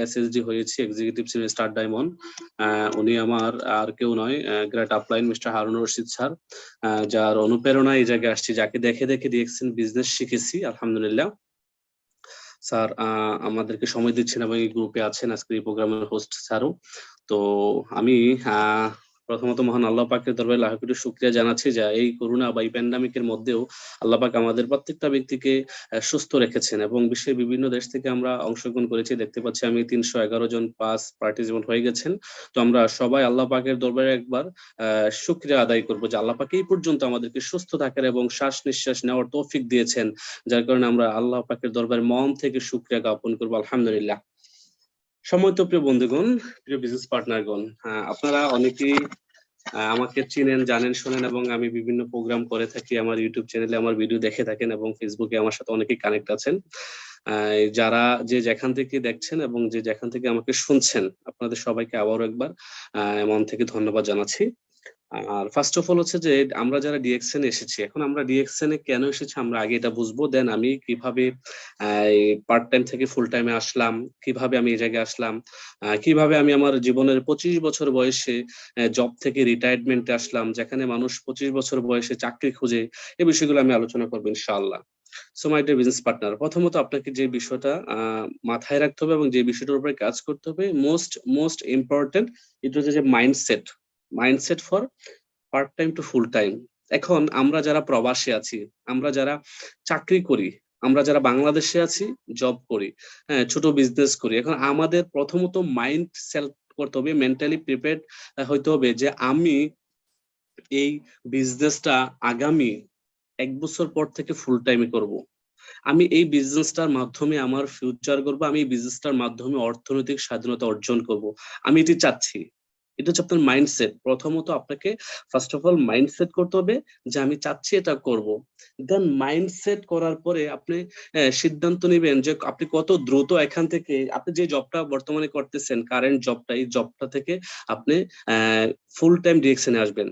SSD হয়েছি, executive senior star diamond. উনি আমার আর কেউ নয়, great upline mister Harun Rashid sir, যার অনুপ্রেরণায় এই জায়গায় আসছি, যাকে দেখে দেখে ডিএক্সএন বিজনেস শিখেছি আলহামদুলিল্লাহ। স্যার আমাদেরকে সময় দিচ্ছেন এবং এই গ্রুপে আছেন, আজকে এই প্রোগ্রামের হোস্ট স্যারও। তো আমি প্রথমত মহান আল্লাহ পাকের দরবারে লাখ কোটি শুকরিয়া জানাচ্ছি যে এই করোনা বা এই প্যান্ডামিকের মধ্যেও আল্লাহ পাক আমাদের প্রত্যেকটা ব্যক্তিকে সুস্থ রেখেছেন এবং বিশ্বের বিভিন্ন দেশ থেকে আমরা অংশগ্রহণ করেছি। দেখতে পাচ্ছি আমি 311 জন পাস পার্টিসিপেন্ট হয়ে গেছেন। তো আমরা সবাই আল্লাহ পাকের দরবারে একবার শুকরিয়া আদায় করবো যে আল্লাহ পাক এই পর্যন্ত আমাদেরকে সুস্থ থাকার এবং শ্বাস নিঃশ্বাস নেওয়ার তৌফিক দিয়েছেন, যার কারণে আমরা আল্লাহ পাকের দরবারে মন থেকে শুকরিয়া জ্ঞাপন করবো আলহামদুলিল্লাহ। সম্মানিত প্রিয় বন্ধুগণ, প্রিয় বিজনেস পার্টনারগণ, আপনারা অনেকেই আমাকে চিনেন, জানেন, শোনেন এবং আমি বিভিন্ন প্রোগ্রাম করে থাকি। আমার ইউটিউব চ্যানেলে আমার ভিডিও দেখে থাকেন এবং ফেসবুকে আমার সাথে অনেকেই কানেক্ট আছেন। যারা যে যেখান থেকে দেখছেন এবং যে যেখান থেকে আমাকে শুনছেন, আপনাদের সবাইকে আবারও একবার মন থেকে ধন্যবাদ জানাচ্ছি। আর ফার্স্ট অফ অল হচ্ছে যে আমরা যারা ডিএক্সএন এসেছি, এখন আমরা ডিএক্সএন এ কেন এসেছি আমরা আগে এটা বুঝবো, দেন আমি কিভাবে পার্ট টাইম থেকে ফুল টাইমে আসলাম, কিভাবে আমি এই জায়গায় আসলাম, কিভাবে আমি আমার জীবনের 25 বছর বয়সে জব থেকে রিটায়ারমেন্টে আসলাম, যেখানে মানুষ 25 বছর বয়সে চাকরি খুঁজে, এই বিষয়গুলো আমি আলোচনা করবো ইনশাআল্লাহ। So my dear business partner, প্রথমত আপনাকে যে বিষয়টা মাথায় রাখতে হবে এবং যে বিষয়টার উপরে কাজ করতে হবে, মোস্ট ইম্পর্টেন্ট, এটা হচ্ছে যে mindset for part time to full time. এখন আমরা যারা প্রবাসী আছি, আমরা যারা চাকরি করি, আমরা যারা বাংলাদেশে আছি জব করি, হ্যাঁ, ছোট বিজনেস করি, এখন আমাদের প্রথমত মাইন্ড সেট করতে হবে, মেন্টালি প্রিপেয়ার্ড হইতে হবে যে আমি এই বিজনেসটা আগামী 1 বছর পর থেকে ফুল টাইমে করব। আমি এই বিজনেসটার মাধ্যমে আমার ফিউচার করব, আমি এই বিজনেসটার মাধ্যমে অর্থনৈতিক স্বাধীনতা অর্জন করব, আমি এটি চাচ্ছি। এটা হচ্ছে আপনার মাইন্ডসেট। প্রথমত আপনাকে ফার্স্ট অফ অল মাইন্ডসেট করতে হবে যে আমি চাচ্ছি এটা করব। দেন মাইন্ডসেট করার পরে আপনি সিদ্ধান্ত নেবেন যে আপনি কত দ্রুত এখান থেকে, আপনি যে জবটা বর্তমানে করতেছেন, কারেন্ট জবটা, এই জবটা থেকে আপনি ফুল টাইম ডিরেকশনে আসবেন।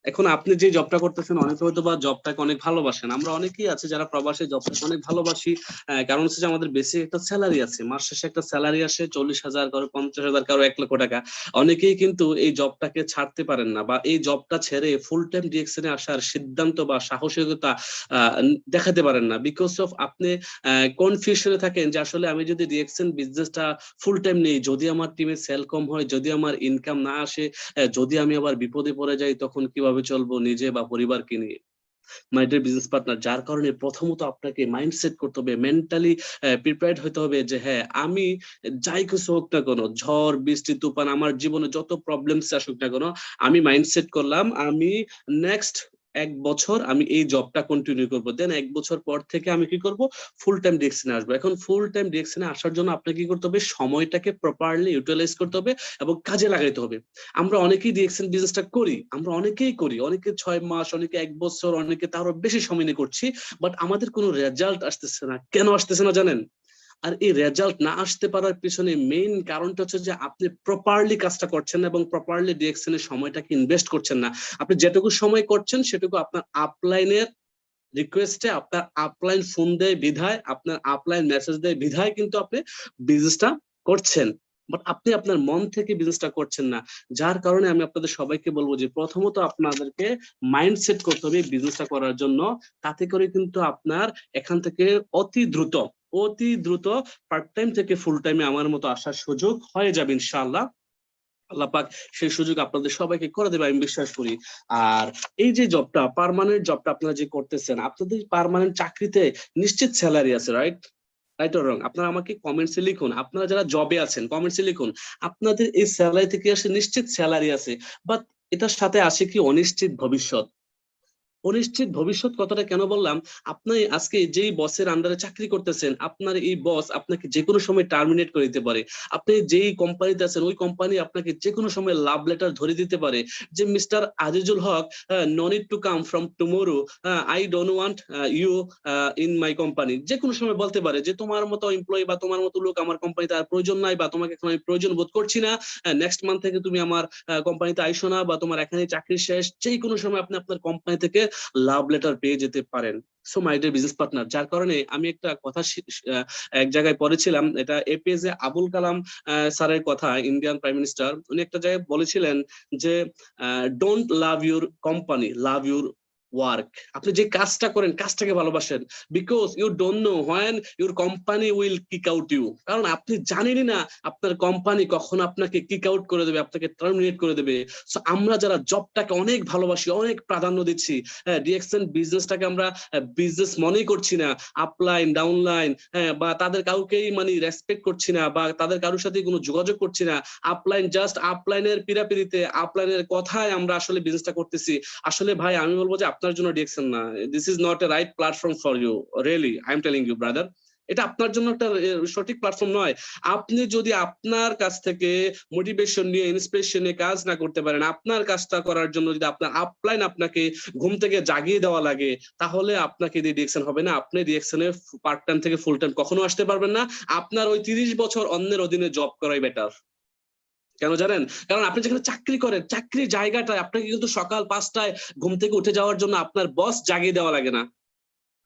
এখন আপনি যে জবটা করতেছেন, অনেকে হয়তো বা জবটাকে অনেক ভালোবাসেন, আমরা অনেকেই আছে যারা প্রবাসী জবটাকে অনেক ভালোবাসি, কারণ হচ্ছে যে আমাদের বেসিক একটা স্যালারি আছে, মাস শেষে একটা স্যালারি আসে 40,000, কারো 50,000, কারো 1 লক্ষ টাকা। অনেকেই কিন্তু এই জবটাকে ছাড়তে পারেন না বা এই জবটা ছেড়ে ফুল টাইম ডিরেকশনে আসার সিদ্ধান্ত বা সাহসিকতা দেখাতে পারেন না, বিকজ অফ আপনি কনফিউশনে থাকেন যে আসলে আমি যদি ডিরেকশন বিজনেসটা ফুল টাইম নেই, যদি আমার টিমে সেল কম হয়, যদি আমার ইনকাম না আসে, যদি আমি আবার বিপদে পড়ে যাই, তখন কিভাবে চলবো নিজে বা পরিবারকে নিয়ে। মাই ডিয়ার বিজনেস পার্টনার, যার কারণে প্রথমত আপনাকে মাইন্ডসেট করতে হবে, মেন্টালি প্রিপেয়ার্ড হতে হবে যে হ্যাঁ, আমি যাই কিছু হোক না কেন, ঝড় বৃষ্টি তুফান, আমার জীবনে যত প্রবলেমস আসুক না কেন, আমি মাইন্ডসেট করলাম আমি নেক্সট 1 বছর আমি এই জবটা কন্টিনিউ করবো। দেন 1 বছর পর থেকে আমি কি করব, ফুল টাইম ডিরেকশনে আসবো। এখন ফুল টাইম ডিরেকশনে আসার জন্য আপনাকে কি করতে হবে, সময়টাকে প্রপারলি ইউটিলাইজ করতে হবে এবং কাজে লাগাইতে হবে। আমরা অনেকেই ডিরেকশন বিজনেসটা করি, আমরা অনেকেই করি, অনেকে 6 মাস, অনেকে 1 বছর, অনেকে তারও বেশি সময় নিয়ে করছি, বাট আমাদের কোনো রেজাল্ট আসতেছে না। কেন আসতেছে না জানেন? আর এই রেজাল্ট না আসতে পারার পিছনে মেইন কারণটা হচ্ছে যে আপনি প্রপারলি কাজটা করছেন না এবং প্রপারলি ডিরেকশনের সময়টাকে ইনভেস্ট করছেন না। আপনি যেটুকু সময় করছেন সেটুকু আপনার আপলাইনের রিকোয়েস্টে, আপনার আপলাইন ফোন দেয় বিধায়, আপনার আপলাইন মেসেজ দেয় বিধায় কিন্তু আপনি বিজনেসটা করছেন, বাট আপনি আপনার মন থেকে বিজনেসটা করছেন না। যার কারণে আমি আপনাদের সবাইকে বলবো যে প্রথমত আপনাদেরকে মাইন্ডসেট করতে হবে বিজনেসটা করার জন্য, তাতে করে কিন্তু আপনার এখান থেকে অতি দ্রুত পার্ট টাইম থেকে ফুল টাইমে আমার মতো আসার সুযোগ হয়ে যাবে ইনশাআল্লাহ। আল্লাহ পাক সেই সুযোগ আপনাদের সবাইকে করে দেবে আমি বিশ্বাস করি। আর এই যে জবটা, পার্মানেন্ট জবটা আপনারা যে করতেছেন, আপনাদের পার্মানেন্ট চাকরিতে নিশ্চিত স্যালারি আছে, রাইট? Right or wrong? আপনারা আমাকে কমেন্টসে লিখুন, আপনারা যারা জবে আছেন কমেন্টসে লিখুন, আপনাদের এই স্যালারি থেকে আসে নিশ্চিত স্যালারি আছে, বাট এটার সাথে আসে কি অনিশ্চিত ভবিষ্যৎ। অনিশ্চিত ভবিষ্যৎ কথাটা কেন বললাম, আপনি আজকে যেই বসের আন্ডারে চাকরি করতেছেন, আপনার এই বস আপনাকে যে কোনো সময় টার্মিনেট করে দিতে পারে। আপনি যেই কোম্পানিতে আছেন ওই কোম্পানি আপনাকে যে কোনো সময় লাভ লেটার ধরে দিতে পারে যে mister Azizul Haque, no need to come from tomorrow, I don't want you in my company. যে কোনো সময় বলতে পারে যে তোমার মতো এমপ্লয়ি বা তোমার মতো লোক আমার কোম্পানিতে আর প্রয়োজন নাই, বা তোমাকে এখন আমি প্রয়োজন বোধ করছি না, নেক্সট মান্থ থেকে তুমি আমার কোম্পানিতে আইসো না, বা তোমার এখানে চাকরি শেষ। যে কোনো সময় আপনি আপনার কোম্পানি থেকে লাভ লেটার পেয়ে যেতে পারেন। So my dear business partner, যার কারণে আমি একটা কথা এক জায়গায় পড়েছিলাম, এটা এপিজে আবুল কালাম স্যারের কথা, ইন্ডিয়ান প্রাইম মিনিস্টার। উনি একটা জায়গায় বলেছিলেন যে don't love your company, love your work. আপনি যে কাজটা করেন কাজটাকে ভালোবাসেন, because you don't know when your company will kick out you. কারণ আপনি জানেনই না আপনার কোম্পানি কখন আপনাকে কিক আউট করে দেবে, আপনাকে টার্মিনেট করে দেবে। সো আমরা যারা জবটাকে অনেক ভালোবাসি, অনেক প্রাধান্য দিচ্ছি, ডিএক্সএন বিজনেসটাকে আমরা বিজনেস মনেই করছি না, আপলাইন ডাউনলাইন বা তাদের কাউকেই মানে রেসপেক্ট করছি না, বা তাদের কারোর সাথে কোনো যোগাযোগ করছি না। আপলাইন জাস্ট আপলাইনের পিরাপিরিতে, আপলাইনের কথায় আমরা আসলে বিজনেসটা করতেছি। আসলে ভাই আমি বলবো যে আপনার জন্য ডিএক্সএন না, this is not a right platform for you, really I am telling you brother. এটা আপনার জন্য একটা সঠিক প্ল্যাটফর্ম নয়। আপনি যদি আপনার কাছ থেকে মোটিভেশন নিয়ে, ইন্সপিরেশন নিয়ে কাজ না করতে পারেন, আপনার কাজটা করার জন্য যদি আপনার আপলাইন আপনাকে ঘুম থেকে জাগিয়ে দেওয়া লাগে, তাহলে আপনাকে দিয়ে ডিএক্সএন হবে না। আপনি ডিএক্সএন এ পার্ট টাইম থেকে ফুল টাইম কখনো আসতে পারবেন না। আপনার ওই 30 বছর অন্যের অধীনে জব করাই বেটার। কেন জানেন? কারণ আপনি যেখানে চাকরি করেন, চাকরির জায়গাটায় আপনাকে কিন্তু সকাল 5টায় ঘুম থেকে উঠে যাওয়ার জন্য আপনার বস জাগিয়ে দেওয়া লাগে না।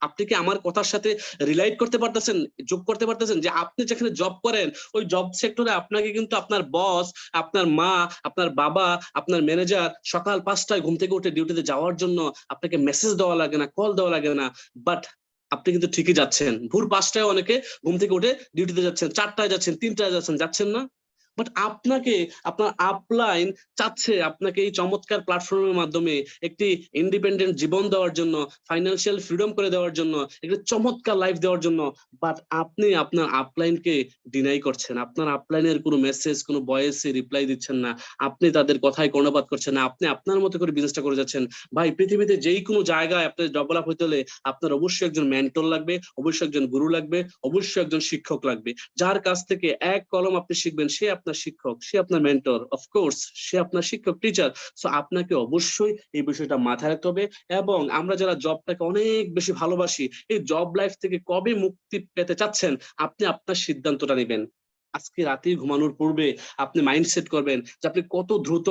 আপনি কি আমার কথার সাথে রিলেট করতে পারতেছেন, যোগ করতে পারতেছেন যে আপনি যেখানে জব করেন ওই জব সেক্টরে আপনাকে কিন্তু আপনার বস, আপনার মা, আপনার বাবা, আপনার ম্যানেজার সকাল 5টায় ঘুম থেকে উঠে ডিউটিতে যাওয়ার জন্য আপনাকে মেসেজ দেওয়া লাগে না, কল দেওয়া লাগে না। বাট আপনি কিন্তু ঠিকই যাচ্ছেন, ভোর 5টায় অনেকে ঘুম থেকে উঠে ডিউটিতে যাচ্ছেন, 4টায় যাচ্ছেন, 3টায় যাচ্ছেন না? বাট আপনাকে আপনার আপলাইন চাচ্ছে আপনাকে এই চমৎকার প্ল্যাটফর্মের মাধ্যমে একটি ইন্ডিপেন্ডেন্ট জীবন দেওয়ার জন্য, ফাইন্যান্সিয়াল ফ্রিডম করে দেওয়ার জন্য, একটি চমৎকার লাইফ দেওয়ার জন্য। বাট আপনি আপনার আপলাইনকে ডিনাই করছেন, আপনার আপলাইনের কোনো মেসেজ, কোনো ভয়েসে রিপ্লাই দিচ্ছেন না, আপনি তাদের কথায় কর্ণপাত করছেন না, আপনি আপনার মতো করে বিজনেসটা করে যাচ্ছেন। ভাই পৃথিবীতে যেই কোনো জায়গায় আপনি ডেভেলপ হতে হলে আপনার অবশ্যই একজন মেন্টর লাগবে, অবশ্যই একজন গুরু লাগবে, অবশ্যই একজন শিক্ষক লাগবে, যার কাছ থেকে এক কলম আপনি শিখবেন, সে আপনার শিক্ষক, সে আপনার মেন্টর, অফকোর্স সে আপনার শিক্ষক, টিচার। সো আপনাকে অবশ্যই এই বিষয়টা মাথায় রাখতে হবে। এবং আমরা যারা জবটাকে অনেক বেশি ভালোবাসি, এই জব লাইফ থেকে কবে মুক্তি পেতে চাচ্ছেন, আপনি আপনার সিদ্ধান্তটা নেবেন। আজকে রাতে ঘুমানোর পূর্বে আপনি মাইন্ডসেট করবেন যে আপনি কত দ্রুত,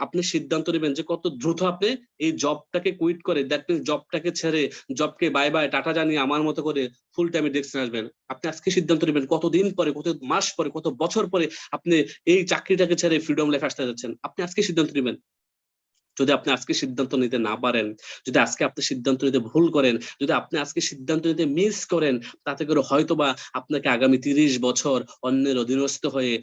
আপনি সিদ্ধান্ত নেবেন যে কত দ্রুত আপনি এই জবটাকে কুইট করে, দ্যাট মিন্স জবটাকে ছেড়ে, জবকে বাই বাই টাটা জানিয়ে আমার মতো করে ফুল টাইমে ডিরেকশন আসবেন। আপনি আজকে সিদ্ধান্ত নেবেন কতদিন পরে, কত মাস পরে, কত বছর পরে আপনি এই চাকরিটাকে ছেড়ে ফ্রিডম লাইফ আসতে যাচ্ছেন। আপনি আজকে সিদ্ধান্ত নেবেন। যদি আপনি আজকে সিদ্ধান্ত নিতে না পারেন, যদি আজকে আপনি সিদ্ধান্ত নিতে ভুল করেন, যদি আপনি আজকে সিদ্ধান্ত নিতে মিস করেন, তাতে করে হয়তোবা আপনাকে আগামী 30 বছর অন্যের অধীনস্থ হয়ে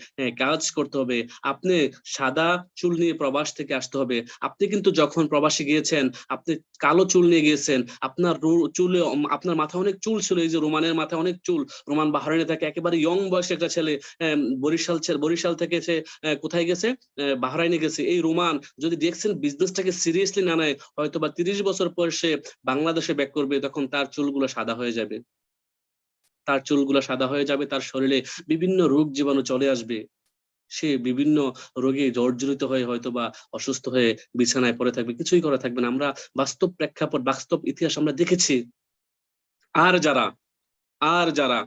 কাজ করতে হবে। আপনি সাদা চুল নিয়ে প্রবাস থেকে আসতে হবে। আপনি কিন্তু যখন প্রবাসে গিয়েছেন, আপনি কালো চুল নিয়ে গিয়েছেন, আপনার চুলে, আপনার মাথায় অনেক চুল ছিল, এই যে রোমানের মাথায় অনেক চুল, রোমান বাহরাইনে থাকে, একেবারে ইয়ং বয়সে একটা ছেলে, বরিশাল থেকে সে কোথায় গেছে, বাহরাইনে গেছে। এই রোমান যদি দেখছেন বিজনেসটাকে সিরিয়াসলি না নেয়, হয়তো বা 30 বছর পর সে বাংলাদেশে ব্যাক করবে, তখন তার চুলগুলো সাদা হয়ে যাবে, তার চুলগুলো সাদা হয়ে যাবে, তার শরীরে বিভিন্ন রোগ জীবাণু চলে আসবে, সে বিভিন্ন রোগে জর্জরিত হয়ে হয়তো বা অসুস্থ হয়ে বিছানায় পড়ে থাকবে, কিছুই করা থাকবে না। আমরা বাস্তব প্রেক্ষাপট, বাস্তব ইতিহাস আমরা দেখেছি। আর যারা আর যারা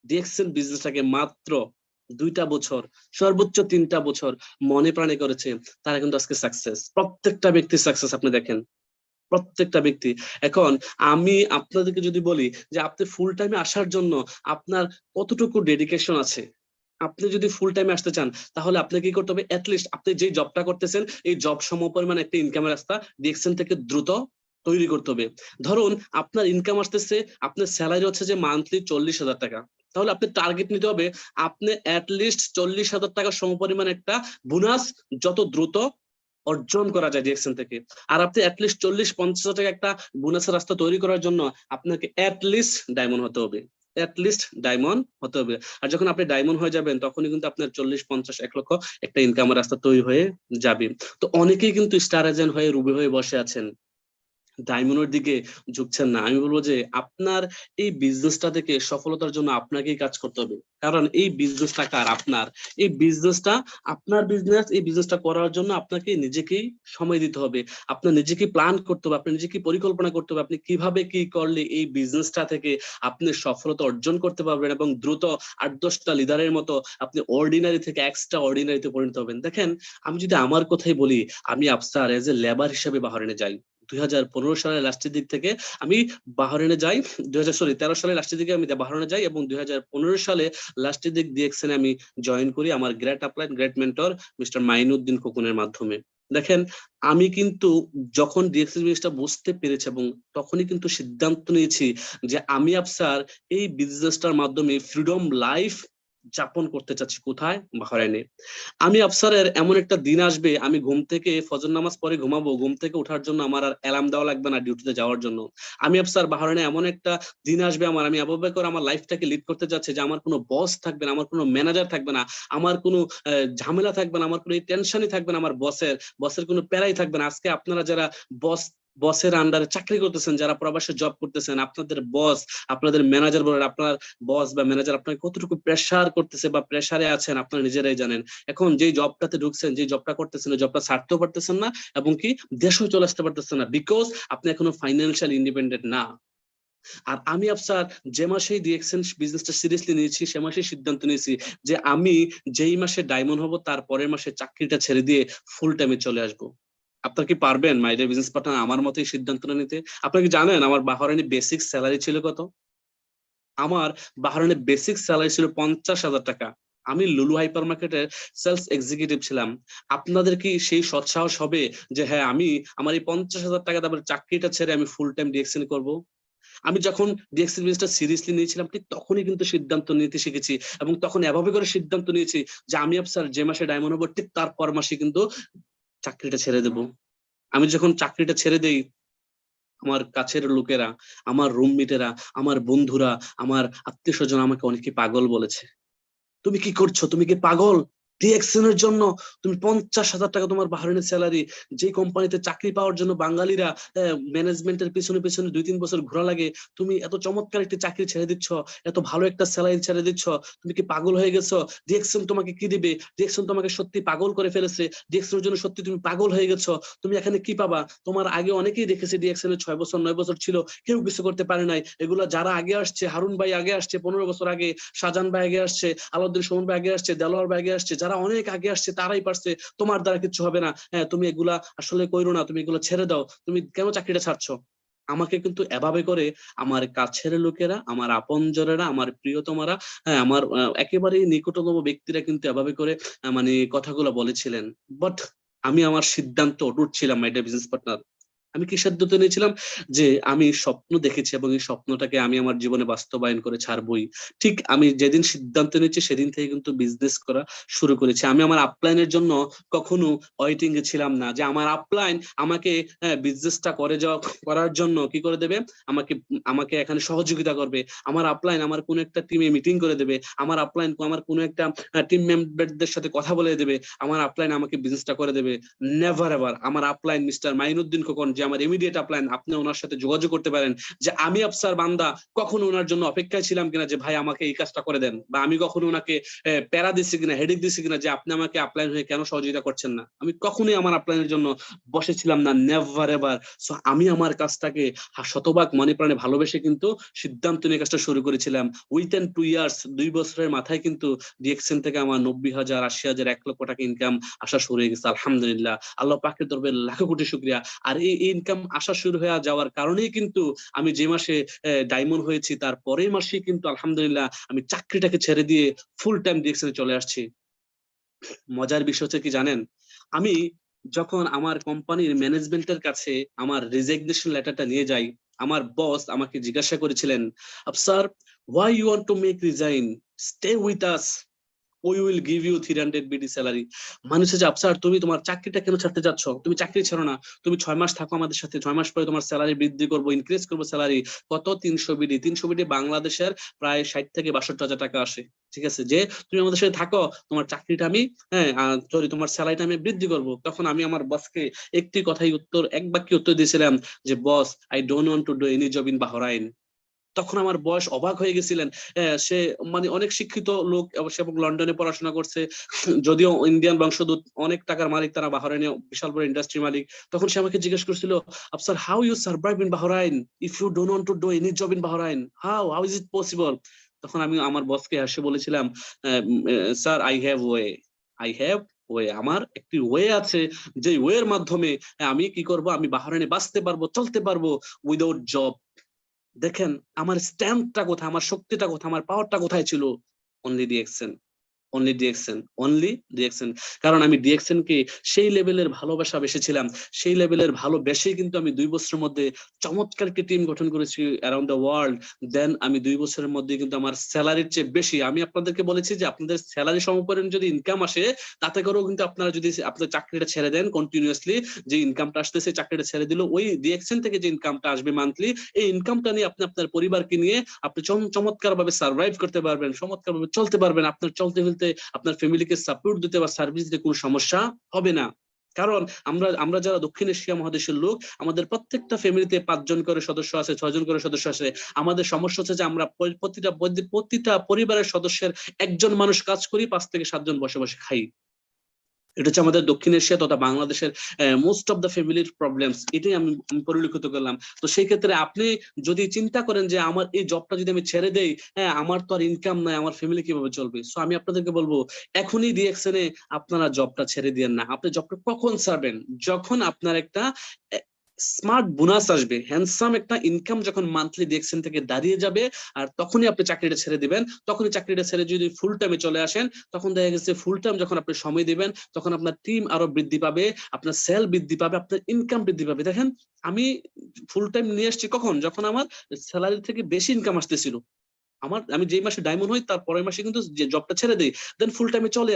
দেখছেন বিজনেসটাকে মাত্র 2টা বছর, সর্বোচ্চ 3টা বছর মনে প্রাণে করেছে, তারা কিন্তু আজকে সাকসেস। প্রত্যেকটা ব্যক্তি সাকসেস, আপনি দেখেন প্রত্যেকটা ব্যক্তি। এখন আমি আপনাদেরকে যদি বলি যে আপনি ফুল টাইমে আসার জন্য আপনার কতটুকু ডেডিকেশন আছে, আপনি যদি ফুল টাইমে আসতে চান, তাহলে আপনাকে কি করতে হবে, অ্যাটলিস্ট আপনি যে জবটা করতেছেন এই জব সমপরিমাণ একটা ইনকামের রাস্তা ডিএক্সএন থেকে দ্রুত তৈরি করতে হবে। ধরুন আপনার ইনকাম আসতেছে, আপনার স্যালারি হচ্ছে যে মান্থলি 40,000 টাকা, তাহলে আপনি টার্গেট নিতে হবে আপনি অ্যাটলিস্ট 40,000 টাকা সমপরিমাণ একটা বোনাস যত দ্রুত অর্জন করা যায় ডিএক্সএন থেকে। আর আপনি অ্যাটলিস্ট 40-50 টাকা একটা বোনাসের রাস্তা তৈরি করার জন্য আপনাকে অ্যাটলিস্ট ডায়মন্ড হতে হবে, অ্যাটলিস্ট ডায়মন্ড হতে হবে। আর যখন আপনি ডায়মন্ড হয়ে যাবেন, তখনই কিন্তু আপনার 40-50-1 লক্ষ একটা ইনকামের রাস্তা তৈরি হয়ে যাবে। তো অনেকেই কিন্তু স্টার এজেন্ট হয়ে রুবি হয়ে বসে আছেন, ডায়মন্ডের দিকে ঝুঁকছেন না। আমি বলবো যে আপনার এই বিজনেসটা থেকে সফলতার জন্য আপনাকেই কাজ করতে হবে। কারণ এই বিজনেসটা কার? আপনার। এই বিজনেসটা আপনার বিজনেস, এই বিজনেসটা করার জন্য আপনাকে নিজেকেই সময় দিতে হবে, আপনার নিজেকে প্ল্যান করতে হবে, আপনি নিজেকে পরিকল্পনা করতে হবে, আপনি কিভাবে কি করলে এই বিজনেসটা থেকে আপনি সফলতা অর্জন করতে পারবেন এবং দ্রুত 8-10টা লিডারের মতো আপনি অর্ডিনারি থেকে এক্সট্রা অর্ডিনারিতে পরিণত হবেন। দেখেন, আমি যদি আমার কথাই বলি, আমি আফসার এজ এ লেবার হিসেবে বাহরাইনে যাই, 2015 সালের লাস্টের দিক থেকে আমি বাহরাইনে যাই। 13 সালের লাস্টের দিকে আমি বাহরাইনে যাই এবং 2015 সালে লাস্টের দিক ডিএক্সএন আমি জয়েন করি আমার great upline great mentor mister Mainuddin খোকনের মাধ্যমে। দেখেন আমি কিন্তু যখন ডিএক্সএন জিনিসটা বুঝতে পেরেছি এবং তখনই কিন্তু সিদ্ধান্ত নিয়েছি যে আমি আফসার এই বিজনেসটার মাধ্যমে ফ্রিডম লাইফ যাপন করতে চাচ্ছি। কোথায়? বাহরাইনে। আমি আফসারের এমন একটা দিন আসবে আমি ঘুম থেকে ফজর নামাজ পরে ঘুমাবো, ঘুম থেকে ওঠার জন্য আমার আর অ্যালার্ম দেওয়া লাগবে না ডিউটিতে যাওয়ার জন্য। আমি আফসার বাহরাইনে এমন একটা দিন আসবে আমি এভাবে করে আমার লাইফটাকে লিড করতে যাচ্ছি যে আমার কোনো বস থাকবে না, আমার কোনো ম্যানেজার থাকবে না, আমার কোনো ঝামেলা থাকবে না, আমার কোনো টেনশনই থাকবে না, আমার বসের কোনো প্যারাই থাকবে না। আজকে আপনারা যারা বসের আন্ডারে চাকরি করতেছেন, যারা প্রবাসে জব করতেছেন, আপনাদের বস আপনাদের ম্যানেজার বলেন, আপনার বস বা ম্যানেজার আপনাকে কতটুকু প্রেসার করতেছে বা প্রেসারে আছেন আপনারা নিজেরাই জানেন। এখন যেই জবটাতে ঢুকছেন, যে জবটা করতেছেন, জবটা ছাড়তেও পারতেছেন না এবং কি দেশেও চলে আসতে পারতেছেন না, বিকজ আপনি এখনো ফাইন্যান্সিয়াল ইন্ডিপেন্ডেন্ট না। আর আমি আফসার যে মাসেই ডিএক্সএন বিজনেসটা সিরিয়াসলি নিয়েছি সে মাসেই সিদ্ধান্ত নিয়েছি যে আমি যেই মাসে ডায়মন্ড হব তার পরের মাসে চাকরিটা ছেড়ে দিয়ে ফুল টাইমে চলে আসবো। আপনারা কি পারবেন মাই ডিয়ার বিজনেস পার্টনার আমার মতো এই সিদ্ধান্তটা নিতে? আপনারা কি জানেন আমার বাহরাইনে বেসিক স্যালারি ছিল কত? আমার বাহরাইনে বেসিক স্যালারি ছিল 50,000 টাকা। আমি লুলু হাইপার মার্কেটের সেলস এক্সিকিউটিভ ছিলাম। আপনাদের কি সেই সৎসাহস হবে যে হ্যাঁ আমি আমার এই 50,000 টাকা তারপরে চাকরিটা ছেড়ে আমি ফুল টাইম ডিএক্সএন করব? আমি যখন ডিএক্সএন বিজনেসটা সিরিয়াসলি নিয়েছিলাম ঠিক তখনই কিন্তু সিদ্ধান্ত নিতে শিখেছি এবং তখন এভাবে করে সিদ্ধান্ত নিয়েছি যে আমি স্যার যে মাসে ডায়মন্ড হবো ঠিক তার পর মাসে কিন্তু চাকরিটা ছেড়ে দেব। আমি যখন চাকরিটা ছেড়ে দেই আমার কাছের লোকেরা, আমার রুমমেটেরা, আমার বন্ধুরা, আমার আত্মীয় স্বজন আমাকে অনেকে পাগল বলেছে। তুমি কি করছো? তুমি কি পাগল? ডিএক্সএন এর জন্য তুমি 50,000 টাকা তোমার বাহরাইনের স্যালারি, যে কোম্পানিতে চাকরি পাওয়ার জন্য বাঙালিরা ম্যানেজমেন্টের পিছনে পিছনে 2-3 বছর ঘোরা লাগে, তুমি এত চমৎকার একটা চাকরি ছেড়ে দিচ্ছ, এত ভালো একটা স্যালারি ছেড়ে দিচ্ছ, তুমি কি পাগল হয়ে গেছো? ডিএক্সএন তোমাকে কি দিবে? ডিএক্সএন তোমাকে সত্যি পাগল করে ফেলেছে, ডিএক্সএন এর জন্য সত্যি তুমি পাগল হয়ে গেছো, তুমি এখানে কি পাবা? তোমার আগে অনেকেই দেখেছে ডিএক্সএন এর 6 বছর 9 বছর ছিল, কেউ কিছু করতে পারে নাই। এগুলা যারা আগে আসছে, হারুন ভাই আগে আসছে 15 বছর আগে, শাহজাহান ভাই আগে আসছে, আলাউদ্দিন সুমন ভাই আগে আসছে, দেলোয়ার ভাই আগে আসছে, যারা অনেক আগে আসছে তারাই পারছে, তোমার দ্বারা কিছু হবে না। হ্যাঁ তুমি এগুলা আসলে কইরো না, তুমি এগুলো ছেড়ে দাও, তুমি কেন চাকরিটা ছাড়ছো? আমাকে কিন্তু এভাবে করে আমার কাছের লোকেরা, আমার আপনজনেরা, আমার প্রিয়তমারা, হ্যাঁ আমার একেবারেই নিকটতম ব্যক্তিরা কিন্তু এভাবে করে মানে কথাগুলো বলেছিলেন। বাট আমি আমার সিদ্ধান্ত অটুট ছিলাম মাই ডিয়ার বিজনেস পার্টনার। আমি কি সিদ্ধান্ত নিয়েছিলাম যে আমি স্বপ্ন দেখেছি এবং এই স্বপ্নটাকে আমি আমার জীবনে বাস্তবায়ন করে ছাড়বই। ঠিক আমি যেদিন সিদ্ধান্ত নিয়েছি সেদিন থেকে কিন্তু বিজনেস করা শুরু করেছি। আমি আমার আপলাইনের জন্য কখনো ওয়েটিং এ ছিলাম না যে আমার আপলাইন আমাকে বিজনেসটা করার জন্য কি করে দেবে, আমাকে আমাকে এখানে সহযোগিতা করবে। আমার আপলাইন আমার কোন একটা টিমে মিটিং করে দেবে, আমার আপলাইন আমার কোন একটা টিম মেম্বারদের সাথে কথা বলে দেবে, আমার আপলাইন আমাকে বিজনেসটা করে দেবে। Never ever. আমার আপলাইন মিস্টার মাইনুদ্দিন খোকন যে আমার ইমিডিয়েট আপলাইন, আপনি ওনার সাথে যোগাযোগ করতে পারেন যে আমি আফসার বান্দা কখনো ওনার জন্য অপেক্ষায় ছিলাম কিনা যে ভাই আমাকে এই কাজটা করে দেন, বা আমি কখনো ওনাকে প্যারা দিচ্ছি কিনা, হেডেক দিচ্ছি কিনা যে আপনি আমাকে আপলাইন হয়ে কেন সহযোগিতা করছেন না। আমি কখনোই আমার আপলাইনের জন্য বসেছিলাম না, নেভার এভার। সো আমি আমার কাজটাকে শতভাগ মনে প্রাণে ভালোবেসে কিন্তু সিদ্ধান্ত নিয়ে কাজটা শুরু করেছিলাম। উইথিন 2 ইয়ার্স, 2 বছরের মাথায় কিন্তু ডিএক্সএন থেকে আমার 90,000, 80,000, 1 লক্ষ টাকা ইনকাম আসা শুরু হয়ে গেছে। আলহামদুলিল্লাহ, আল্লাহ পাকের দরবারে লাখো কোটি শুকরিয়া। আর এই ইনকাম আসা শুরু হয়ে যাওয়ার কারণেই কিন্তু আমি যে মাসে ডায়মন্ড হয়েছি তার পরের মাসেই কিন্তু আলহামদুলিল্লাহ আমি চাকরিটাকে ছেড়ে দিয়ে ফুল টাইম ডিএক্সএন চলে আসছি। মজার বিষয় হচ্ছে কি জানেন, আমি যখন আমার কোম্পানির ম্যানেজমেন্টের কাছে আমার রিজিগনেশন লেটারটা নিয়ে যাই, আমার বস আমাকে জিজ্ঞাসা করেছিলেন, Afsar why you want to make resign, stay with us, we will give you 300 BD salary. মানুষ যে আফসার তুমি তোমার চাকরিটা কেন ছাড়তে যাচ্ছ? তুমি চাকরি ছাড়ো না, তুমি 6 মাস থাকো আমাদের সাথে, 6 মাস পরে তোমার স্যালারি বৃদ্ধি করবো, ইনক্রিজ করবো স্যালারি। কত? 300 বিডি। 300 বিডি বাংলাদেশের প্রায় 60 থেকে 62,000 টাকা আসে। ঠিক আছে, যে তুমি আমাদের সাথে থাকো, তোমার চাকরিটা আমি হ্যাঁ সরি তোমার স্যালারিটা আমি বৃদ্ধি করবো। তখন আমি আমার বসকে একটি কথাই উত্তর, এক বাক্যে উত্তর দিয়েছিলাম যে boss, I don't want to do any job in Bahrain. তখন আমার বয়স অবাক হয়ে গেছিলেন। সে মানে অনেক শিক্ষিত লোক অবশ্যই এবং লন্ডনে পড়াশোনা করছে, যদিও ইন্ডিয়ান বংশোদ্ভূত, অনেক টাকার মালিক তারা, বাহরাইনে বিশাল বড় ইন্ডাস্ট্রি মালিক। তখন সে আমাকে জিজ্ঞেস করছিল, Afsar how you survive in Bahrain if you don't want to do any job in Bahrain, how is it possible? তখন আমি আমার বসকে হেসে বলেছিলাম, sir I have way, I have way, আমার একটি ওয়ে আছে, যে ওয়ের মাধ্যমে আমি কি করব, আমি বাহরাইনে বাঁচতে পারবো, চলতে পারবো উইদাউট জব। দেখেন আমার স্ট্যান্ডটা কোথায়, আমার শক্তিটা কোথায়, আমার পাওয়ারটা কোথায় ছিল? Only DXN, only DXN, only DXN. কারণ আমি ডিএক্সএন কে সেই লেভেলের ভালোবাসা বেসেছিলাম, সেই লেভেলের ভালোবেসেই কিন্তু আমি 2 বছরের মধ্যে চমৎকার একটি টিম গঠন করেছি অ্যারাউন্ড দ্য ওয়ার্ল্ড। দেন আমি 2 বছরের মধ্যে কিন্তু আমার স্যালারির চেয়ে বেশি, আমি আপনাদেরকে বলেছি যে আপনাদের স্যালারি সমপরিমাণ যদি ইনকাম আসে, তাতে করেও কিন্তু আপনারা যদি আপনাদের চাকরিটা ছেড়ে দেন কন্টিনিউয়াসলি, যে ইনকামটা আসতেছে চাকরিটা ছেড়ে দিল, ওই ডিএক্সএন থেকে যে ইনকামটা আসবে মান্থলি, এই ইনকামটা নিয়ে আপনি আপনার পরিবারকে নিয়ে আপনি চমৎকার ভাবে সার্ভাইভ করতে পারবেন, চমৎকার ভাবে চলতে পারবেন, আপনার চলতে ফেলতে আপনার ফ্যামিলিকে সাপোর্ট দিতে বা সার্ভিস দিতে কোনো সমস্যা হবে না। কারণ আমরা যারা দক্ষিণ এশিয়া মহাদেশের লোক, আমাদের প্রত্যেকটা ফ্যামিলিতে 5 জন করে সদস্য আছে, 6 জন করে সদস্য আছে। আমাদের সমস্যা হচ্ছে যে আমরা প্রতিটা পরিবারের সদস্যের একজন মানুষ কাজ করি, 5 থেকে 7 জন বসে বসে খাই। এটা হচ্ছে আমাদের দক্ষিণ এশিয়া তথা বাংলাদেশের মোস্ট অফ দ্য ফ্যামিলির প্রবলেমস। এটাই আমি পরিলক্ষিত করলাম। তো সেই ক্ষেত্রে আপনি যদি চিন্তা করেন যে আমার এই জবটা যদি আমি ছেড়ে দেই, হ্যাঁ আমার তো আর ইনকাম নাই, আমার ফ্যামিলি কিভাবে চলবে? সো আমি আপনাদেরকে বলবো এখনই ডিএক্সএনে আপনারা জবটা ছেড়ে দিয়েন না। আপনি জবটা কখন ছাড়বেন? যখন আপনার একটা স্মার্ট বোনাস আসবে, হ্যান্ডসাম একটা ইনকাম যখন মান্থলি ডিএক্সএন থেকে দাঁড়িয়ে যাবে, আর তখনই আপনি চাকরিটা ছেড়ে দিবেন। তখনই চাকরিটা ছেড়ে যদি ফুল টাইমে চলে আসেন, তখন দেখা গেছে ফুল টাইম যখন আপনি সময় দিবেন, তখন আপনার টিম আরো বৃদ্ধি পাবে, আপনার সেল বৃদ্ধি পাবে, আপনার ইনকাম বৃদ্ধি পাবে। দেখেন আমি ফুল টাইম নিয়ে আসছি কখন, যখন আমার স্যালারি থেকে বেশি ইনকাম আসতেছিল। আমি যেই মাসে ডায়মন্ড হই তার পরের মাসে কিন্তু যে জবটা ছেড়ে দেই, দেন ফুল টাইমে চলে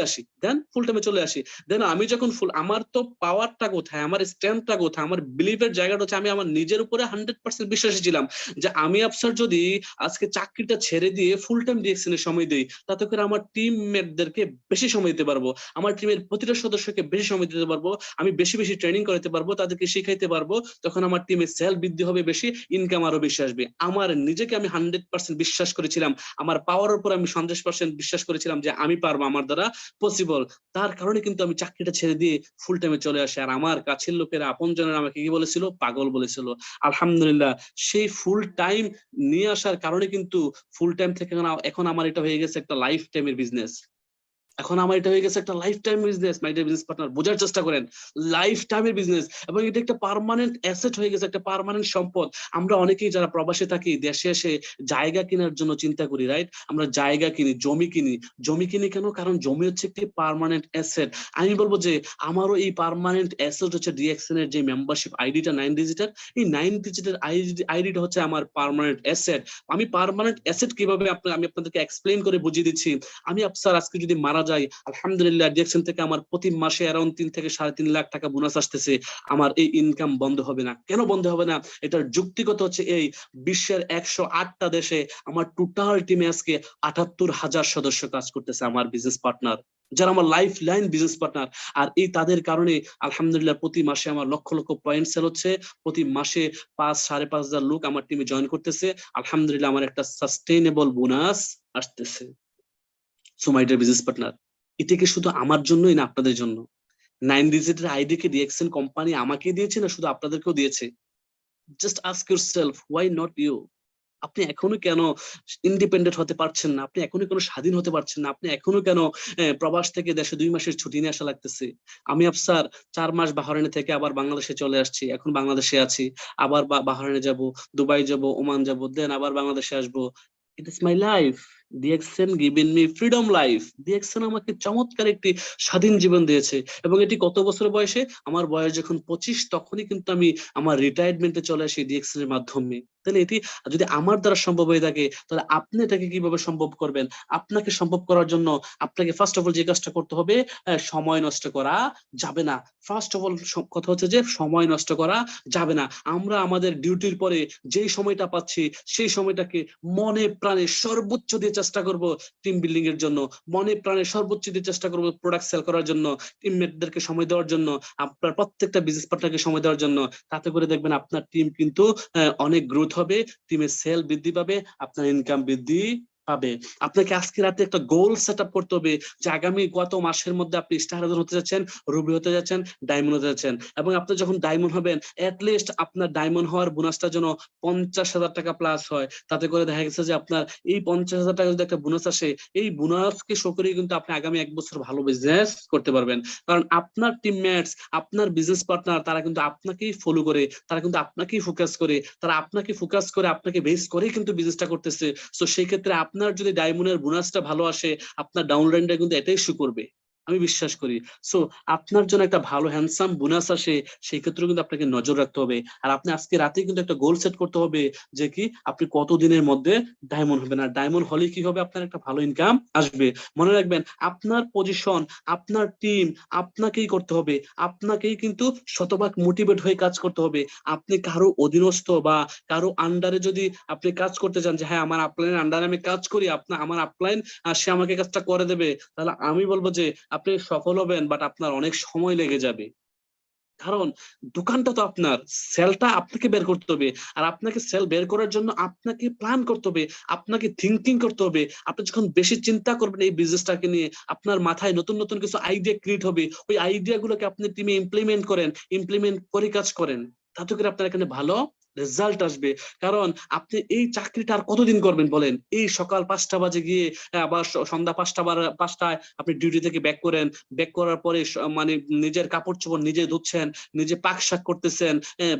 আসি, দেন আমি যখন আমার তো পাওয়ারটা কোথায়, আমার স্ট্রেংথটা কোথায়, আমার বিলিভের জায়গাটা হচ্ছে আমি আমার নিজের উপরে 100% বিশ্বাসী ছিলাম যে আমি আফসার যদি আজকে চাকরিটা ছেড়ে দিয়ে ফুল টাইম ডিএক্সএন এর সময় দেই, তাতে করে আমার টিমমেটদেরকে বেশি সময় দিতে পারবো, আমার টিমের প্রতিটা সদস্যকে বেশি সময় দিতে পারবো, আমি বেশি বেশি ট্রেনিং করাতে পারবো, তাদেরকে শিখাইতে পারবো, তখন আমার টিমের সেল বৃদ্ধি হবে বেশি, ইনকাম আরো বেশি আসবে। আমার নিজেকে আমি 100% বিশ্বাস করেছিলাম, আমার পাওয়ার উপর আমি 100% বিশ্বাস করেছিলাম যে আমি পারবো, আমার দ্বারা পসিবল। তার কারণে কিন্তু আমি চাকরিটা ছেড়ে দিয়ে ফুল টাইমে চলে আসি। আর আমার কাছের লোকেরা, আপনজনেরা আমাকে কি বলেছিল? পাগল বলেছিল। আলহামদুলিল্লাহ, সেই ফুল টাইম নিয়ে আসার কারণে কিন্তু ফুল টাইম থেকে এখন আমার এটা হয়ে গেছে একটা লাইফ টাইমের বিজনেস। এখন আমার এটা হয়ে গেছে একটা life time business. My dear business partner, বোঝার চেষ্টা করেন, লাইফ টাইমের বিজনেস, এবং এটা একটা পার্মানেন্ট অ্যাসেট হয়ে গেছে, একটা পার্মানেন্ট সম্পদ। আমরা অনেকেই যারা প্রবাসে থাকি, দেশে এসে জায়গা কেনার জন্য চিন্তা করি, রাইট? আমরা জায়গা কিনি, জমি কিনি। জমি কিনি কেন? কারণ জমি হচ্ছে একটি পার্মানেন্ট অ্যাসেট। আমি বলবো যে আমারও এই পার্মানেন্ট অ্যাসেট হচ্ছে ডিএক্সএন এর যে মেম্বারশিপ আইডিটা 9 ডিজিটের, এই 9 ডিজিটের আইডিটা হচ্ছে আমার পার্মানেন্ট অ্যাসেট। আমি পার্মানেন্ট অ্যাসেট কিভাবে আমি আপনাদেরকে এক্সপ্লেইন করে বুঝিয়ে দিচ্ছি। আমি স্যার আজকে যদি মারা যাই, আলহামদুলিল্লাহ ডিএক্সএন থেকে আমার প্রতি মাসে অ্যারাউন্ড 3 থেকে 3.5 লাখ টাকা বোনাস আসতেছে। আমার এই ইনকাম বন্ধ হবে না। কেন বন্ধ হবে না? এটার যুক্তিগত হচ্ছে এই, বিশ্বের 108টা দেশে আমার টোটাল টিমে আজকে 78,000 সদস্য কাজ করতেছে, আমার বিজনেস পার্টনার, যারা আমার লাইফ লাইন বিজনেস পার্টনার। আর এই তাদের কারণে আলহামদুলিল্লাহ প্রতি মাসে আমার লক্ষ লক্ষ পয়েন্ট সেল হচ্ছে, প্রতি মাসে 5-5,500 লোক আমার টিমে জয়েন করতেছে। আলহামদুলিল্লাহ আমার একটা সাস্টেইনেবল বোনাস আসতেছে। So my dear business partner, এটা কি শুধু আমার জন্যই না আপনাদের জন্য? 9 ডিজিটের আইডি কি ডিএক্সএন কোম্পানি আমাকে দিয়েছে না শুধু আপনাদেরকেও দিয়েছে? Just ask yourself, why not you? আপনি এখনো কেন ইন্ডিপেন্ডেন্ট হতে পারছেন না? আপনি এখনো কেন স্বাধীন হতে পারছেন না? আপনি এখনো কেন প্রবাস থেকে দেশে 2 মাসের ছুটি নিয়ে আসা লাগতেছে? আমি আফসার 4 মাস বাহরাইনে থেকে আবার বাংলাদেশে চলে আসছি। এখন বাংলাদেশে আছি। আবার বাহরাইনে যাব, দুবাই যাব, ওমান যাব, দেন আবার বাংলাদেশে আসবো। It is my life. DXN given me freedom life. DXN আমাকে চমৎকার একটি স্বাধীন জীবন দিয়েছে। এবং এটি কত বছর বয়সে? আমার বয়স যখন 25, তখনই কিন্তু আমি আমার রিটায়ারমেন্টে চলে আসি ডিএক্সএন এর মাধ্যমে। তাহলে এটি যদি আমার দ্বারা সম্ভব হয়ে থাকে, তাহলে আপনি এটাকে কিভাবে সম্ভব করবেন? আপনাকে সম্ভব করার জন্য আপনাকে ফার্স্ট অফ অল যে কাজটা করতে হবে, সময় নষ্ট করা যাবে না। ফার্স্ট অফ অল কথা হচ্ছে যে সময় নষ্ট করা যাবে না। আমরা আমাদের ডিউটির পরে যেই সময়টা পাচ্ছি, সেই সময়টাকে মনে প্রাণে সর্বোচ্চ দিয়ে চেষ্টা করব টিম বিল্ডিং এর জন্য, মনে প্রাণে সর্বোচ্চ দিয়ে চেষ্টা করব প্রোডাক্ট সেল করার জন্য, টিমমেটদেরকে সময় দেওয়ার জন্য, আপনার প্রত্যেকটা বিজনেস পার্টনারকে সময় দেওয়ার জন্য। তাতে করে দেখবেন আপনার টিম কিন্তু অনেক গ্রোথ হবে, টিমের সেল বৃদ্ধি পাবে, আপনার ইনকাম বৃদ্ধি পাবে। আপনাকে আজকে রাতে একটা গোল সেট আপ করতে হবে যে আগামী কত মাসের মধ্যে আপনি স্টার হতে যাচ্ছেন, রুবি হতে যাচ্ছেন, ডায়মন্ড হতে যাচ্ছেন। এবং আপনি যখন ডায়মন্ড হবেন লিস্ট আপনার ডায়মন্ড হওয়ার বোনাসটা যেন 50,000 টাকা প্লাস হয়। তাতে করে দেখা গেছে যে আপনার এই 50,000 টাকা যদি একটা বোনাস আসে, এই বোনাসকে শো করে কিন্তু আপনি আগামী 1 বছর ভালো বিজনেস করতে পারবেন। কারণ আপনার টিমমেটস, আপনার বিজনেস পার্টনার তারা কিন্তু আপনাকেই ফলো করে, তারা কিন্তু আপনাকেই ফোকাস করে, তারা আপনাকে ফোকাস করে, আপনাকে বেস করেই কিন্তু বিজনেসটা করতেছে। সো সেই ক্ষেত্রে আপনার যদি ডায়মন্ডের বোনাসটা ভালো আসে, আপনার ডাউনলাইনটা কিন্তু এটাই শো করবে, আমি বিশ্বাস করি। সো আপনার জন্য একটা ভালো হ্যান্ডসাম বোনাস আসে, সেই ক্ষেত্রে কিন্তু আপনাকে নজর রাখতে হবে। আর আপনি আজকে রাতে কিন্তু একটা গোল সেট করতে হবে যে কি আপনি কত দিনের মধ্যে ডায়মন্ড হবেন। আর ডায়মন্ড হলে কি হবে, আপনার একটা ভালো ইনকাম আসবে। মনে রাখবেন, আপনার পজিশন, আপনার টিম আপনাকেই করতে হবে, আপনাকেই কিন্তু শতভাগ মোটিভেট হয়ে কাজ করতে হবে। আপনি কারো অধীনস্থ বা কারো আন্ডারে যদি আপনি কাজ করতে চান যে হ্যাঁ আমার আপলাইনের আন্ডারে আমি কাজ করি, আপনার আমার আপলাইন সে আমাকে কাজটা করে দেবে, তাহলে আমি বলবো যে আপনি সফল হবেন, বাট আপনার অনেক সময় লেগে যাবে। কারণ দোকানটা তো আপনার, সেলটা আপনাকে বের করতে হবে। আর আপনাকে সেল বের করার জন্য আপনাকে প্ল্যান করতে হবে, আপনাকে থিঙ্কিং করতে হবে। আপনি যখন বেশি চিন্তা করবেন এই বিজনেসটাকে নিয়ে, আপনার মাথায় নতুন নতুন কিছু আইডিয়া ক্রিয়েট হবে। ওই আইডিয়া গুলোকে আপনি টিমে ইমপ্লিমেন্ট করেন, ইমপ্লিমেন্ট করে কাজ করেন, তাতে করে আপনার এখানে ভালো রেজাল্ট আসবে। কারণ আপনি এই চাকরিটা আর কতদিন করবেন বলেন? এই সকাল 5টা বাজে গিয়ে আবার সন্ধ্যা 5টায় আপনি ডিউটি থেকে ব্যাক করেন, ব্যাক করার পরে মানে নিজের কাপড় চোপড় নিজে ধুচ্ছেন, নিজে পাক শাক করতেছেন,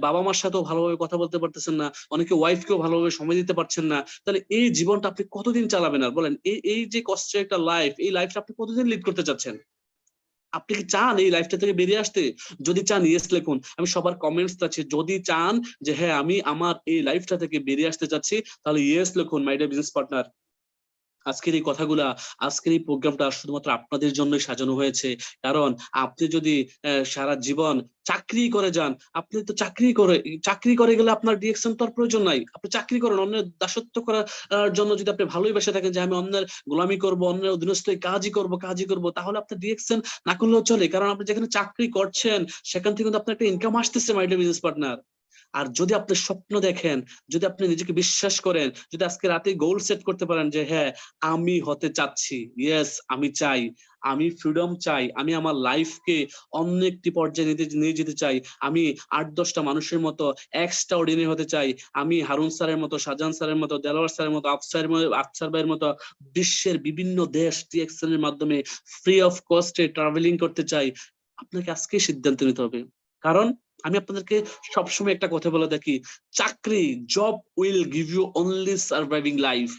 বাবা মার সাথেও ভালোভাবে কথা বলতে পারতেছেন না, অনেকে ওয়াইফকেও ভালোভাবে সময় দিতে পারছেন না। তাহলে এই জীবনটা আপনি কতদিন চালাবেন? আর বলেন, এই এই যে কষ্টের একটা লাইফ, এই লাইফটা আপনি কতদিন লিড করতে চাচ্ছেন? আপনি কি চান এই লাইফটা থেকে বেরিয়ে আসতে? যদি চান ইয়েস লিখুন, আমি সবার কমেন্টস চাচ্ছি। যদি চান যে হ্যাঁ আমি আমার এই লাইফটা থেকে বেরিয়ে আসতে চাচ্ছি, তাহলে ইয়েস লিখুন মাই ডিয়ার বিজনেস পার্টনার। আজকের এই কথাগুলা, আজকের এই প্রোগ্রামটা শুধুমাত্র আপনাদের জন্যই সাজানো হয়েছে। কারণ আপনি যদি সারা জীবন চাকরি করে যান, আপনি তো চাকরি করে গেলে আপনার ডিরেকশন তো আর প্রয়োজন নাই। আপনি চাকরি করেন, অন্যের দাসত্ব করার জন্য যদি আপনি ভালোই বেসে থাকেন যে আমি অন্যের গোলামি করব, অন্যের অধীনস্থ কাজই করব, তাহলে আপনার ডিরেকশন না করলেও চলে। কারণ আপনি যেখানে চাকরি করছেন সেখান থেকে কিন্তু আপনার একটা ইনকাম আসতেছে মাই ডিয়ার বিজনেস পার্টনার। আর যদি আপনি স্বপ্ন দেখেন, যদি আপনি নিজেকে বিশ্বাস করেন, যদি আজকে রাতে গোল সেট করতে পারেন যে হ্যাঁ আমি হতে চাচ্ছি, ইয়েস আমি চাই, আমি ফ্রিডম চাই, আমি আমার লাইফকে অন্য একটি পর্যায়ে নিয়ে যেতে চাই, আমি 8-10টা মানুষের মতো এক্সট্রা অর্ডিনারি হতে চাই, আমি হারুন স্যারের মতো, শাহজাহান স্যারের মতো, দেলোয়ার স্যারের মতো, আফসার ভাইয়ের মতো বিশ্বের বিভিন্ন দেশ টিএক্সএল এর মাধ্যমে ফ্রি অফ কস্টে ট্রাভেলিং করতে চাই। আপনাকে আজকে সিদ্ধান্ত নিতে হবে। কারণ আমি আপনাদেরকে সবসময় একটা কথা বলে থাকি, চাকরি, job will give you only surviving life.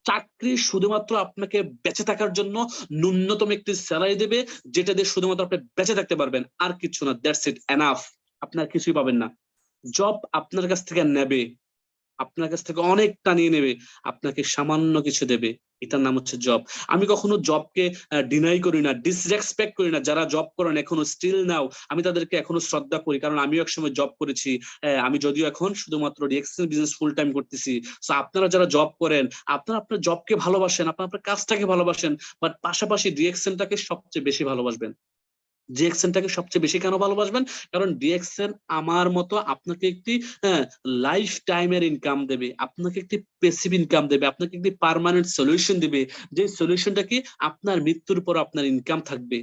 চাকরি শুধুমাত্র আপনাকে বেঁচে থাকার জন্য ন্যূনতম একটি স্যালারি দেবে, যেটা দিয়ে শুধুমাত্র আপনি বেঁচে থাকতে পারবেন, আর কিছু না। That's it, enough. আপনার কিছুই পাবেন না। জব আপনার কাছ থেকে নেবে, আপনার কাছ থেকে অনেকটা নিয়ে নেবে, আপনাকে সামান্য কিছু দেবে। এটার নাম হচ্ছে জব। আমি কখনো জবকে ডিনাই করি না, ডিসরেসপেক্ট করি না। যারা জব করেন এখনো স্টিল নাও, আমি তাদেরকে এখনো শ্রদ্ধা করি, কারণ আমিও একসময় জব করেছি। আমি যদিও এখন শুধুমাত্র ডিএক্সএল বিজনেস ফুল টাইম করতেছি। সো আপনারা যারা জব করেন, আপনারা আপনার জবকে ভালোবাসেন, আপনার আপনার কাজটাকে ভালোবাসেন, বাট পাশাপাশি ডিএক্সএলটাকে সবচেয়ে বেশি ভালোবাসবেন। ডিএক্সএনটাকে সবচেয়ে বেশি কেন ভালোবাসবেন? কারণ ডিএক্সএন আমার মতো আপনাকে একটি লাইফ টাইমের ইনকাম দেবে, আপনাকে একটি প্যাসিভ ইনকাম দেবে, আপনাকে একটি পার্মানেন্ট সলিউশন দিবে, যে সলিউশনটা কি আপনার মৃত্যুর পর আপনার ইনকাম থাকবে,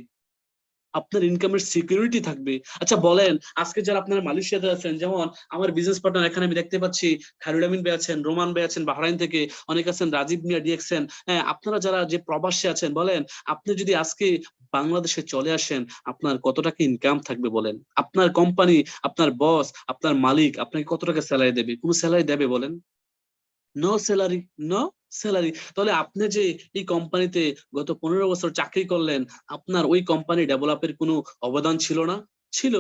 আপনার ইনকামের সিকিউরিটি থাকবে। আচ্ছা বলেন, আজকে যারা আপনারা মালয়েশিয়াতে আছেন, যেমন আমার বিজনেস পার্টনার এখানে আমি দেখতে পাচ্ছি, খায়রুল আমিন ভাই আছেন, রোমান ভাই আছেন বাহরাইন থেকে, অনেক আছেন, রাজীব মিয়া ডিএক্সএন। হ্যাঁ, আপনারা যারা যে প্রবাসী আছেন, বলেন আপনি যদি আজকে বাংলাদেশে চলে আসেন, আপনার কত টাকা ইনকাম থাকবে বলেন? আপনার কোম্পানি, আপনার বস, আপনার মালিক আপনাকে কত টাকা স্যালারি দেবে? কোনো স্যালারি দেবে বলেন? No salary, no salary. তাহলে আপনি যে এই কোম্পানিতে গত 15 বছর চাকরি করলেন, আপনার ওই কোম্পানি ডেভেলপের কোনো অবদান ছিল না? ছিল।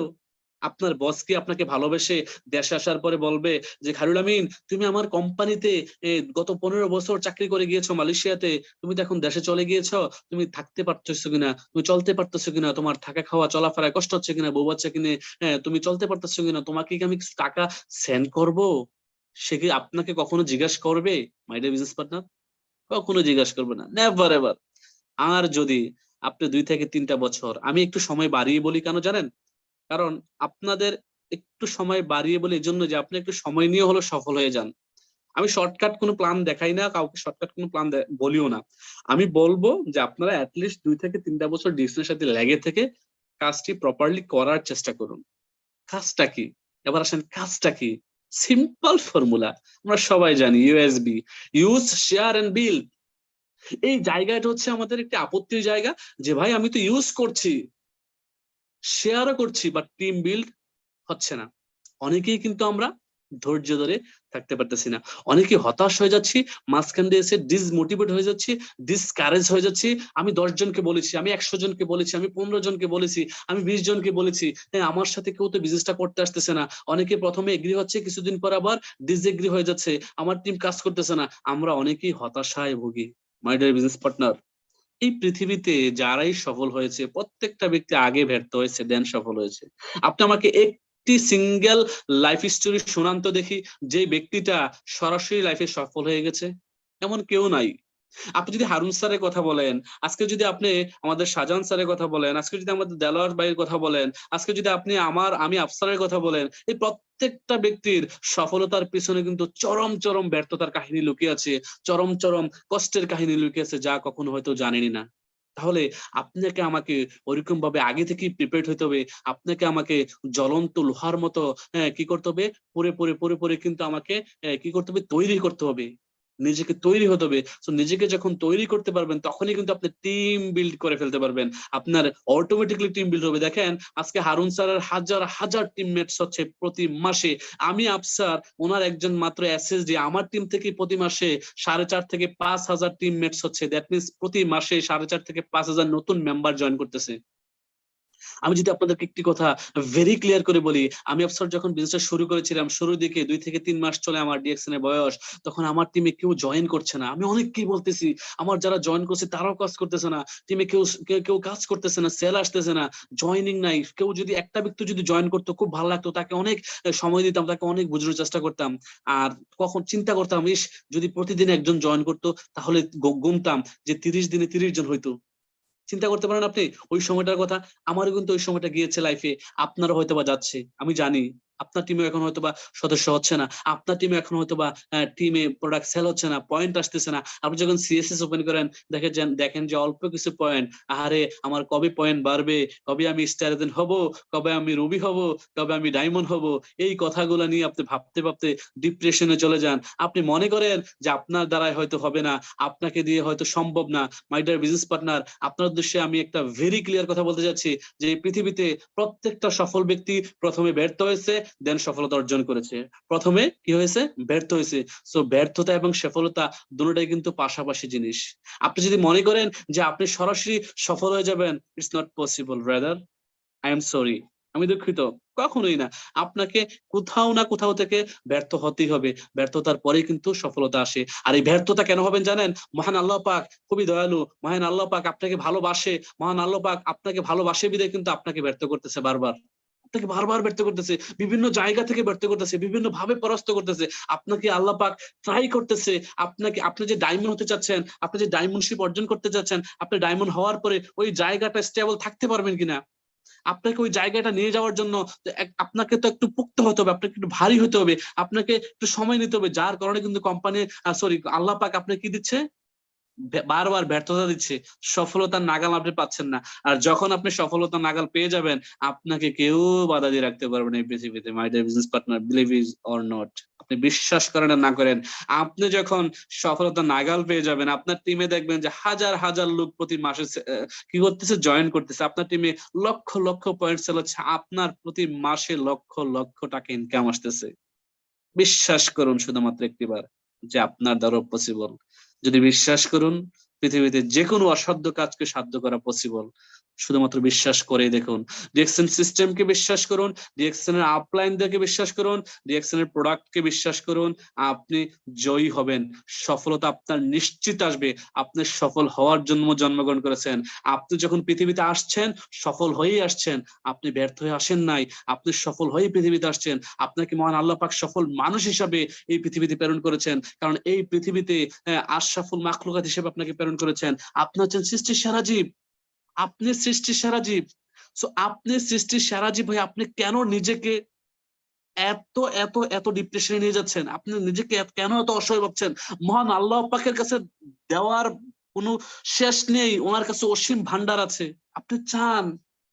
আপনার বস কি আপনাকে ভালোবেসে দেশে আসার পরে বলবে যে খায়রুল আমিন তুমি আমার কোম্পানিতে গত 15 বছর চাকরি করে গিয়েছো মালয়েশিয়াতে, তুমি তো এখন দেশে চলে গিয়েছো, তুমি থাকতে পারতেছো কিনা, তুমি চলতে পারতেছো কিনা, তোমার থাকা খাওয়া চলাফেরায় কষ্ট হচ্ছে কিনা, বউ বাচ্চা কিনে তুমি চলতে পারতেছো কিনা, তোমাকে কি আমি কিছু টাকা সেন্ড করব? সে কি আপনাকে কখনো জিজ্ঞাসা করবে মাই ডিয়ার বিজনেস পার্টনার? কখনো জিজ্ঞাসা করবে না, নেভার এভার। আর যদি আপনি 2 থেকে 3টা বছর, আমি একটু সময় বাড়িয়ে বলি কেন জানেন? কারণ আপনাদের একটু সময় বাড়িয়ে বলি এই জন্য যে আপনি একটু সময় নিয়ে হলো সফল হয়ে যান। আমি শর্টকাট কোনো প্ল্যান দেখাই না, কাউকে শর্টকাট কোনো প্ল্যান বলিও না। আমি বলবো যে আপনারা অ্যাটলিস্ট 2 থেকে 3টা বছর ডিসিশনের সাথে লেগে থেকে কাজটি প্রপারলি করার চেষ্টা করুন। কাজটা কি? এবার আসেন কাজটা কি? সিম্পল ফর্মুলা আমরা সবাই জানি, USB, use, share and build. এই জায়গাটা হচ্ছে আমাদের একটি আপত্তির জায়গা, যে ভাই আমি তো ইউজ করছি, শেয়ারও করছি, বাট টিম বিল্ড হচ্ছে না। অনেকেই কিন্তু আমরা ধৈর্য ধরে থাকতে পারতেছি না, অনেকে হতাশ হয়ে যাচ্ছি, মাঝখান দিয়ে এসে ডিসমোটিভেট হয়ে যাচ্ছি, ডিসকারেজ হয়ে যাচ্ছি। আমি 10 জনকে বলেছি, আমি 100 জনকে বলেছি, আমি 15 জনকে বলেছি, আমি 20 জনকে বলেছি, হ্যাঁ আমার সাথে কেউ তো বিজনেসটা করতে আসতেছে না। অনেকে প্রথমে এগ্রি হচ্ছে, কিছুদিন পর আবার ডিসএগ্রি হয়ে যাচ্ছে, আমার টিম কাজ করতেছে না। আমরা অনেকেই হতাশায় ভুগি। মাই ডিয়ার বিজনেস পার্টনার, এই পৃথিবীতে যারাই সফল হয়েছে প্রত্যেকটা ব্যক্তি আগে ব্যর্থ হয়েছে দেন সফল হয়েছে। আপনি আমাকে একটি সিঙ্গেল লাইফ স্টোরি শোনান তো দেখি, যে ব্যক্তিটা সরাসরি লাইফে সফল হয়ে গেছে। এমন কেউ নাই। আপনি যদি হারুন স্যারের কথা বলেন, আজকে যদি আপনি আমাদের শাহজাহান স্যারের কথা বলেন, আজকে যদি আমাদের দেলোয়ার ভাইয়ের কথা বলেন, আজকে যদি আপনি আমি আফসারের কথা বলেন, এই প্রত্যেকটা ব্যক্তির সফলতার পিছনে কিন্তু চরম চরম ব্যর্থতার কাহিনী লুকিয়ে আছে, চরম চরম কষ্টের কাহিনী লুকিয়ে আছে, যা কখনো হয়তো জানেনই না। তাহলে আপনাকে আমাকে ওইরকম ভাবে আগে থেকেই প্রিপেয়ার্ড হইতে হবে। আপনাকে আমাকে জ্বলন্ত লোহার মতো কি করতে হবে, পরে পরে পরে পরে কিন্তু আমাকে কি করতে হবে, তৈরি করতে হবে, নিজেকে তৈরি হতে হবে। তো নিজেকে যখন তৈরি করতে পারবেন তখনই কিন্তু আপনি টিম বিল্ড করে ফেলতে পারবেন, আপনার অটোমেটিকলি টিম বিল্ড হবে। দেখেন আজকে হারুন স্যারের হাজার হাজার টিমমেটস হচ্ছে প্রতি মাসে, আমি আফসার ওনার একজন মাত্র এসএসডি, আমার টিম থেকে প্রতি মাসে 4.5 থেকে 5,000 টিমমেটস হচ্ছে। দ্যাট মিনস প্রতি মাসে 4.5 থেকে 5,000 নতুন মেম্বার জয়েন করতেছে। আমি যদি আপনাদেরকে একটি কথা ভেরি ক্লিয়ার করে বলি, আমি আফসার যখন বিজনেসটা শুরু করেছিলাম, শুরুর দিকে 2 থেকে 3 মাস চলে আমার ডিএক্সএন এর বয়স, তখন আমার টিমে কেউ জয়েন করছে না। আমি অনেককেই বলতেছি, আমার যারা জয়েন করছে তারাও কাজ করতেছে না, টিমে কেউ কেউ কাজ করতেছে না, সেল আসতেছে না, জয়েনিং নাই। কেউ যদি একটা ব্যক্তি যদি জয়েন করতো খুব ভালো লাগতো, তাকে অনেক সময় দিতাম, তাকে অনেক বোঝানোর চেষ্টা করতাম। আর কখন চিন্তা করতাম, ইস যদি প্রতিদিন একজন জয়েন করতো তাহলে গুনতাম যে 30 দিনে 30 জন হইতো। চিন্তা করতে পারেন আপনি ওই সময়টার কথা। আমারও কিন্তু ওই সময়টা গিয়েছে লাইফে, আপনারও হয়তো বা যাচ্ছে, আমি জানি। আপনার টিমে এখন হয়তো বা সদস্য হচ্ছে না, আপনার টিমে এখন হয়তো বা টিমে প্রোডাক্ট সেল হচ্ছে না, পয়েন্ট আসতেছে না। আপনি যখন সিএসএস ওপেন করেন দেখেন যে অল্প কিছু পয়েন্ট, আরে আমার কবে পয়েন্ট বাড়বে, কবে আমি স্টার দেন হব, কবে আমি রুবি হব, কবে আমি ডায়মন্ড হব, এই কথাগুলো নিয়ে আপনি ভাবতে ভাবতে ডিপ্রেশনে চলে যান। আপনি মনে করেন যে আপনার দ্বারাই হয়তো হবে না, আপনাকে দিয়ে হয়তো সম্ভব না। মাই ডিয়ার বিজনেস পার্টনার, আপনার উদ্দেশ্যে আমি একটা ভেরি ক্লিয়ার কথা বলতে যাচ্ছি, যে এই পৃথিবীতে প্রত্যেকটা সফল ব্যক্তি প্রথমে ব্যর্থ হয়েছে, দেন সফলতা অর্জন করেছে। প্রথমে কি হয়েছে, ব্যর্থ হয়েছে। সো ব্যর্থতা এবং সফলতা দুটোটাই কিন্তু পাশাপাশি জিনিস। আপনি যদি মনে করেন যে আপনি সরাসরি সফল হয়ে যাবেন, it's not possible brother, I am sorry, আমি দুঃখিত, কখনোই না। আপনাকে কোথাও না কোথাও থেকে ব্যর্থ হতেই হবে, ব্যর্থতার পরেই কিন্তু সফলতা আসে। আর এই ব্যর্থতা কেন হবেন জানেন? মহান আল্লাহ পাক খুবই দয়ালু, মহান আল্লাহ পাক আপনাকে ভালোবাসে, মহান আল্লাহ পাক আপনাকে ভালোবাসে বিধায় কিন্তু আপনাকে ব্যর্থ করতেছে বারবার, আপনাকে বারবার ব্যর্থ করতেছে, বিভিন্ন জায়গা থেকে ব্যর্থ করতেছে, বিভিন্ন ভাবে পরাস্ত করতেছে। আপনাকে আল্লাহ পাক ট্রাই করতেছে, আপনাকে, আপনি যে ডায়মন্ড হতে চাচ্ছেন, আপনি যে ডায়মন্ডশিপ অর্জন করতে চাচ্ছেন, আপনি ডায়মন্ড হওয়ার পরে ওই জায়গাটা স্টেবল থাকতে পারবেন কিনা, আপনাকে ওই জায়গাটা নিয়ে যাওয়ার জন্য আপনাকে তো একটু পুক্ত হতে হবে, আপনাকে একটু ভারী হতে হবে, আপনাকে একটু সময় নিতে হবে। যার কারণে কিন্তু কোম্পানি আল্লাহ পাক আপনাকে কি দিচ্ছে, বারবার ব্যর্থতা দিচ্ছে, সফলতার নাগাল আপনি পাচ্ছেন না। আর যখন আপনি সফলতার নাগাল পেয়ে যাবেন, আপনাকে কেউ বাধা দিয়ে রাখতে পারবে না এই পৃথিবীতে। My dear business partner, believe is or not, আপনি বিশ্বাস করেন আর না করেন, আপনি যখন সফলতা নাগাল পেয়ে যাবেন, আপনার টিমে দেখবেন যে হাজার হাজার লোক প্রতি মাসে কি করতেছে, জয়েন করতেছে, আপনার টিমে লক্ষ লক্ষ পয়েন্ট সেল হচ্ছে, আপনার প্রতি মাসে লক্ষ লক্ষ টাকা ইনকাম আসতেছে। বিশ্বাস করুন শুধুমাত্র একটিবার যে আপনার দ্বারা পসিবল। যদি বিশ্বাস করুন, পৃথিবীতে যে কোনো অসাধ্য কাজকে সাধ্য করা পসিবল। শুধুমাত্র বিশ্বাস করে দেখুন, ডিএক্সএন সিস্টেমকে বিশ্বাস করুন, ডিএক্সএন এর আপলাইনদেরকে বিশ্বাস করুন, ডিএক্সএন এর প্রোডাক্টকে বিশ্বাস করুন, আপনি জয়ী হবেন। সফলতা আপনার নিশ্চিত আসবে। আপনি সফল হওয়ার জন্য জন্মগ্রহণ করেছেন। আপনি যখন পৃথিবীতে আসছেন সফল হয়েই আসছেন, আপনি ব্যর্থ হয়ে আসেন নাই, আপনি সফল হয়ে পৃথিবীতে আসছেন। আপনাকে মহান আল্লাহ পাক সফল মানুষ হিসাবে এই পৃথিবীতে প্রেরণ করেছেন, কারণ এই পৃথিবীতে আশরাফুল মাখলুকাত হিসেবে আপনাকে প্রেরণ করেছেন। আপনি হচ্ছেন সৃষ্টির সেরা জীব, আপনি সৃষ্টির সেরা জীব। সো আপনি সৃষ্টির সেরা জীব হয়ে আপনি কেন নিজেকে এত এত এত ডিপ্রেশনে নিয়ে যাচ্ছেন, আপনি নিজেকে কেন এত অসহায় ভাবছেন? মহান আল্লাহ পাকের কাছে দেওয়ার কোনো শেষ নেই, ওনার কাছে অসীম ভান্ডার আছে। আপনি চান,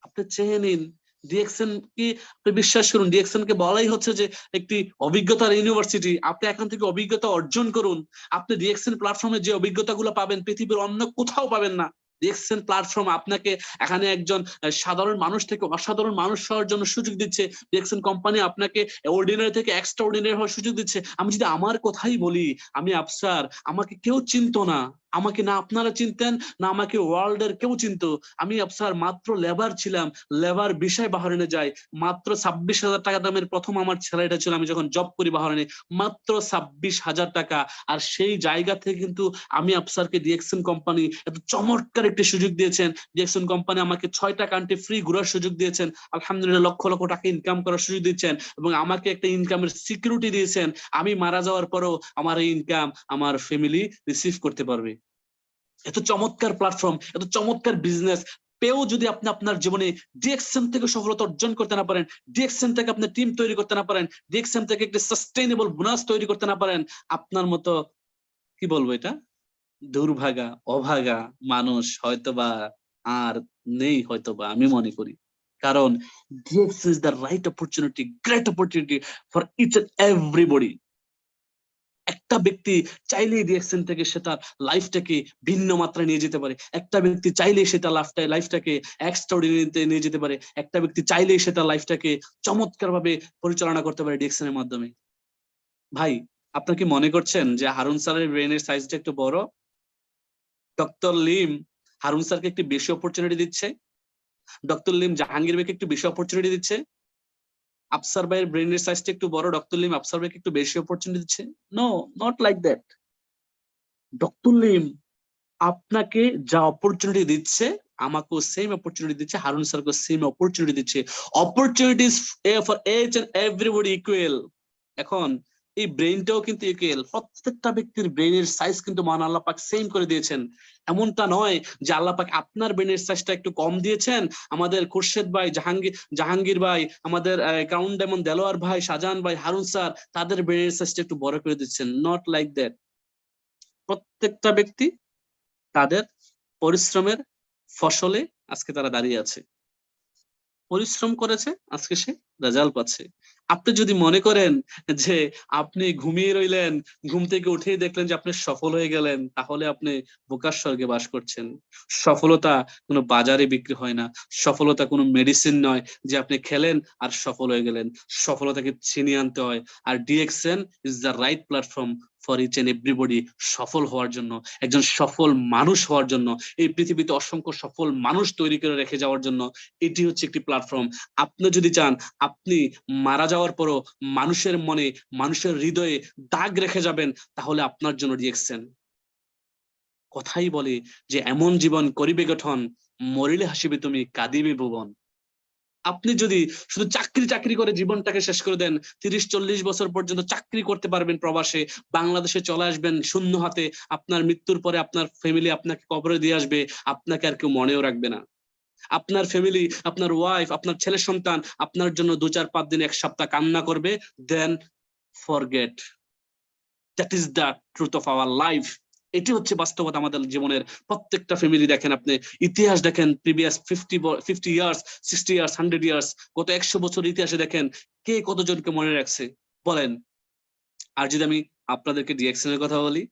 আপনি চেয়ে নিন। ডিএক্সএন কি, আপনি বিশ্বাস করুন, ডিএক্সএন কে বলাই হচ্ছে যে একটি অভিজ্ঞতার ইউনিভার্সিটি। আপনি এখান থেকে অভিজ্ঞতা অর্জন করুন। আপনি ডিএক্সএন প্ল্যাটফর্মে যে অভিজ্ঞতাগুলো পাবেন পৃথিবীর অন্য কোথাও পাবেন না। ডিএক্সএন প্ল্যাটফর্ম আপনাকে এখানে একজন সাধারণ মানুষ থেকে অসাধারণ মানুষ হওয়ার জন্য সুযোগ দিচ্ছে। ডিএক্সএন কোম্পানি আপনাকে অর্ডিনারি থেকে এক্সট্রা অর্ডিনারি হওয়ার সুযোগ দিচ্ছে। আমি যদি আমার কথাই বলি, আমি আফসার, আমাকে কেউ চিনতো না, আমাকে না আপনারা চিনতেন, না আমাকে ওয়ার্ল্ডের কেউ চিনতো। আমি আফসার মাত্র লেবার ছিলাম, লেবার বিষয় বাহরাইনে যাই। মাত্র 26,000 টাকা দামের প্রথম আমার স্যালারিটা ছিল আমি যখন জব করি বাহরাইনে, মাত্র 26,000 টাকা। আর সেই জায়গা থেকে কিন্তু আমি আফসারকে ডিএক্সএন কোম্পানি এত চমৎকার একটি সুযোগ দিয়েছেন। ডিএক্সএন কোম্পানি আমাকে 6টা কান্ট্রি ফ্রি ঘোরার সুযোগ দিয়েছেন। আলহামদুলিল্লাহ, লক্ষ লক্ষ টাকা ইনকাম করার সুযোগ দিচ্ছেন এবং আমাকে একটা ইনকামের সিকিউরিটি দিয়েছেন। আমি মারা যাওয়ার পরেও আমার এই ইনকাম আমার ফ্যামিলি রিসিভ করতে পারবে। এত চমৎকার প্ল্যাটফর্ম, এত চমৎকার বিজনেস পেও যদি আপনি আপনার জীবনে ডিএক্সএন থেকে সফলতা অর্জন করতে না পারেন, ডিএক্সএন থেকে আপনি টিম তৈরি করতে না পারেন, ডিএক্সএন থেকে একটি সাস্টেইনেবল বোনাস তৈরি করতে না পারেন, আপনার মতো কি বলবো এটা, দুর্ভাগা অভাগা মানুষ হয়তোবা আর নেই, হয়তোবা আমি মনে করি। কারণ DXN is the right opportunity, great opportunity for each and everybody. একটা ব্যক্তি চাইলেই ডিএক্সএন থেকে সে তার লাইফটাকে ভিন্ন মাত্রায় নিয়ে যেতে পারে। একটা ব্যক্তি চাইলেই সে তার লাইফটাকে এক্সট্রাঅর্ডিনারিতে নিয়ে যেতে পারে। একটা ব্যক্তি চাইলেই সে তার লাইফটাকে চমৎকার ভাবে পরিচালনা করতে পারে ডিএক্সএন এর মাধ্যমে। ভাই, আপনার কি মনে করছেন যে হারুন স্যারের ব্রেনের সাইজটা একটু বড়? ডক্টর লিম হারুন স্যারকে একটু বেশি অপরচুনিটি দিচ্ছে, ডক্টর লিম জাহাঙ্গীর ভাইকে একটু বেশি অপরচুনিটি দিচ্ছে, আফসার ভাইয়ের ব্রেনের সাইজটা একটু বড়, ডক্টর লিম আফসার ভাইকে একটু বেশি অপরচুনিটি দিচ্ছে? No, not like that. Doctor Lim আপনাকে যা অপরচুনিটি দিচ্ছে আমাকেও সেম অপরচুনিটি দিচ্ছে, হারুন স্যারকে সেম অপরচুনিটি দিচ্ছে। Opportunities for each and everybody equal. এখন এই ব্রেইনটাও কিন্তু ইকুয়াল, প্রত্যেকটা ব্যক্তির ব্রেইনের সাইজ কিন্তু মহান আল্লাহ পাক সেম করে দিয়েছেন। এমনটা নয় যে আল্লাহ পাক আপনার ব্রেইনের সাইজটা একটু কম দিয়েছেন, আমাদের খুরশেদ ভাই, জাহাঙ্গীর ভাই, আমাদের ক্রাউন ডায়মন্ড দেলোয়ার ভাই, শাহজাহান ভাই, হারুন স্যার তাদের ব্রেইনের সাইজটা একটু বড় করে দিচ্ছেন। Not like that. প্রত্যেকটা ব্যক্তি তাদের পরিশ্রমের ফসলে আজকে তারা দাঁড়িয়ে আছে, পরিশ্রম করেছে, আজকে সে রেজাল্ট পাচ্ছে। আপনি যদি মনে করেন যে আপনি ঘুমিয়ে রইলেন, ঘুম থেকে উঠেই দেখলেন যে আপনি সফল হয়ে গেলেন, তাহলে আপনি বোকার স্বর্গে বাস করছেন। সফলতা কোনো বাজারে বিক্রি হয় না, সফলতা কোনো মেডিসিন নয় যে আপনি খেলেন আর সফল হয়ে গেলেন। সফলতাকে ছিনিয়ে আনতে হয়। আর DXN is the right platform for each and everybody সফল হওয়ার জন্য, একজন সফল মানুষ হওয়ার জন্য, এই পৃথিবীতে অসংখ্য সফল মানুষ তৈরি করে রেখে যাওয়ার জন্য এটি হচ্ছে একটি প্ল্যাটফর্ম। আপনি যদি চান আপনি মারা যাওয়ার পরও মানুষের মনে, মানুষের হৃদয়ে দাগ রেখে যাবেন, তাহলে আপনার জন্য ডিএক্সএন। কথাই বলে যে এমন জীবন করিবে গঠন, মরিলে হাসিবে তুমি কাঁদিবে ভুবন। আপনি যদি শুধু চাকরি চাকরি করে জীবনটাকে শেষ করে দেন, 30-40 বছর পর্যন্ত চাকরি করতে পারবেন প্রবাসে, বাংলাদেশে চলে আসবেন শূন্য হাতে, আপনার মৃত্যুর পরে আপনার ফ্যামিলি আপনাকে কবরে দিয়ে আসবে, আপনাকে আর কেউ মনেও রাখবে না। আপনার ফ্যামিলি, আপনার ওয়াইফ, আপনার ছেলে সন্তান আপনার জন্য 2-4-5 দিন, 1 সপ্তাহ কান্না করবে, then forget. That is the truth of our life. এটি হচ্ছে বাস্তবতা আমাদের জীবনের। প্রত্যেকটা ফ্যামিলি দেখেন, আপনি ইতিহাস দেখেন, প্রিভিয়াস 50 ইয়ার্স, 60 ইয়ার্স, 100 ইয়ার্স, গত 100 বছর ইতিহাসে দেখেন কে কতজনকে মনে রাখছে বলেন। আর যদি আমি আপনাদেরকে ডিএক্সএন এর কথা বলি,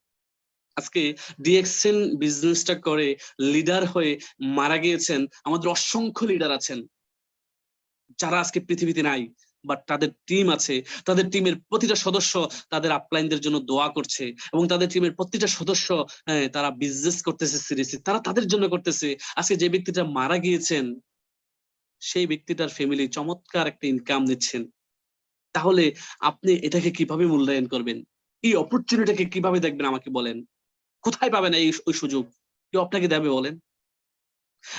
আজকে ডিএক্সএন বিজনেসটা করে লিডার হয়ে মারা গিয়েছেন আমাদের অসংখ্য লিডার আছেন যারা আজকে পৃথিবীতে নাই, বাট তাদের টিম আছে। তাদের টিমের প্রতিটা সদস্য তাদের আপলাইনদের জন্য দোয়া করছে এবং তাদের টিমের প্রতিটা সদস্য তারা বিজনেস করতেছে সিরিয়াসলি, তারা তাদের জন্য করতেছে। আজকে যে ব্যক্তিটা মারা গিয়েছেন সেই ব্যক্তিটার ফ্যামিলি চমৎকার একটা ইনকাম দিচ্ছেন। তাহলে আপনি এটাকে কিভাবে মূল্যায়ন করবেন? এই অপরচুনিটিকে কিভাবে দেখবেন আমাকে বলেন? কোথায় পাবেন ওই সুযোগ? কেউ আপনাকে দেবে বলেন?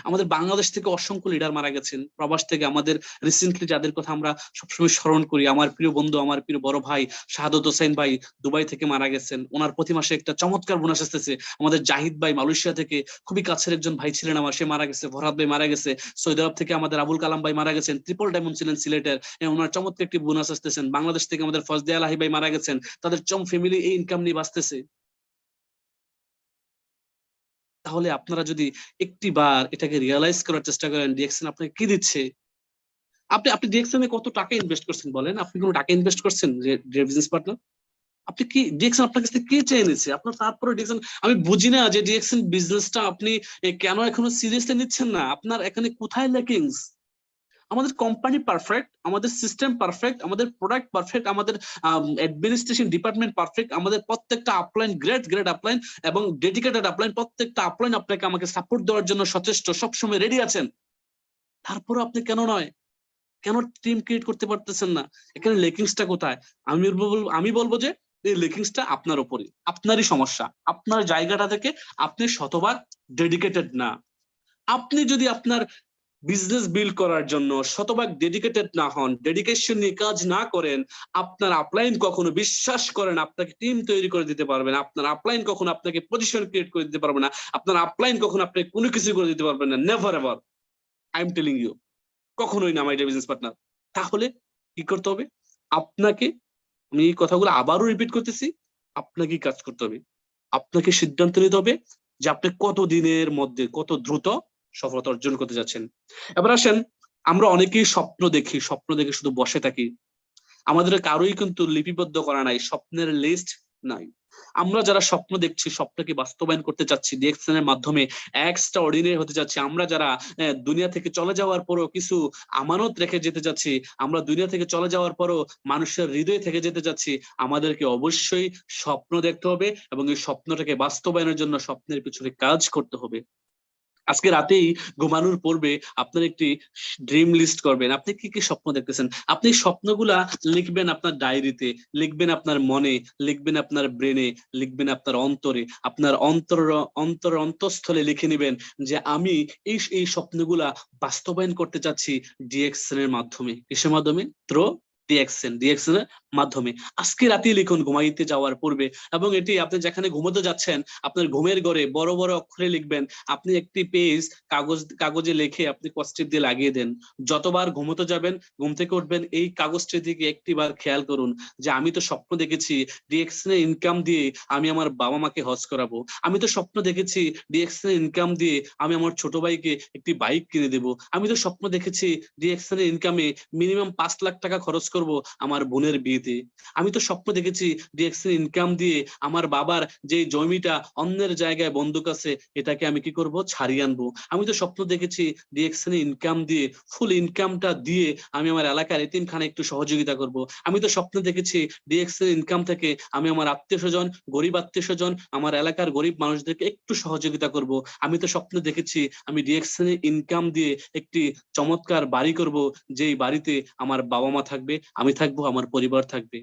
আমাদের বাংলাদেশ থেকে অসংখ্য লিডার মারা গেছেন, প্রবাস থেকে আমাদের রিসেন্টলি যাদের কথা আমরা সবসময় স্মরণ করি, আমার প্রিয় বন্ধু, আমার প্রিয় বড় ভাই শাহাদত হোসেন ভাই দুবাই থেকে মারা গেছেন, ওনার প্রতি মাসে একটা চমৎকার বোনাস আসতেছে। আমাদের জাহিদ ভাই মালয়েশিয়া থেকে, খুবই কাছের একজন ভাই ছিলেন আমার, সে মারা গেছে। ফরহাদ ভাই মারা গেছে। সৌদি আরব থেকে আমাদের আবুল কালাম ভাই মারা গেছেন, ট্রিপল ডায়মন্ড ছিলেন সিলেটের, ওনার চমৎকার একটি বোনাস আসতেছেন। বাংলাদেশ থেকে আমাদের ফজদে আলাহি ভাই মারা গেছেন, তাদের ফ্যামিলি এই ইনকাম নিয়ে বাঁচতেছে। তাহলে আপনারা যদি একটি বার এটাকে রিয়ালাইজ করার চেষ্টা করেন, ডিএক্সএন আপনাকে কি দিচ্ছে। আপনি আপনি ডিএক্সএন এ কত টাকা ইনভেস্ট করছেন বলেন? আপনি কোনো টাকা ইনভেস্ট করছেন বিজনেস পার্টনার? আপনি কি ডিএক্সএন আপনার কাছ থেকে কে চেয়ে নিচ্ছে? আপনার তারপরে ডিএক্সএন, আমি বুঝি না যে ডিএক্সএন বিজনেসটা আপনি কেন এখনো সিরিয়াসলি নিচ্ছেন না। আপনার এখানে কোথায় ল্যাকিংস? আমাদের কোম্পানি পারফেক্ট, আমাদের সিস্টেম পারফেক্ট, আমাদের প্রোডাক্ট পারফেক্ট, আমাদের অ্যাডমিনিস্ট্রেশন ডিপার্টমেন্ট পারফেক্ট, আমাদের প্রত্যেকটা আপলাইন গ্রেট গ্রেট আপলাইন এবং ডেডিকেটেড আপলাইন, প্রত্যেকটা আপলাইন আপনাকে আমাকে সাপোর্ট দেওয়ার জন্য সচেষ্ট, সবসময় রেডি আছেন। তারপরে আপনি কেন নয়, কেন টিম ক্রিয়েট করতে পারতেছেন না? এখানে লেকিংসটা কোথায়? আমি বলবো যে এই লেকিংসটা আপনার উপরে, আপনারই সমস্যা। আপনার জায়গাটা থেকে আপনি শতভাগ ডেডিকেটেড না। আপনি যদি আপনার বিজনেস বিল্ড করার জন্য শতভাগ ডেডিকেটেড না হন, ডেডিকেশন নিয়ে কাজ না করেন, আপনার আপলাইন কখনো, বিশ্বাস করেন, আপনাকে টিম তৈরি করে দিতে পারবে না। আপনার আপলাইন কখনো আপনাকে পজিশন ক্রিয়েট করে দিতে পারবে না। আপনার আপলাইন কখনো আপনাকে কোনো কিছু করে দিতে পারবে না। Never ever, I am telling you, কখনোই না মাই ডিয়ার বিজনেস পার্টনার। তাহলে কি করতে হবে আপনাকে? আমি এই কথাগুলো আবারও রিপিট করতেছি, আপনাকে কাজ করতে হবে, আপনাকে সিদ্ধান্ত নিতে হবে যে আপনি কত দিনের মধ্যে, কত দ্রুত সফলতা অর্জন করতে যাচ্ছেন। এবার আসেন, আমরা অনেকেই স্বপ্ন দেখি, স্বপ্ন দেখে শুধু বসে থাকি। আমাদের কারোই কিন্তু লিপিবদ্ধ করা নাই, স্বপ্নের লিস্ট নাই। আমরা যারা স্বপ্ন দেখছি, স্বপ্নকে বাস্তবায়ন করতে চাচ্ছি, ডিএক্সএন এর মাধ্যমে এক্সট্রা অর্ডিনারি হতে যাচ্ছি, আমরা যারা দুনিয়া থেকে চলে যাওয়ার পরও কিছু আমানত রেখে যেতে যাচ্ছি, আমরা দুনিয়া থেকে চলে যাওয়ার পরও মানুষের হৃদয়ে থেকে যেতে যাচ্ছি, আমাদেরকে অবশ্যই স্বপ্ন দেখতে হবে এবং এই স্বপ্নটাকে বাস্তবায়নের জন্য স্বপ্নের পিছনে কাজ করতে হবে। আজকে রাতেই ঘুমানোর পূর্বে আপনার একটি ড্রিম লিস্ট করবেন। আপনি কি কি স্বপ্ন দেখতেছেন, আপনি স্বপ্নগুলা লিখবেন আপনার ডায়েরিতে, লিখবেন আপনার মনে, লিখবেন আপনার ব্রেনে, লিখবেন আপনার অন্তরে, আপনার অন্তঃস্থলে লিখে নেবেন যে আমি এই স্বপ্নগুলা বাস্তবায়ন করতে চাচ্ছি ডিএক্সএন এর মাধ্যমে। কিসের মাধ্যমে? থ্রু ডিএক্সএন এর মাধ্যমে। আজকে রাতে লিখুন ঘুমাইতে যাওয়ার পূর্বে, এবং এটি আপনি যেখানে ঘুমোতে যাচ্ছেন আপনার ঘুমের ঘরে বড় বড় অক্ষরে লিখবেন। আপনি একটি পেজ কাগজে লিখে আপনি কস্টিপ দিয়ে লাগিয়ে দেন। যতবার ঘুমোতে যাবেন, ঘুম থেকে উঠবেন, এই কাগজটির দিকে একটিবার খেয়াল করুন যে আমি তো স্বপ্ন দেখেছি ডিএক্সএন এর ইনকাম দিয়ে আমি আমার বাবা মাকে হজ করাবো। আমি তো স্বপ্ন দেখেছি ডিএক্সএন এর ইনকাম দিয়ে আমি আমার ছোট ভাইকে একটি বাইক কিনে দেবো। আমি তো স্বপ্ন দেখেছি ডিএক্সএন এর ইনকামে মিনিমাম 5 লাখ টাকা খরচ করব আমার বোনের বিয়েতে। আমি তো স্বপ্ন দেখেছি ডিএক্সএন ইনকাম দিয়ে আমার বাবার যে জমিটা অন্যের জায়গায় বন্ধক আছে এটাকে আমি কি করব, ছাড়িয়ে আনবো। আমি তো স্বপ্ন দেখেছি ডিএক্সএন ইনকাম দিয়ে, ফুল ইনকামটা দিয়ে আমি আমার এলাকার এতিমখানে একটু সহযোগিতা করব। আমি তো স্বপ্ন দেখেছি ডিএক্সএন ইনকাম থেকে আমি আমার আত্মীয় স্বজন, গরিব আত্মীয় স্বজন, আমার এলাকার গরিব মানুষদেরকে একটু সহযোগিতা করব। আমি তো স্বপ্ন দেখেছি আমি ডিএক্সএন ইনকাম দিয়ে একটি চমৎকার বাড়ি করব, যেই বাড়িতে আমার বাবা মা থাকবে, আমি থাকবো, আমার পরিবার থাকবে।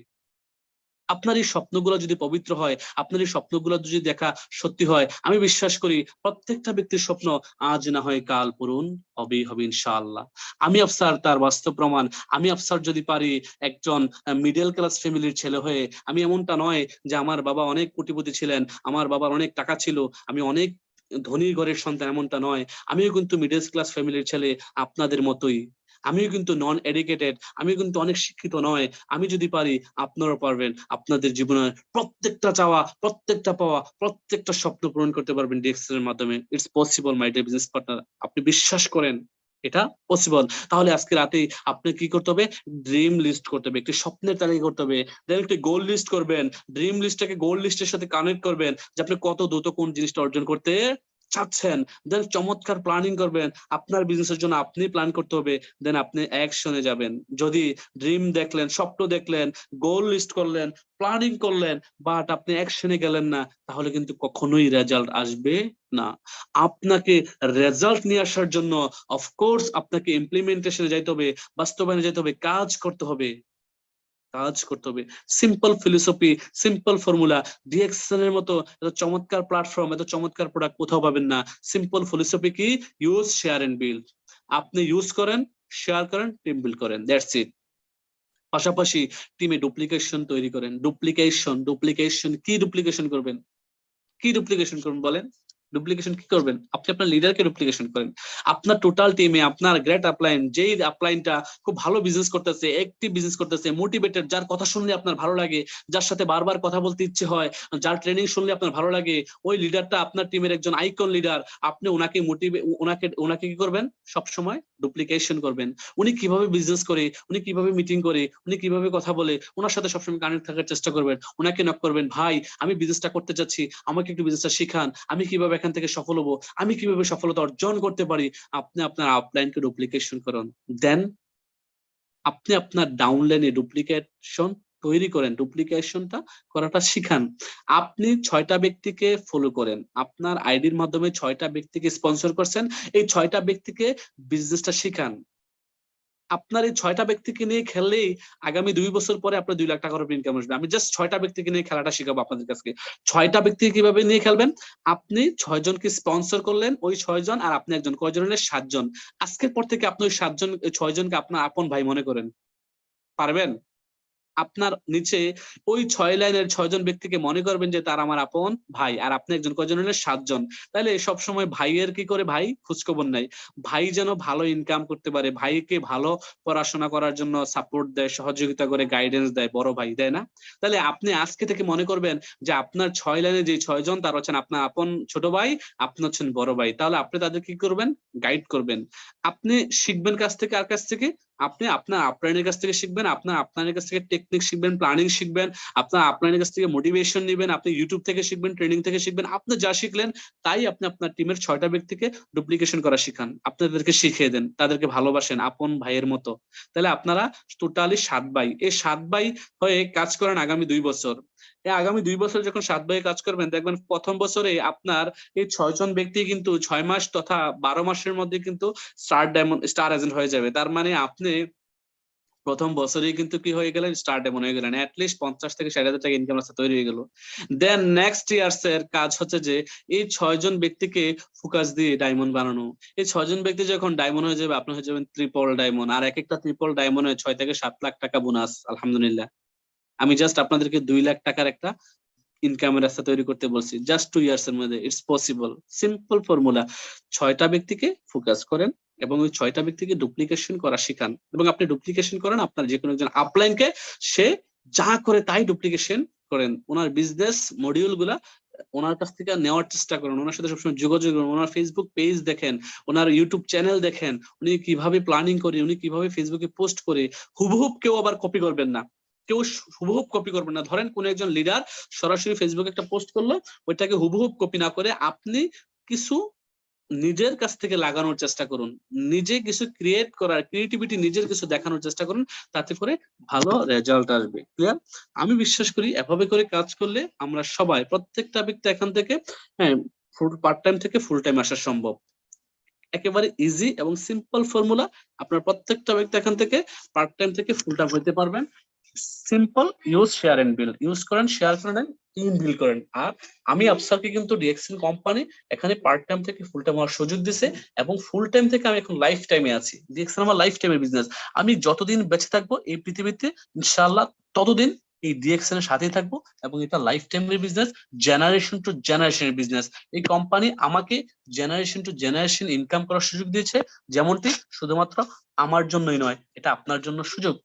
আপনার এই স্বপ্নগুলো যদি পবিত্র হয়, আপনার এই স্বপ্নগুলো যদি দেখা সত্যি হয়, আমি বিশ্বাস করি প্রত্যেকটা ব্যক্তির স্বপ্ন আজ না হয় কাল পূরণ হবেই হবে ইনশাআল্লাহ। আমি আফসার তার বাস্তব প্রমাণ। আমি আফসার যদি পারি একজন মিডল ক্লাস ফ্যামিলির ছেলে হয়ে, আমি এমনটা নয় যে আমার বাবা অনেক কোটিপতি ছিলেন, আমার বাবার অনেক টাকা ছিল, আমি অনেক ধনী ঘরের সন্তান, এমনটা নয়। আমিও কিন্তু মিডল ক্লাস ফ্যামিলির ছেলে আপনাদের মতোই। আমিও কিন্তু নন এডুকেটেড, আমিও কিন্তু অনেক শিক্ষিত নয়। আমি যদি পারি আপনারাও পারবেন। আপনাদের জীবনের প্রত্যেকটা চাওয়া, প্রত্যেকটা পাওয়া, প্রত্যেকটা স্বপ্ন পূরণ করতে পারবেন ডিএক্সএন এর মাধ্যমে। It's possible my dear business partner, আপনি বিশ্বাস করেন এটা পসিবল। তাহলে আজকে রাতেই আপনি কি করতে হবে, ড্রিম লিস্ট করতে হবে, একটি স্বপ্নের তালিকা করতে হবে, দেন একটি গোল লিস্ট করবেন। ড্রিম লিস্টটাকে গোল লিস্টের সাথে কানেক্ট করবেন যে আপনি কত দ্রুত কোন জিনিসটা অর্জন করতে চাচ্ছেন। দেন চমৎকার প্ল্যানিং করবেন, আপনার বিজনেসের জন্য আপনি প্ল্যান করতে হবে, দেন আপনি অ্যাকশনে যাবেন। যদি ড্রিম দেখলেন, স্বপ্ন দেখলেন, গোল লিস্ট করলেন, প্ল্যানিং করলেন, বাট আপনি অ্যাকশনে গেলেন না, তাহলে কিন্তু কখনোই রেজাল্ট আসবে না। আপনাকে রেজাল্ট নিয়ে আসার জন্য অফকোর্স আপনাকে ইমপ্লিমেন্টেশনে যাইতে হবে, বাস্তবায়নে যাইতে হবে, কাজ করতে হবে। কাজ করতে হবে। Simple philosophy, simple formula, DXN এর মতো এত চমৎকার প্ল্যাটফর্ম, এত চমৎকার প্রোডাক্ট কোথাও পাবেন না। সিম্পল ফিলোসফি কি? Use, share and build. আপনি ইউজ করেন, শেয়ার করেন, টিম বিল্ড করেন, দ্যাটস ইট। পাশাপাশি টিমে ডুপ্লিকেশন তৈরি করেন। ডুপ্লিকেশন, ডুপ্লিকেশন কি ডুপ্লিকেশন করবেন? কি ডুপ্লিকেশন করবেন বলেন? ডুপ্লিকেশন কি করবেন? আপনি আপনার লিডারকে ডুপ্লিকেশন করেন। আপনার টোটাল টিমে আপনার গ্রেট আপলাইন, যেই আপলাইনটা খুব ভালো বিজনেস করতেছে, অ্যাক্টিভ বিজনেস করতেছে, মোটিভেটেড, যার কথা শুনলে আপনার ভালো লাগে, যার সাথে বারবার কথা বলতে ইচ্ছে হয়, যার ট্রেনিং শুনলে আপনার ভালো লাগে, ওই লিডারটা আপনার টিমের একজন আইকন লিডার। আপনি ওনাকে ওনাকে কি করবেন? সব সময় ডুপ্লিকেশন করবেন। উনি কিভাবে বিজনেস করে, উনি কিভাবে মিটিং করে, উনি কিভাবে কথা বলে, ওনার সাথে সবসময় কানেক্ট থাকার চেষ্টা করবেন। ওনাকে নক করবেন, ভাই আমি বিজনেসটা করতে চাচ্ছি, আমাকে একটু বিজনেসটা শিখান, আমি কিভাবে এখান থেকে সফল হবো, আমি কিভাবে সফলতা অর্জন করতে পারি। আপনি আপনার আপলাইনকে ডুপ্লিকেশন করুন, দেন আপনি আপনার ডাউনলাইনে ডুপ্লিকেশন তৈরি করেন। ডুপ্লিকেশনটা করাটা শিখান। আপনি 6টা ব্যক্তিকে ফলো করেন, আপনার আইডির মাধ্যমে 6টা ব্যক্তিকে স্পন্সর করছেন, এই 6টা ব্যক্তিকে বিজনেসটা শিখান। আপনার এই 6টা ব্যক্তিকে নিয়ে খেললেই আগামী 2 বছর পরে আপনার 2 লাখ টাকার উপর ইনকাম আসবে। আমি জাস্ট 6টা ব্যক্তিকে নিয়ে খেলাটা শিখাবো আপনাদের কাছে। 6টা ব্যক্তিকে কিভাবে নিয়ে খেলবেন? আপনি 6 জনকে স্পন্সর করলেন, ওই 6 জন আর আপনি একজন, কয়জন হলেন? 7 জন। আজকের পর থেকে আপনি ওই 7 জন, 6 জনকে আপনার আপন ভাই মনে করেন। পারবেন? আপনার নিচে ওই 6 লাইনের 6 জন ব্যক্তিকে মনে করবেন যে তার আমার আপন ভাই, আর আপনি একজন, কয়জন হলেন? 7 জন। তাহলে সব সময় ভাইয়ের কি করে? ভাই খোঁজখবর নাই। ভাই যেন ভালো ইনকাম করতে পারে, ভাইকে ভালো পড়াশোনা করার জন্য সাপোর্ট দেয়, সহযোগিতা করে, গাইডেন্স দেয়, বড় ভাই দেয় না? তাহলে আপনি আজকে থেকে মনে করবেন যে আপনার 6 লাইনে যে 6 জন, তারা হচ্ছেন আপনার আপন ছোট ভাই, আপনি হচ্ছেন বড় ভাই। তাহলে আপনি তাদের কি করবেন? গাইড করবেন। আপনি শিখবেন কাছ থেকে, আর কাছ থেকে? আপনি আপনার আপলাইনের কাছ থেকে শিখবেন, আপনার আপলাইনের কাছ থেকে টেকনিক শিখবেন, প্ল্যানিং শিখবেন, আপনার আপলাইনের কাছ থেকে মোটিভেশন নেবেন, আপনি ইউটিউব থেকে শিখবেন, ট্রেনিং থেকে শিখবেন। আপনি যা শিখলেন তাই আপনি আপনার টিমের 6টা ব্যক্তিকে ডুপ্লিকেশন করা শিখান, আপনাদেরকে শিখিয়ে দেন, তাদেরকে ভালোবাসেন আপন ভাইয়ের মতো। তাহলে আপনারা টোটালি 7 ভাই, এই 7 ভাই হয়ে কাজ করেন আগামী 2 বছর। এই আগামী 2 বছর যখন 7 ভাই কাজ করবেন, দেখবেন প্রথম বছরে আপনার এই 6 জন ব্যক্তি কিন্তু 6 মাস তথা 12 মাসের মধ্যে কিন্তু স্টার এজেন্ট হয়ে যাবে। তার মানে আপনি প্রথম বছরেই কিন্তু কি হয়ে গেলেন? স্টার ডেমন হয়ে গেলেন। এটলিস্ট 50 থেকে 60,000 টাকা ইনকাম রাস্তা তৈরি হয়ে গেল। দেন নেক্সট ইয়ার্স এর কাজ হচ্ছে যে এই 6 জন ব্যক্তিকে ফোকাস দিয়ে ডায়মন্ড বানানো। এই 6 জন ব্যক্তি যখন ডায়মন্ড হয়ে যাবে, আপনি হয়ে যাবেন ট্রিপল ডায়মন্ড। আর এক একটা ট্রিপল ডায়মন্ডে 6 থেকে 7 লাখ টাকা বোনাস। আলহামদুলিল্লাহ। আমি জাস্ট আপনাদেরকে 2 লাখ টাকার একটা ইনকামের রাস্তা তৈরি করতে বলছি, জাস্ট 2 ইয়ার্স এর মধ্যে। It's possible. Simple formula. 6টা ব্যক্তিকে ফোকাস করেন এবং ওই 6টা ব্যক্তিকে ডুপ্লিকেশন করা শিখান, এবং আপনি ডুপ্লিকেশন করেন আপনার যে কোনো একজন আপলাইনকে, সে যা করে তাই ডুপ্লিকেশন করেন। ওনার বিজনেস মডিউল গুলা ওনার কাছ থেকে নেওয়ার চেষ্টা করেন, ওনার সাথে সবসময় যোগাযোগ করুন, ওনার ফেসবুক পেজ দেখেন, ওনার ইউটিউব চ্যানেল দেখেন, উনি কিভাবে প্ল্যানিং করে, উনি কিভাবে ফেসবুকে পোস্ট করে। হুবহুব কেউ আবার কপি করবেন না, কেউ হুবহুব কপি করবেন না। ধরেন কোন একজন লিডার সরাসরি ফেসবুকে একটা পোস্ট করলো, ওইটাকে হুবহুব কপি না করে আপনি কিছু নিজের কাছ থেকে লাগানোর চেষ্টা করুন, নিজে কিছু ক্রিয়েট করার, ক্রিয়েটিভিটি নিজের কিছু দেখানোর চেষ্টা করুন, তাতে করে ভালো রেজাল্ট আসবে। ক্লিয়ার? আমি বিশ্বাস করি এভাবে করে কাজ করলে আমরা সবাই, প্রত্যেকটা ব্যক্তি এখান থেকে, হ্যাঁ, পার্ট টাইম থেকে ফুল টাইম আসা সম্ভব। একেবারে ইজি এবং সিম্পল ফর্মুলা। আপনার প্রত্যেকটা ব্যক্তি এখান থেকে পার্ট টাইম থেকে ফুল টাইম হতে পারবেন। Simple, use, share and build. Use করেন, শেয়ার করেন, টিম বিল্ড করেন। আর আমি আফসারকে কিন্তু ডিএক্সএল কোম্পানি এখানে পার্ট টাইম থেকে ফুল টাইম হওয়ার সুযোগ দিছে, এবং ফুল টাইম থেকে আমি এখন লাইফ টাইমে আছি। ডিএক্সএল আমার লাইফ টাইমের বিজনেস। আমি যতদিন বেঁচে থাকবো এই পৃথিবীতে, ইনশাআল্লাহ ততদিন এই ডিএক্সএল এর সাথেই থাকবো, এবং এটা লাইফ টাইমের বিজনেস, জেনারেশন টু জেনারেশনের বিজনেস। এই কোম্পানি আমাকে জেনারেশন টু জেনারেশন ইনকাম করার সুযোগ দিয়েছে, যেমনটি শুধুমাত্র আমার জন্যই নয়, এটা আপনার জন্য সুযোগ।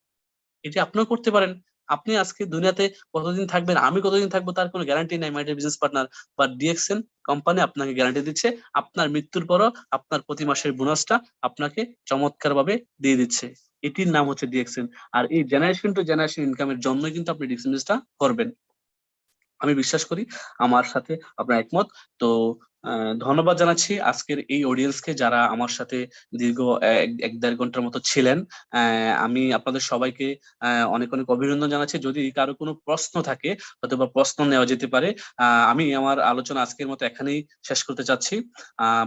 এটি আপনিও করতে পারেন। আপনি আজকে দুনিয়াতে কতদিন থাকবেন, আমি কতদিন থাকবো, তার কোনো গ্যারান্টি নাই, my dear business partner. But DXN company আপনাকে গ্যারান্টি দিচ্ছে, আপনার মৃত্যুর পরও আপনার প্রতি মাসের বোনাসটা আপনাকে চমৎকার ভাবে দিয়ে দিচ্ছে। এটির নাম হচ্ছে ডিএক্সএন। আর এই জেনারেশন টু জেনারেশন ইনকামের জন্যই কিন্তু আপনি ডিএক্সএন বিজনেসটা করবেন। আমি বিশ্বাস করি আমার সাথে আপনার একমত। তো ধন্যবাদ জানাচ্ছি আজকের এই অডিয়েন্সকে, যারা আমার সাথে দীর্ঘ 1-1.5 ঘন্টার মতো ছিলেন। আমি আপনাদের সবাইকে অনেক অনেক অভিনন্দন জানাচ্ছি। যদি কারো কোনো প্রশ্ন থাকে, অথবা প্রশ্ন নেওয়া যেতে পারে। আমি আমার আলোচনা আজকের মতো এখানেই শেষ করতে চাচ্ছি।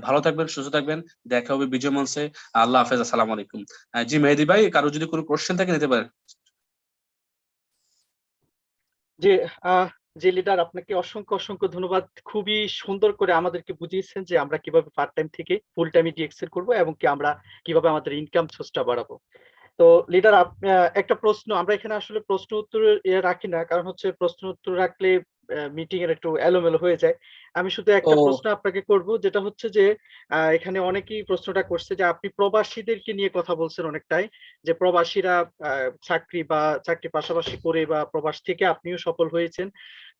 ভালো থাকবেন, সুস্থ থাকবেন। দেখা হবে বিজয় মঞ্চে। আল্লাহ হাফেজ, আসসালামু আলাইকুম। জি মেহেদি ভাই, কারো যদি কোনো কোশ্চেন থাকে নিতে পারেন। যে যে লিডার, আপনাকে অসংখ্য অসংখ্য ধন্যবাদ। খুবই সুন্দর করে আমাদেরকে বুঝিয়েছেন যে আমরা কিভাবে পার্ট টাইম থেকে ফুল টাইমে ডিএক্সেল করবো এবং কি আমরা কিভাবে আমাদের ইনকাম সোর্সটা বাড়াবো। তো লিডার, একটা প্রশ্ন, আমরা এখানে আসলে প্রশ্ন উত্তরের রাখি না, কারণ হচ্ছে প্রশ্ন উত্তর রাখলে মিটিং এর একটু এলোমেলো হয়ে যায়। আমি শুধু একটা ও প্রশ্ন আপনাকে করব, যেটা হচ্ছে যে এখানে অনেকেই প্রশ্নটা করছে যে আপনি প্রবাসীদেরকে নিয়ে কথা বলছেন অনেকটাই, যে প্রবাসীরা চাকরি বা চাকরি পাশাপাশি করে বা প্রবাস থেকে আপনিও সফল হয়েছেন।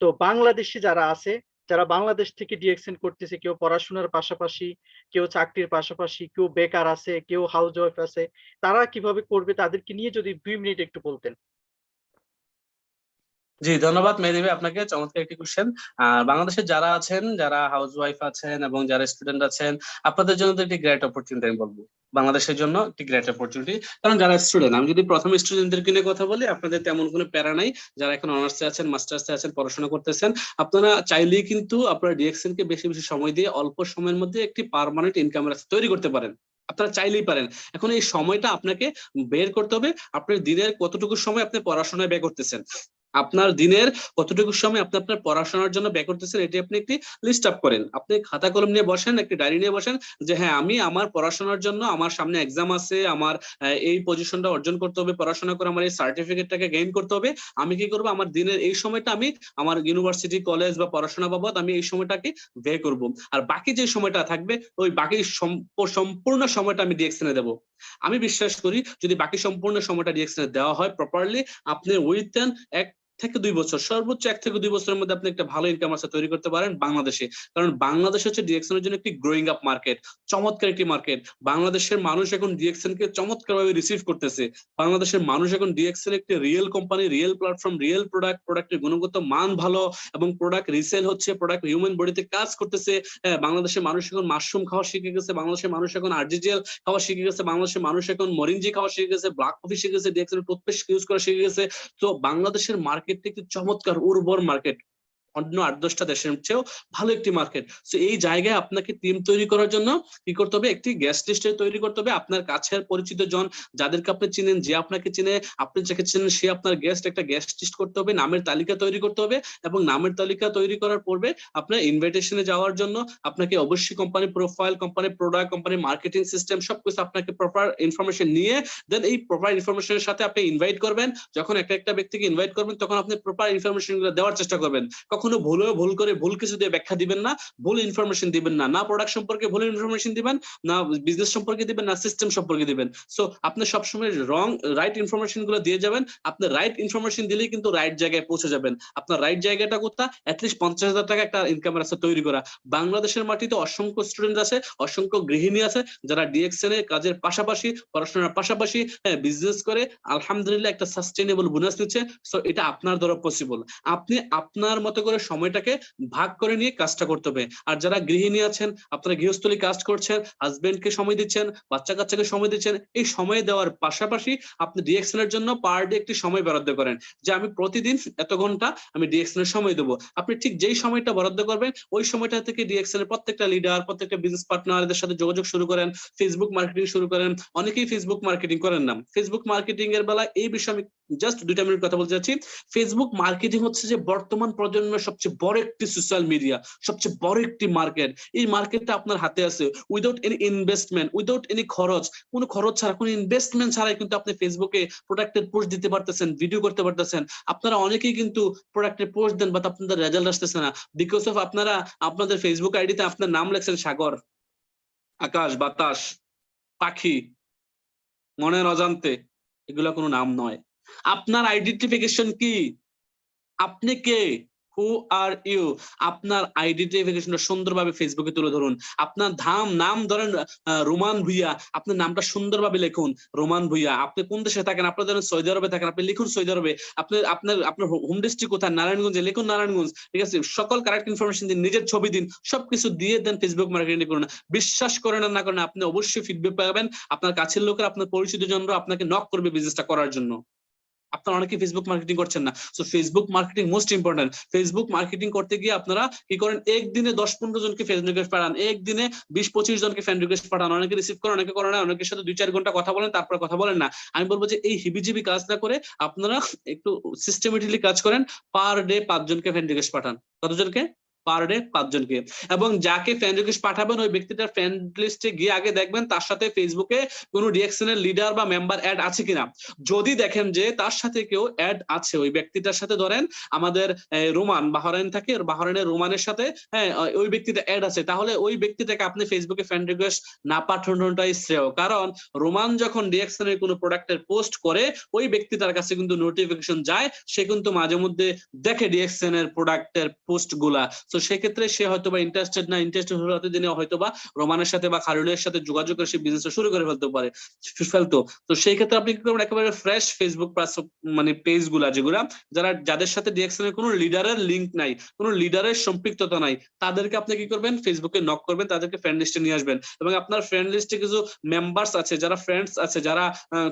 তো বাংলাদেশী যারা আছে, যারা বাংলাদেশ থেকে ডিএক্সএন করতেছে, কেউ পড়াশোনার পাশাপাশি, কেউ চাকরির পাশাপাশি, কেউ বেকার আছে, কেউ হাউস ওয়াইফ আছে, তারা কিভাবে করবে তাদেরকে নিয়ে যদি ২ মিনিট একটু বলতেন। জি, ধন্যবাদ মেহেদী ভাই আপনাকে, চমৎকার একটি কোশ্চেন। আর বাংলাদেশে যারা আছেন, যারা হাউস ওয়াইফ আছেন এবং যারা স্টুডেন্ট আছেন, আপনাদের জন্য তো একটি গ্রেট অপরচুনিটি আমি বলবো। বাংলাদেশের জন্য একটি গ্রেট অপরচুনিটি, কারণ যারা স্টুডেন্ট, আমি যদি প্রথম স্টুডেন্টদেরকে নিয়ে কথা বলি, আপনাদের তেমন কোনো প্যারা নাই। যারা এখন অনার্সে আছেন, মাস্টার্সে আছেন, পড়াশোনা করতেছেন, আপনারা চাইলেই কিন্তু আপনারা ডিএক্সএল কে বেশি বেশি সময় দিয়ে অল্প সময়ের মধ্যে একটি পার্মানেন্ট ইনকামের রাস্তা তৈরি করতে পারেন। আপনারা চাইলেই পারেন। এখন এই সময়টা আপনাকে বের করতে হবে। আপনার দিনের কতটুকু সময় আপনি পড়াশোনায় ব্যয় করতেছেন, আপনার দিনের কতটুকু সময় আপনি আপনার পড়াশোনার জন্য ব্যয় করতেছেন, এটি আপনি একটি লিস্ট আপ করেন। আপনি খাতা কলম নিয়ে বসেন, একটি ডায়েরি নিয়ে বসেন, যে হ্যাঁ, আমি আমার পড়াশোনার জন্য, আমার সামনে এক্সাম আছে, আমার এই পজিশনটা অর্জন করতে হবে, পড়াশোনা করে আমার এই সার্টিফিকেটটাকে গেইন করতে হবে। আমি কি করবো, আমার দিনের এই সময়টা আমি আমার ইউনিভার্সিটি কলেজ বা পড়াশোনা বাবদ আমি এই সময়টাকে ব্যয় করব। আর বাকি যে সময়টা থাকবে, ওই বাকি সম্পূর্ণ সময়টা আমি ডিএক্সএন এ দেবো। আমি বিশ্বাস করি যদি বাকি সম্পূর্ণ সময়টা ডিএক্সএন এ দেওয়া হয় প্রপারলি, আপনি উইথ এক থেকে 2 বছর, সর্বোচ্চ 1 থেকে 2 বছরের মধ্যে আপনি একটা ভালো ইনকাম রাস্তা তৈরি করতে পারেন বাংলাদেশে। কারণ বাংলাদেশ হচ্ছে ডিএক্সএন এর জন্য একটি গ্রোয়িং আপ মার্কেট, চমৎকার একটি মার্কেট। বাংলাদেশের মানুষ এখন ডিএক্সএন কে চমৎকার ভাবে রিসিভ করতেছে। বাংলাদেশের মানুষ এখন ডিএক্সএন একটি real company, real platform, real product, প্রোডাক্টের গুণগত মান ভালো এবং প্রোডাক্ট রিসেল হচ্ছে, প্রোডাক্ট হিউম্যান বডিতে কাজ করতেছে। বাংলাদেশের মানুষ এখন মাশরুম খাওয়া শিখে গেছে, বাংলাদেশের মানুষ এখন আরজিজিএল খাওয়া শিখে গেছে, বাংলাদেশের মানুষ এখন মরিঞ্জি খাওয়া শিখে গেছে, ব্ল্যাক কফি শিখে গেছে, ডিএক্সএন টুথপেস্ট ইউজ করা শিখে গেছে। তো বাংলাদেশের মার্কেটটা একটি চমৎকার উর্বর মার্কেট, অন্য 8-10টা দেশের চেয়েও ভালো একটি মার্কেট। তো এই জায়গায় আপনাকে টিম তৈরি করার জন্য কি করতে হবে, একটি গেস্ট লিস্ট তৈরি করতে হবে। আপনার কাছের পরিচিত জন, যাদেরকে আপনি চিনেন, যে আপনাকে চিনে, আপনি যাকে চিনেন, সে আপনার গেস্ট, একটা গেস্ট লিস্ট করতে হবে, নামের তালিকা তৈরি করতে হবে। এবং নামের তালিকা তৈরি করার পূর্বে আপনার ইনভাইটেশনে যাওয়ার জন্য আপনাকে অবশ্যই company profile, company product, company marketing system সবকিছু আপনাকে প্রপার ইনফরমেশন নিয়ে, দেন এই প্রপার ইনফরমেশনের সাথে আপনি ইনভাইট করবেন। যখন একটা একটা ব্যক্তিকে ইনভাইট করবেন, তখন আপনি প্রপার ইনফরমেশন গুলো দেওয়ার চেষ্টা করবেন। কখনো ভুল করে ভুল কিছু দিয়ে ব্যাখ্যা দিবেন না, ভুল ইনফরমেশন দিবেন না, না প্রোডাক্ট সম্পর্কে ভুল ইনফরমেশন দিবেন, না বিজনেস সম্পর্কে দিবেন, না সিস্টেম সম্পর্কে দিবেন। সো আপনি সবসময় রাইট ইনফরমেশন গুলো দিয়ে যাবেন। আপনি রাইট ইনফরমেশন দিলেই কিন্তু রাইট জায়গায় পৌঁছে যাবেন। আপনার রাইট জায়গাটা কোথায়, অ্যাটলিস্ট 50,000 টাকা একটা ইনকামের রাস্তা তৈরি করা। বাংলাদেশের মাটিতে অসংখ্য স্টুডেন্ট আছে, অসংখ্য গৃহিণী আছে, যারা ডিএক্সএন এর কাজের পাশাপাশি, পড়াশোনার পাশাপাশি বিজনেস করে আলহামদুলিল্লাহ একটা সাস্টেইনেবল বোনাস নিচ্ছে। সো এটা আপনার দ্বারা পসিবল। আপনি আপনার মতো করে সময়টাকে ভাগ করে নিয়ে কাজটা করতে হবে। আর যারা গৃহিণী আছেন, আপনারা গৃহস্থলী কাজ করছেন, হাজবেন্ডকে সময় দিচ্ছেন, বাচ্চা কাচ্চাকে সময় দিচ্ছেন, এই সময় দেওয়ার পাশাপাশি আপনি ডিএক্সএন এর জন্য পার ডে একটি সময় বরাদ্দ করেন, যে আমি প্রতিদিন এত ঘন্টা আমি ডিএক্সএন এর সময় দেবো। আপনি ঠিক যেই সময়টা বরাদ্দ করবেন, ওই সময়টা থেকে ডিএক্সএন এর প্রত্যেকটা লিডার, প্রত্যেকটা বিজনেস পার্টনার এদের সাথে যোগাযোগ শুরু করেন, ফেসবুক মার্কেটিং শুরু করেন। অনেকেই ফেসবুক মার্কেটিং করেন না। ফেসবুক মার্কেটিং এর বেলা এই বিষয়ে আমি জাস্ট 2টা মিনিট কথা বলতে চাচ্ছি। ফেসবুক মার্কেটিং হচ্ছে যে বর্তমান প্রজন্মের সবচেয়ে বড় একটি সোশ্যাল মিডিয়া, সবচেয়ে বড় একটি মার্কেট। এই মার্কেটটা আপনার হাতে আছে, without any investment, without any খরচ, কোনো খরচ ছাড়া, কোনো ইনভেস্টমেন্ট ছাড়াই কিন্তু আপনি ফেসবুকে প্রোডাক্টের পোস্ট দিতে পারতেছেন, ভিডিও করতে পারতেছেন। আপনারা অনেকেই কিন্তু প্রোডাক্টের পোস্ট দেন, বাট আপনাদের রেজাল্ট আসতেছে না, বিকজ অফ আপনারা আপনাদের ফেসবুক আইডিতে আপনার নাম লেখছেন সাগর, আকাশ, বাতাস, পাখি, মনের অজান্তে। এগুলা কোনো নাম নয়। আপনার আইডেন্টিফিকেশন কি, আপনি কে, হু আর ইউ। আপনার আইডেন্টিফিকেশনটা সুন্দরভাবে ফেসবুকে তুলে ধরুন। আপনার নাম ধরেন রোমান ভুইয়া, আপনার নামটা সুন্দরভাবে লিখুন রোমান ভুইয়া। আপনি কোন দেশে থাকেন, আপনার ধরেন সৌদি আরবে থাকেন, আপনি লিখুন সৌদি আরবে। আপনার হোম ডিস্ট্রিক্ট কোথায়, নারায়ণগঞ্জে, লিখুন নারায়ণগঞ্জ। ঠিক আছে, সকল কারেক্ট ইনফরমেশন দিন, নিজের ছবি দিন, সবকিছু দিয়ে দেন ফেসবুক মার্কেটিং করুন। বিশ্বাস করেন আর না করেন, আপনি অবশ্যই ফিডব্যাক পাবেন। আপনার কাছের লোকেরা, আপনার পরিচিত জনরা আপনাকে নক করবে বিজনেসটা করার জন্য। আপনারা অনেকে ফেসবুক মার্কেটিং করছেন না। So Facebook marketing most important. Facebook marketing করতে গিয়ে আপনারা কি করেন, একদিনে 10-15 জনকে ফ্রেন্ড রিকোয়েস্ট পাঠান, একদিনে 20-25 জনকে ফ্রেন্ড রিকোয়েস্ট পাঠান, অনেকে রিসিভ করেন, অনেকে করেন না, অনেকের সাথে 2-4 ঘন্টা কথা বলেন, তারপর কথা বলেন না। আমি বলবো যে এই হিবিজিবি কাজ না করে আপনারা একটু সিস্টেমেটিকলি কাজ করেন, পার ডে 5 জনকে ফ্রেন্ড রিকোয়েস্ট পাঠান। কতজনকে? পার ডে 5 জনকে। এবং যাকে ফ্রেন্ড রিকোয়েস্ট পাঠাবেন ওই ব্যক্তিটার ফ্রেন্ড লিস্টে গিয়ে আগে দেখবেন তার সাথে ফেসবুকে কোনো ডিএক্সএনের লিডার বা মেম্বার অ্যাড আছে কিনা। যদি দেখেন যে তার সাথে কেউ অ্যাড আছে, ওই ব্যক্তিটার সাথে ধরেন আমাদের রোমান বাহরাইন থাকে, বাহরাইনের রোমানের সাথে হ্যাঁ ওই ব্যক্তিটা অ্যাড আছে, তাহলে ওই ব্যক্তিটাকে আপনি ফেসবুকে ফ্রেন্ড রিকোয়েস্ট না পাঠানোটাই শ্রেয়। কারণ রোমান যখন ডিএক্সএনের কোনো প্রোডাক্টের পোস্ট করে ওই ব্যক্তিটার কাছে কিন্তু নোটিফিকেশন যায়, সে কিন্তু মাঝে মধ্যে দেখে ডিএক্সএনের প্রোডাক্টের পোস্ট গুলা। তো সেক্ষেত্রে সে হয়তো বা ইন্টারেস্টেড না, ইন্টারেস্টেড হতে দিনে হয়তো বা রোমানের সাথে বা খালিলের সাথে যোগাযোগ করে সে বিজনেসটা শুরু করে ফেলতো। তো সেই ক্ষেত্রে আপনি কি করবেন, একেবারে ফ্রেশ ফেসবুক মানে পেজ গুলা যেগুলা যাদের সাথে ডিএক্সএনের কোনো লিডারের লিংক নাই, কোনো লিডারের সম্পৃক্ততা নাই, তাদেরকে আপনি কি করবেন, ফেসবুকে নক করবেন, তাদেরকে ফ্রেন্ড লিস্টে নিয়ে আসবেন। এবং আপনার ফ্রেন্ড লিস্টে কিছু মেম্বার্স আছে, যারা ফ্রেন্ডস আছে, যারা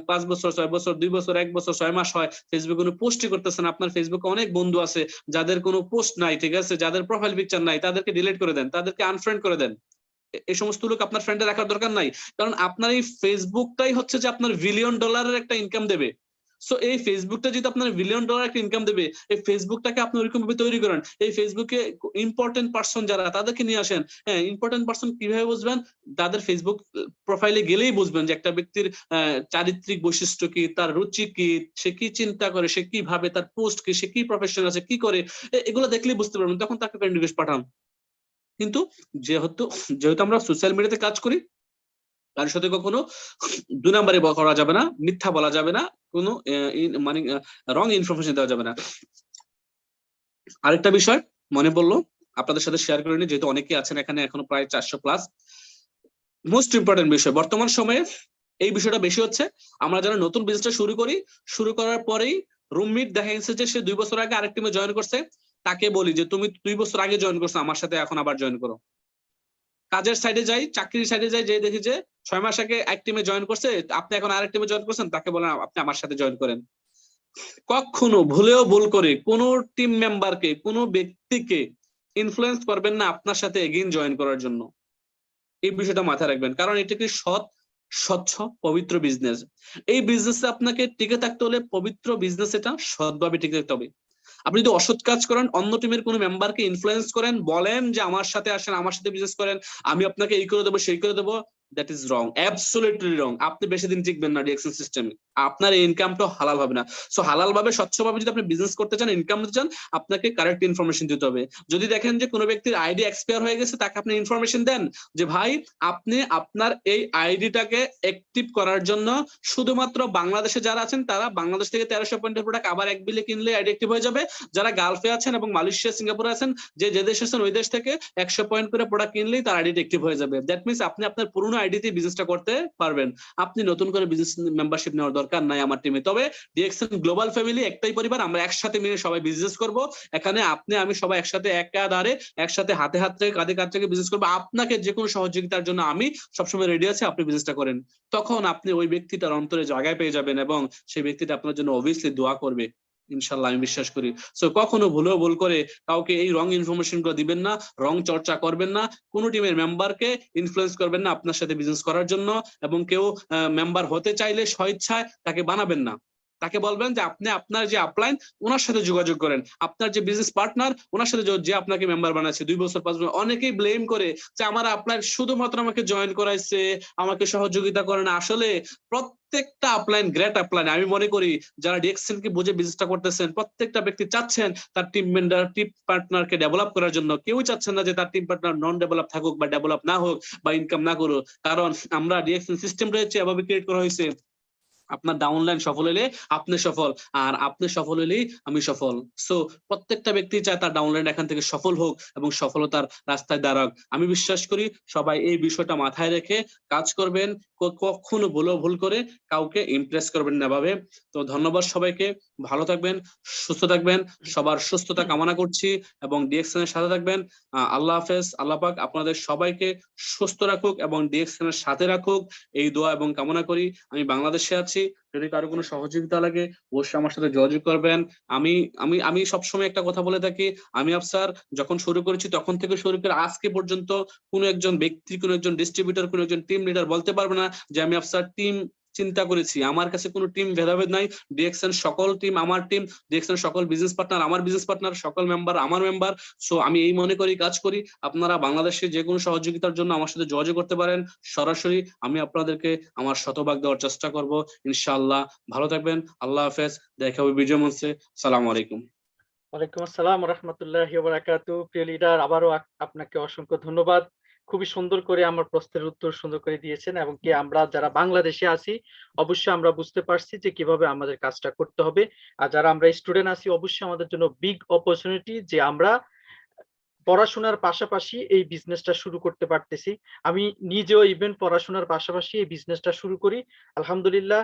5 বছর 6 বছর 2 বছর 1 বছর 6 মাস হয় ফেসবুকে কোনো পোস্টই করতেছেন, আপনার ফেসবুকে অনেক বন্ধু আছে যাদের কোনো পোস্ট নাই, ঠিক আছে, যাদের প্রোফাইল পিকচার নাই, তাদেরকে ডিলিট করে দেন, তাদেরকে আনফ্রেন্ড করে দেন। এই সমস্ত লোক আপনার ফ্রেন্ডে রাখার দরকার নাই। কারণ আপনার এই ফেসবুকটাই হচ্ছে যে আপনার $1 বিলিয়ন একটা ইনকাম দেবে। সো এই ফেসবুকটা যদি আপনার $1 বিলিয়ন একটা ইনকাম দেবে, এই ফেসবুকটাকে আপনি ওইরকম ভাবে তৈরি করেন। এই ফেসবুকে ইম্পর্টেন্ট পারসন যারা, তাদেরকে নিয়ে আসেন। হ্যাঁ, ইম্পর্টেন্ট পারসন কিভাবে বুঝবেন? তাদের ফেসবুক প্রোফাইলে গেলেই বুঝবেন যে একটা ব্যক্তির চারিত্রিক বৈশিষ্ট্য কি, তার রুচি কি, সে কি চিন্তা করে, সে কি ভাবে, তার পোস্ট কি, সে কি প্রফেশন আছে, কি করে, এগুলো দেখলেই বুঝতে পারবেন, তখন তাকে ফ্রেন্ড রিকোয়েস্ট পাঠান। কিন্তু যেহেতু যেহেতু আমরা সোশ্যাল মিডিয়াতে কাজ করি, কারোর সাথে কখনো 2 নম্বরে করা যাবে না, মিথ্যা বলা যাবে না, কোনো মানে রং ইনফরমেশন দেওয়া যাবে না। আরেকটা বিষয় মনে পড়লো আপনাদের সাথে শেয়ার করে নিই, যেহেতু অনেকেই আছেন এখানে, এখনো প্রায় 400+। মোস্ট ইম্পর্টেন্ট বিষয় বর্তমান সময়ে এই বিষয়টা বেশি হচ্ছে। আমরা যারা নতুন বিজনেসটা শুরু করার পরেই রুমমেট দেখা গেছে যে সে 2 বছর আগে আরেক টিমে জয়েন করছে, তাকে বলি যে তুমি 2 বছর আগে জয়েন করছো, আমার সাথে এখন আবার জয়েন করো। কাজের সাইডে যাই, চাকরির সাইডে যাই, যে দেখি যে 6 মাস আগে এক টিমে জয়েন করছে, আপনি এখন আরেক টিমে জয়েন করছেন, তাকে বলেন আপনি আমার সাথে জয়েন করেন। কখনো ভুলেও ভুল করে কোনো টিম মেম্বারকে, কোনো ব্যক্তিকে ইনফ্লুয়েন্স করবেন না আপনার সাথে এগেইন জয়েন করার জন্য। এই বিষয়টা মাথায় রাখবেন, কারণ এটা কি স্বচ্ছ পবিত্র বিজনেস। এই বিজনেসে আপনাকে টিকে থাকতে হলে, পবিত্র বিজনেস এটা, সৎভাবে টিকে থাকতে হবে। আপনি যদি অসৎ কাজ করেন, অন্য টিমের কোনো মেম্বারকে ইনফ্লুয়েন্স করেন, বলেন যে আমার সাথে আসেন, আমার সাথে বিজনেস করেন, আমি আপনাকে এই করে দেবো সেই করে দেবো, দ্যাট ইজ রং, অ্যাবসলিউটলি রং। আপনি বেশি দিন টিকবেন না ডিএক্সএন সিস্টেমে, আপনার ইনকামটা হালাল হবে না। সো হালাল ভাবে, স্বচ্ছভাবে যদি আপনি বিজনেস করতে চান, ইনকাম দিতে চান, আপনাকে কারেক্ট ইনফরমেশন দিতে হবে। যদি দেখেন যে কোনো ব্যক্তির আইডি এক্সপায়ার হয়ে গেছে, তাকে আপনি ইনফরমেশন দেন যে ভাই আপনি আপনার এই আইডিটাকে অ্যাক্টিভ করার জন্য শুধুমাত্র বাংলাদেশে যারা আছেন, তারা বাংলাদেশ থেকে 1300 পয়েন্টের প্রোডাক্ট আবার 1 বিলে কিনলে আইডি অ্যাক্টিভ হয়ে যাবে। যারা গালফে আছেন এবং মালয়েশিয়া, সিঙ্গাপুরে আছেন, যে দেশে আছেন ওই দেশ থেকে 100 পয়েন্ট করে প্রোডাক্ট কিনলেই তার আইডি অ্যাক্টিভ হয়ে যাবে। দ্যাট মিন্স আপনি আপনার পুরনো আইডিতে বিজনেসটা করতে পারবেন। আপনি নতুন করে বিজনেস মেম্বারশিপ নেওয়ার দরকার নাই আমার টিমে। তবে ডিএক্সএন গ্লোবাল ফ্যামিলি একটাই পরিবার, আমরা একসাথে মিলে সবাই বিজনেস করব। এখানে আপনি আমি সবাই একসাথে একাধারে একসাথে হাতে হাত থেকে কাঁধে কাঁধ থেকে বিজনেস করবো। আপনাকে যে কোনো সহযোগিতার জন্য আমি সবসময় রেডি আছি, আপনি বিজনেসটা করেন। তখন আপনি ওই ব্যক্তিটার অন্তরে জায়গায় পেয়ে যাবেন এবং সেই ব্যক্তিটা আপনার জন্য অবভিয়াসলি দোয়া করবে, ইনশাল্লাহ আমি বিশ্বাস করি। সো কখনো ভুল করে কাউকে এই রং ইনফরমেশন গুলো দিবেন না, রং চর্চা করবেন না, কোন টিমের মেম্বারকে ইনফ্লুয়েন্স করবেন না আপনার সাথে বিজনেস করার জন্য। এবং কেউ মেম্বার হতে চাইলে স্বেচ্ছায় তাকে বানাবেন না, তাকে বলবেন যে আপনি আপনার যে আপলাইন ওনার সাথে যোগাযোগ করেন, আপনার যে বিজনেস পার্টনার ওনার সাথে, যে আপনাকে মেম্বার বানাচ্ছে 2 বছর 5 বছর। অনেকেই ব্লেম করে যে আমার আপলাইন শুধুমাত্র আমাকে জয়েন করাইছে, আমাকে সহযোগিতা করে না। আসলে প্রত্যেকটা আপলাইন গ্রেট আপলাইন। আমি মনে করি যারা ডিএক্সএন কে বুঝে বিজনেসটা করতেছেন, প্রত্যেকটা ব্যক্তি চাচ্ছেন তার টিম মেম্বার, টিম পার্টনারকে ডেভেলপ করার জন্য। কেউ চাচ্ছেন না যে তার টিম পার্টনার নন ডেভেলপ থাকুক বা ডেভেলপ না হোক বা ইনকাম না করুক। কারণ আমরা ডিএক্সএন সিস্টেম রয়েছে এভাবে ক্রিয়েট করা হয়েছে, আপনার ডাউনলাইন সফল হলে আপনি সফল, আর আপনি সফল হলেই আমি সফল। সো প্রত্যেকটা ব্যক্তি চায় তার ডাউনলাইন এখান থেকে সফল হোক এবং সফলতার রাস্তায় দাঁড়াক। আমি বিশ্বাস করি সবাই এই বিষয়টা মাথায় রেখে কাজ করবেন, কখনো ভুল করে কাউকে ইমপ্রেস করবেন না ভাবে। তো ধন্যবাদ সবাইকে, ভালো থাকবেন, সুস্থ থাকবেন, সবার সুস্থতা কামনা করছি এবং ডিএক্সএন এর সাথে থাকবেন। আল্লাহ হাফেজ। আল্লাহ পাক আপনাদের সবাইকে সুস্থ রাখুক এবং ডিএক্সএন এর সাথে রাখুক, এই দোয়া এবং কামনা করি। আমি বাংলাদেশে আছি, যদি কারো কোনো সহযোগিতা লাগে অবশ্যই আমার সাথে যোগাযোগ করবেন। আমি আমি আমি সবসময় একটা কথা বলে থাকি, আমি আফসার যখন শুরু করেছি তখন থেকে শুরু করে আজকে পর্যন্ত কোনো একজন ব্যক্তি, কোনো একজন ডিস্ট্রিবিউটর, কোনো একজন টিম লিডার বলতে পারবে না যে আমি আফসার টিম চিন্তা করেছি। আমার কাছে কোনো টিম ভেদাভেদ নাই। ডিএক্সএন সকল টিম আমার টিম, ডিএক্সএন সকল বিজনেস পার্টনার আমার বিজনেস পার্টনার, সকল মেম্বার আমার মেম্বার। সো আমি এই মনে করি কাজ করি। আপনারা বাংলাদেশে যে কোনো সহযোগিতার জন্য আমার সাথে যোগাযোগ করতে পারেন সরাসরি। আমি আপনাদেরকে আমার শতভাগ দেওয়ার চেষ্টা করব ইনশাআল্লাহ। ভালো থাকবেন। আল্লাহ হাফেজ। দেখা হবে বিজয় মঞ্চে। আসসালামু আলাইকুম। ওয়ালাইকুম আসসালাম ওয়া রাহমাতুল্লাহি ওয়া বারাকাতুহু। প্রিয় লিডার, আবারও আপনাকে অসংখ্য ধন্যবাদ। খুবই সুন্দর করে আমার প্রশ্নের উত্তর সুন্দর করে দিয়েছেন, এবং কি আমরা যারা বাংলাদেশে আছি অবশ্যই আমরা বুঝতে পারছি যে কিভাবে আমাদের কাজটা করতে হবে। আর যারা আমরা স্টুডেন্ট আছি অবশ্যই আমাদের জন্য বিগ অপরচুনিটি যে আমরা পড়াশোনার পাশাপাশি এই বিজনেসটা শুরু করতে পারতেছি। আমি নিজেও ইভেন পড়াশোনার পাশাপাশি এই বিজনেসটা শুরু করি। আলহামদুলিল্লাহ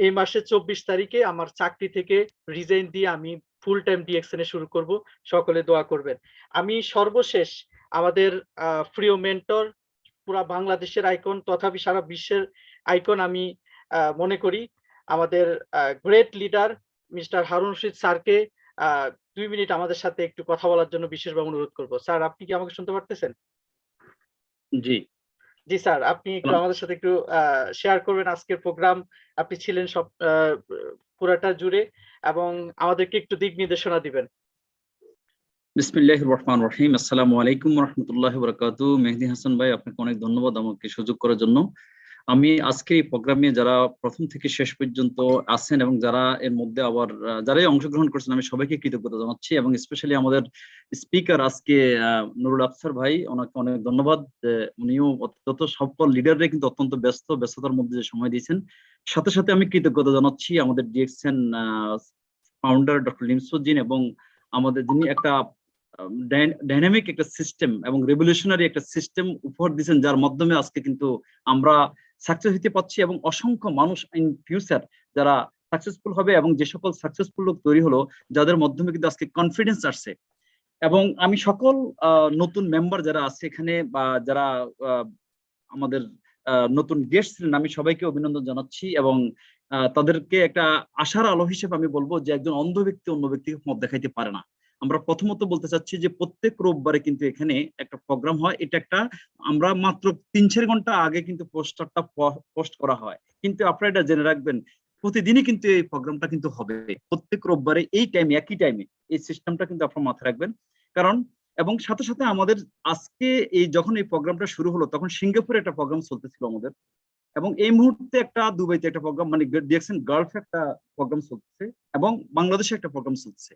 এই মাসের ২৪ তারিখে আমার চাকরি থেকে রিজাইন দিয়ে আমি ফুল টাইম ডিএক্সএন এ শুরু করব। সকলে দোয়া করবেন। আমি সর্বশেষ আমাদের প্রিয় মেন্টর, পুরা বাংলাদেশের আইকন তথাপি সারা বিশ্বের আইকন আমি মনে করি আমাদের great leader mister Harun Rashid স্যারকে ২ মিনিট আমাদের সাথে একটু কথা বলার জন্য বিশেষভাবে অনুরোধ করব। স্যার, আপনি কি আমাকে শুনতে পারতেছেন? জি। জি স্যার, আপনি একটু আমাদের সাথে একটু শেয়ার করবেন আজকের প্রোগ্রাম। আপনি ছিলেন সব পুরাটা জুড়ে, এবং আমাদেরকে একটু দিক নির্দেশনা দিবেন। বিসমিল্লাহির রহমানির রহিম। আসসালামু আলাইকুম ওয়া রাহমাতুল্লাহি ওয়া বারাকাতুহু। মেহেদী হাসান ভাই, আপনাকে অনেক ধন্যবাদ আমাকে সুযোগ করার জন্য। আমি আজকে এই প্রোগ্রামে যারা প্রথম থেকে শেষ পর্যন্ত আছেন এবং যারা এর মধ্যে আবার যারাই অংশগ্রহণ করছেন, আমি সবাইকে কৃতজ্ঞতা জানাচ্ছি, এবং স্পেশালি আমাদের স্পিকার আজকে নুরুল আফসার ভাই, ওনাকে অনেক ধন্যবাদ। উনিও অত্যন্ত সকল লিডাররা কিন্তু অত্যন্ত ব্যস্ততার মধ্যে যে সময় দিয়েছেন। সাথে সাথে আমি কৃতজ্ঞতা জানাচ্ছি আমাদের ডিএক্সএন ফাউন্ডার ডক্টর লিমসুদ্দিন, এবং আমাদের যিনি একটা ডাইনামিক একটা সিস্টেম এবং রেভলিউশনারি একটা সিস্টেম উপহার দিয়েছেন, যার মাধ্যমে আজকে কিন্তু আমরা সাকসেস হতে পারছি, এবং অসংখ্য মানুষ ইন ফিউচার যারা সাকসেসফুল হবে, এবং যে সকল সাকসেসফুল লোক তৈরি হলো যাদের মাধ্যমে কিন্তু আজকে কনফিডেন্স আসছে। এবং আমি সকল নতুন মেম্বার যারা আছে এখানে বা যারা আমাদের নতুন গেস্ট ছিলেন, আমি সবাইকে অভিনন্দন জানাচ্ছি, এবং তাদেরকে একটা আশার আলো হিসেবে আমি বলবো যে একজন অন্ধ ব্যক্তি অন্য ব্যক্তিকে পথ দেখাইতে পারে না। আমরা প্রথমত বলতে চাচ্ছি যে প্রত্যেক রোববারে কিন্তু এখানে একটা প্রোগ্রাম হয়। এটা একটা আমরা মাত্র ৩-৪ ঘন্টা আগে কিন্তু পোস্টারটা পোস্ট করা হয়, কিন্তু আপনারা এটা জেনে রাখবেন প্রতিদিনই কিন্তু এই প্রোগ্রামটা কিন্তু হবে, প্রত্যেক রোববারে এই টাইমে একই টাইমে। এই সিস্টেমটা কিন্তু আপনারা মাথায় রাখবেন। কারণ এবং সাথে সাথে আমাদের আজকে এই যখন এই প্রোগ্রামটা শুরু হলো তখন সিঙ্গাপুরে একটা প্রোগ্রাম চলতেছিল আমাদের, এবং এই মুহূর্তে একটা দুবাইতে একটা প্রোগ্রাম মানে ডিএক্সএন গালফে একটা প্রোগ্রাম চলছে, এবং বাংলাদেশে একটা প্রোগ্রাম চলছে।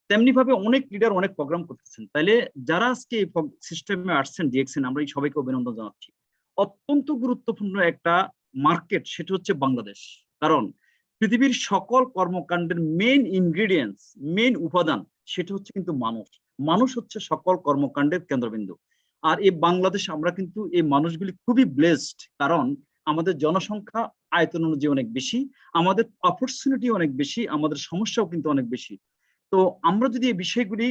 তেমনি ভাবে অনেক লিডার অনেক প্রোগ্রাম করতেছেন। তাইলে যারা আজকে এই সিস্টেমে আসছেন ডিএক্সএন, আমরা এই সবাইকে অভিনন্দন জানাচ্ছি। অত্যন্ত গুরুত্বপূর্ণ একটা মার্কেট, সেটা হচ্ছে বাংলাদেশ। কারণ পৃথিবীর সকল কর্মকাণ্ডের মেইন ইনগ্রিডিয়েন্টস, মেইন উপাদান সেটা হচ্ছে কিন্তু মানুষ। মানুষ হচ্ছে সকল কর্মকাণ্ডের কেন্দ্রবিন্দু। আর এই বাংলাদেশ আমরা কিন্তু এই মানুষগুলি খুবই ব্লেসড, কারণ আমাদের জনসংখ্যা আয়তন অনুযায়ী অনেক বেশি, আমাদের অপরচুনিটি অনেক বেশি, আমাদের সমস্যাও কিন্তু অনেক বেশি। তো আমরা যদি এই বিষয়গুলি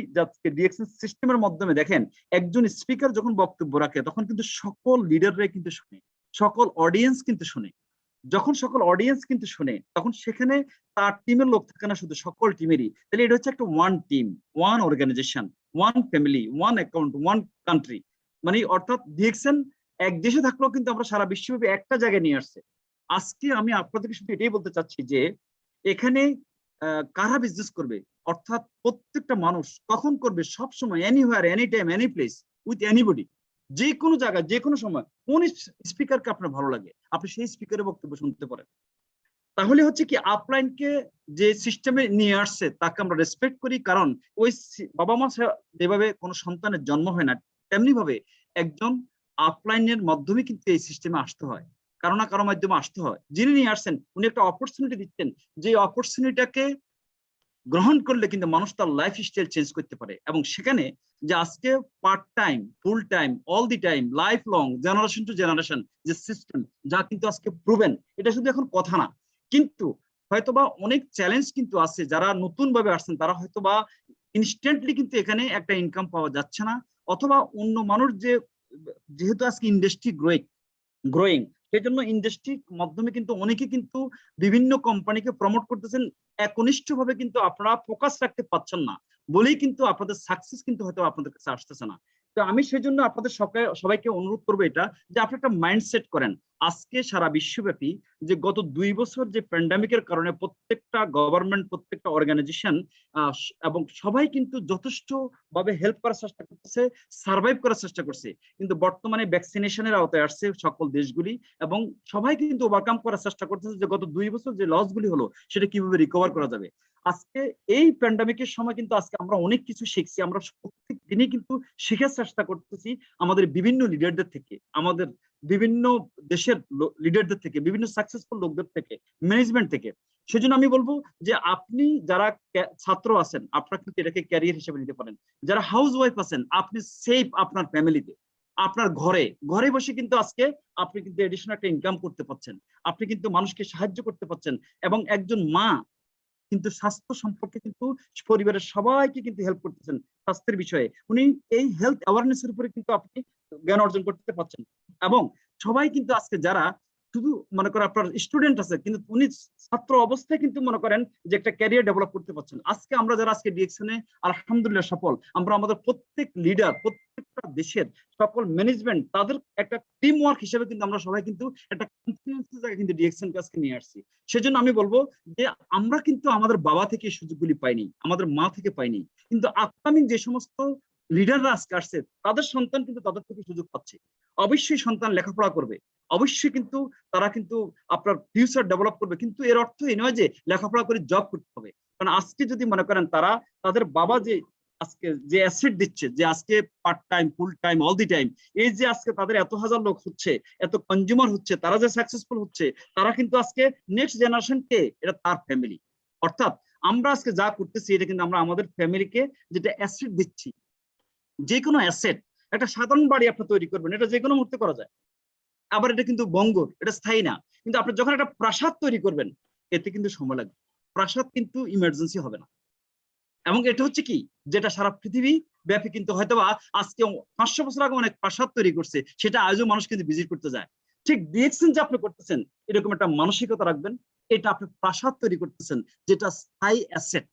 ডিএক্সএন সিস্টেমের মাধ্যমে দেখেন, একজন স্পিকার যখন বক্তব্য রাখে তখন কিন্তু সকল লিডাররাই কিন্তু শুনে, সকল অডিয়েন্স কিন্তু শুনে। যখন সকল অডিয়েন্স কিন্তু শুনে তখন সেখানে তার টিমের লোক থাকে না, শুধু সকল টিমেরই। তাহলে এটা হচ্ছে একটা one team, one organization, one family, one account, one country. মানে অর্থাৎ ডিএক্সএন এক দেশে থাকলেও কিন্তু আমরা সারা বিশ্বব্যাপী একটা জায়গায় নিয়ে আসছে। আজকে আমি আপনাদেরকে শুধু এটাই বলতে চাচ্ছি যে এখানে কারা বিজনেস করবে, অর্থাৎ প্রত্যেকটা মানুষ কখন করবে, সব সময়, anywhere, any time, any place, with anybody, যে কোনো জায়গায় যে কোনো সময়। কোন স্পিকারকে আপনার ভালো লাগে আপনি সেই স্পিকারের বক্তব্য শুনতে পারেন। তাহলে হচ্ছে কি আপলাইনকে যে সিস্টেমে নিয়ে আসছে তাকে আমরা রেসপেক্ট করি, কারণ ওই বাবা মা যেভাবে কোনো সন্তানের জন্ম হয় না, তেমনি ভাবে একজন আপলাইনের মাধ্যমে কিন্তু এই সিস্টেমে আসতে হয়, কারো না কারো মাধ্যমে আসতে হয়। যিনি নিয়ে আসছেন উনি একটা অপরচুনিটি দিচ্ছেন, যে অপরচুনিটিটাকে গ্রহণ করলে কিন্তু মানুষ তার লাইফ স্টাইল চেঞ্জ করতে পারে। এবং সেখানে যে আজকে part time, full time, all the time, life long, generation to generation যে সিস্টেম, যা কিন্তু আজকে প্রুভেন, এটা শুধু এখন কথা না, কিন্তু হয়তোবা অনেক চ্যালেঞ্জ কিন্তু আছে। যারা নতুন ভাবে আসছেন তারা হয়তোবা ইনস্ট্যান্টলি কিন্তু এখানে একটা ইনকাম পাওয়া যাচ্ছে না, অথবা অন্য মানুষ যেহেতু আজকে ইন্ডাস্ট্রি গ্রোয়িং, সেই জন্য ইন্ডাস্ট্রির মাধ্যমে কিন্তু অনেকে কিন্তু বিভিন্ন কোম্পানিকে প্রমোট করতেছেন, একনিষ্ঠভাবে কিন্তু আপনারা ফোকাস রাখতে পারছেন না বলেই কিন্তু আপনাদের সাকসেস কিন্তু হয়তো আপনাদের কাছে আসতেছে না। তো আমি সেই জন্য আপনাদের সবাইকে অনুরোধ করবো এটা, যে আপনি একটা মাইন্ডসেট করেন। আজকে সারা বিশ্বব্যাপী যে গত 2 বছর যে প্যান্ডামিকের কারণে প্রত্যেকটা গভর্নমেন্ট, প্রত্যেকটা অর্গানাইজেশন এবং সবাই কিন্তু যথেষ্ট ভাবে হেল্প করার চেষ্টা করতেছে, সার্ভাইভ করার চেষ্টা করছে, কিন্তু বর্তমানে ভ্যাকসিনেশনের আওতায় আসছে সকল দেশগুলি এবং সবাই কিন্তু ওভারকাম করার চেষ্টা করতেছে যে গত 2 বছর যে লস গুলি হলো সেটা কিভাবে রিকভার করা যাবে। আজকে এই প্যান্ডামিকের সময় কিন্তু আজকে আমরা অনেক কিছু শিখছি, আমরা প্রত্যেক দিনই কিন্তু শেখার চেষ্টা করতেছি আমাদের বিভিন্ন লিডারদের থেকে, আমাদের বিভিন্ন দেশের লিডারদের থেকে, বিভিন্ন সাকসেসফুল লোকদের থেকে, ম্যানেজমেন্ট থেকে। সেজন্য আমি বলবো যে আপনি যারা ছাত্র আছেন আপনারা কিন্তু এটাকে ক্যারিয়ার হিসেবে নিতে পারেন। যারা হাউস ওয়াইফ আছেন আপনি সেফ আপনার ফ্যামিলিতে, আপনার ঘরে ঘরে বসে কিন্তু আজকে আপনি কিন্তু এডিশনাল একটা ইনকাম করতে পারছেন, আপনি কিন্তু মানুষকে সাহায্য করতে পারছেন। এবং একজন মা কিন্তু স্বাস্থ্য সম্পর্কে কিন্তু পরিবারের সবাইকে কিন্তু হেল্প করতেছেন স্বাস্থ্যের বিষয়ে, উনি এই হেলথ অ্যাওয়ারনেস এর উপরে কিন্তু আপনি জ্ঞান অর্জন করতে পারছেন। এবং সবাই কিন্তু আজকে যারা শুধু মনে করেন আপনার স্টুডেন্ট আছে কিন্তু উনি ছাত্র অবস্থায় কিন্তু মনে করেন যে একটা ক্যারিয়ার ডেভেলপ করতে পারছেন। আজকে আমরা যারা আজকে ডিএক্সনে আলহামদুলিল্লাহ সফল, আমরা আমাদের প্রত্যেক লিডার, প্রত্যেকটা দেশের সকল ম্যানেজমেন্ট তাদের একটা টিম ওয়ার্ক হিসেবে কিন্তু আমরা সবাই কিন্তু একটা কনফিডেন্সের জায়গায় কিন্তু ডিএক্সন কাজকে নিয়ে আসছি। সেজন্য আমি বলবো যে আমরা কিন্তু আমাদের বাবা থেকে সুযোগগুলি পাইনি, আমাদের মা থেকে পাইনি, কিন্তু আপকামিং যে সমস্ত লিডাররা আজকে আসছে তাদের সন্তান কিন্তু তাদের থেকে সুযোগ পাচ্ছে। অবশ্যই সন্তান লেখাপড়া করবে, অবশ্যই কিন্তু তারা কিন্তু আপনার ফিউচার ডেভেলপ করবে, কিন্তু এর অর্থ এই নয় যে লেখাপড়া করে জব করতে হবে। কারণ আজকে যদি মনে করেন তারা তাদের বাবা যে আজকে যে অ্যাসেট দিচ্ছে, যে আজকে part time, full time, all the time, এই যে আজকে তাদের এত হাজার লোক হচ্ছে, এত কনজিউমার হচ্ছে, তারা যে সাকসেসফুল হচ্ছে, তারা কিন্তু আজকে নেক্সট জেনারেশন কে, এটা তার ফ্যামিলি। অর্থাৎ আমরা আজকে যা করতেছি এটা কিন্তু আমরা আমাদের ফ্যামিলিকে যেটা অ্যাসেট দিচ্ছি। যে কোনো অ্যাসেট, একটা সাধারণ বাড়ি আপনি তৈরি করবেন, এটা যে কোনো মুহূর্তে করা যায়, আবার এটা কিন্তু বঙ্গর, এটা স্থায়ী না। কিন্তু আপনি যখন একটা প্রাসাদ তৈরি করবেন এতে কিন্তু সময় লাগবে, প্রাসাদ কিন্তু ইমার্জেন্সি হবে না। এবং এটা হচ্ছে কি, যেটা সারা পৃথিবী ব্যাপী কিন্তু হয়তোবা আজকে 500 বছর আগে অনেক প্রাসাদ তৈরি করছে, সেটা আজও মানুষ কিন্তু ভিজিট করতে যায়। ঠিক ডিএক্সন যে আপনি করতেছেন এরকম একটা মানসিকতা রাখবেন, এটা আপনি প্রাসাদ তৈরি করতেছেন যেটা স্থায়ী অ্যাসেট,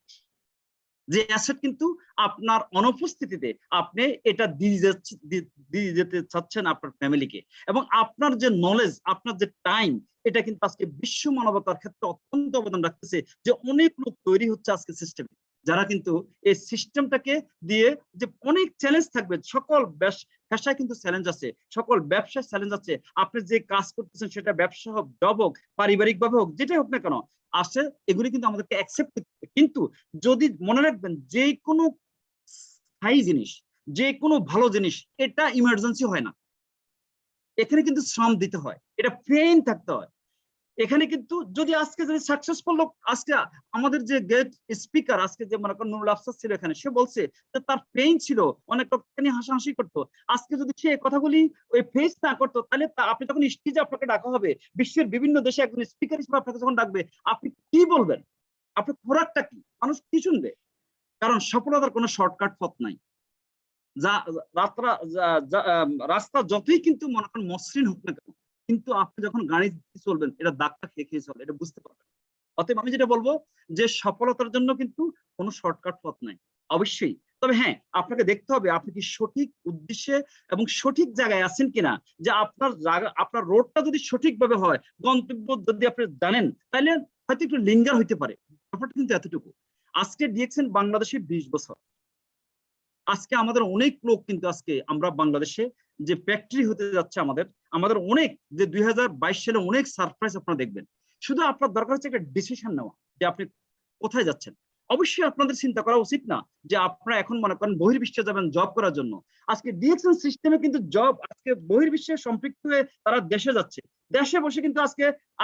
যে অ্যাসেট কিন্তু আপনার অনুপস্থিতিতে আপনি এটা দিয়ে যেতে চাচ্ছেন আপনার ফ্যামিলিকে। এবং আপনার যে নলেজ, আপনার যে টাইম, এটা কিন্তু আজকে বিশ্ব মানবতার ক্ষেত্রে অত্যন্ত অবদান রাখতেছে। যে অনেক লোক তৈরি হচ্ছে আজকে সিস্টেমে, যারা কিন্তু এই সিস্টেমটাকে দিয়ে, যে অনেক চ্যালেঞ্জ থাকবে, সকল পেশায় কিন্তু চ্যালেঞ্জ আছে, সকল ব্যবসায় চ্যালেঞ্জ আছে। আপনি যে কাজ করতেছেন সেটা ব্যবসা হোক, জব হোক, পারিবারিক ভাবে হোক, যেটাই হোক না কেন আসে, এগুলি কিন্তু আমাদেরকে অ্যাকসেপ্ট করতে হবে। কিন্তু যদি মনে রাখবেন যে কোনো স্থায়ী জিনিস, যে কোনো ভালো জিনিস এটা ইমার্জেন্সি হয় না, এখানে কিন্তু শ্রম দিতে হয়, এটা পেইন থাকতে হয়। এখানে কিন্তু যদি আজকে যদি সাকসেসফুল লোক, আজকে আমাদের যে গেট স্পিকার আজকে যে মনে করেন নুরুল আফসার ছিল এখানে, সে বলছে যে তার পেইন ছিল, অনেক লোক নিয়ে হাসাহাসি করতো। আজকে যদি সে কথাগুলি ওই ফেস না করতো, তাহলে আপনি যখন স্টেজে আপনাকে ডাকা হবে, বিশ্বের বিভিন্ন দেশে একজন স্পিকার হিসেবে আপনাকে যখন ডাকবে, আপনি কি বলবেন? আপনার খোরাকটা কি? মানুষ কি শুনবে? কারণ সফলতার কোনো শর্টকাট পথ নাই। রাস্তা যতই কিন্তু মনে করেন মসৃণ হোক না কেন, কিন্তু আপনি যখন গাড়ি চলবেন এটা দাগটা খেয়ে খেয়ে চলবে, এটা বুঝতে পারবেন। অতএব আমি যেটা বলবো যে সফলতার জন্য কিন্তু কোনো শর্টকাট পথ নাই অবশ্যই। তবে হ্যাঁ, আপনাকে দেখতে হবে আপনি কি সঠিক উদ্দেশ্যে এবং সঠিক জায়গায় আছেন কিনা। যে আপনার জায়গা, আপনার রোডটা যদি সঠিকভাবে হয়, গন্তব্য যদি আপনি জানেন, তাহলে হয়তো একটু লিঙ্গার হইতে পারে। ব্যাপারটা কিন্তু এতটুকু। আজকে ডিএক্সএন বাংলাদেশে 20 বছর, আজকে আমাদের অনেক লোক কিন্তু আজকে আমরা বাংলাদেশে যে ফ্যাক্টরি হতে যাচ্ছে আমাদের অনেক, যে 2022 সালে অনেক সারপ্রাইজ আপনারা দেখবেন। শুধু আপনার দরকার হচ্ছে একটা ডিসিশন নেওয়া যে আপনি কোথায় যাচ্ছেন। অবশ্যই আপনাদের চিন্তা করা উচিত না যে আপনারা এখন মনে করেন বহির্বিশ্বে যাবেন জব করার জন্য। আজকে ডিএক্সএন সিস্টেমে কিন্তু জব আজকে বহির্বিশ্বে সম্পৃক্ত হয়ে তারা দেশে যাচ্ছে, দেশে বসে কিন্তু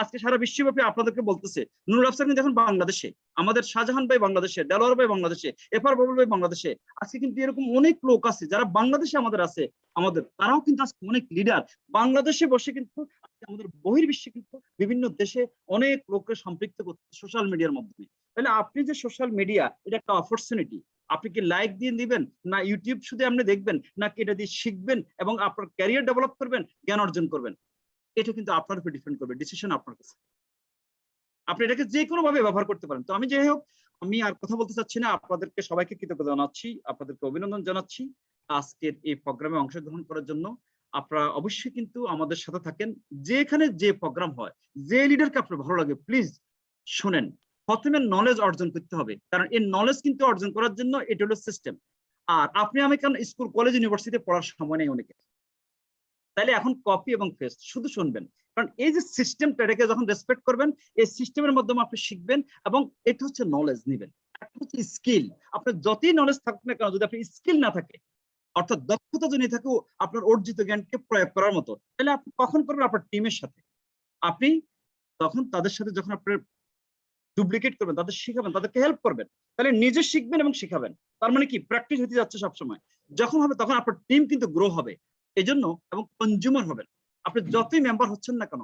আজকে সারা বিশ্বব্যাপী আপনাদেরকে বলতেছে নুরুল আফসার কিন্তু এখন বাংলাদেশে, আমাদের শাহজাহান ভাই বাংলাদেশে, দেলোয়ার ভাই বাংলাদেশে, এফআর বাবুল ভাই বাংলাদেশে। আজকে কিন্তু এরকম অনেক লোক আছে যারা বাংলাদেশে আমাদের আছে, তারাও কিন্তু আজকে অনেক লিডার বাংলাদেশে বসে কিন্তু আমাদের বহির্বিশ্বে কিন্তু বিভিন্ন দেশে অনেক লোককে সম্পৃক্ত করছে সোশ্যাল মিডিয়ার মাধ্যমে। তাহলে আপনি যে সোশ্যাল মিডিয়া, এটা একটা অপরচুনিটি। আপনি কি লাইক দিয়ে দিবেন, না ইউটিউব শুধু আপনি দেখবেন, নাকি এটা দিয়ে শিখবেন এবং আপনার ক্যারিয়ার ডেভেলপ করবেন, জ্ঞান অর্জন করবেন? এটা কিন্তু আপনার উপর ডিপেন্ড করবে, ডিসিশন আপনার কাছে। আপনি এটাকে যে কোনো ভাবে ব্যবহার করতে পারেন। তো আমি যাই হোক, আমি আর কথা বলতে চাচ্ছি না, আপনাদেরকে সবাইকে কৃতজ্ঞতা জানাচ্ছি, আপনাদেরকে অভিনন্দন জানাচ্ছি আজকের এই প্রোগ্রামে অংশগ্রহণ করার জন্য। আপনারা অবশ্যই কিন্তু আমাদের সাথে থাকেন, যেখানে যে প্রোগ্রাম হয়, যে লিডারকে আপনার ভালো লাগে প্লিজ শুনেন। প্রথমে নলেজ অর্জন করতে হবে, কারণ এই নলেজ কিন্তু অর্জন করার জন্য এটা হলো সিস্টেম। আর আপনি আমি কেন স্কুল কলেজ ইউনিভার্সিটিতে পড়ার সময় নেই অনেকে, তাহলে এখন কপি এবং পেস্ট শুধু শুনবেন। কারণ এই যে সিস্টেমটা, এটাকে যখন রেসপেক্ট করবেন, এই সিস্টেমের মাধ্যমে আপনি শিখবেন, এবং এটা হচ্ছে নলেজ নিবেন। একটা হচ্ছে স্কিল। আপনার যতই নলেজ থাকুক না কেন, যদি আপনি স্কিল না থাকে, অর্থাৎ দক্ষতা যদি থাকে আপনার অর্জিত জ্ঞানকে প্রয়োগ করার মতো, তাহলে আপনি কখন করবেন? আপনার টিমের সাথে। আপনি তখন তাদের সাথে যখন আপনার ডুপ্লিকেট করবেন, তাদের শিখাবেন, তাদেরকে হেল্প করবেন, তাহলে নিজে শিখবেন এবং শিখাবেন। তার মানে কি, প্র্যাকটিস হতে যাচ্ছে সবসময়। যখন হবে তখন আপনার টিম কিন্তু গ্রো হবে। এজন্য এবং কনজিউমার হবেন। আপনি যতই মেম্বার হচ্ছেন না কেন,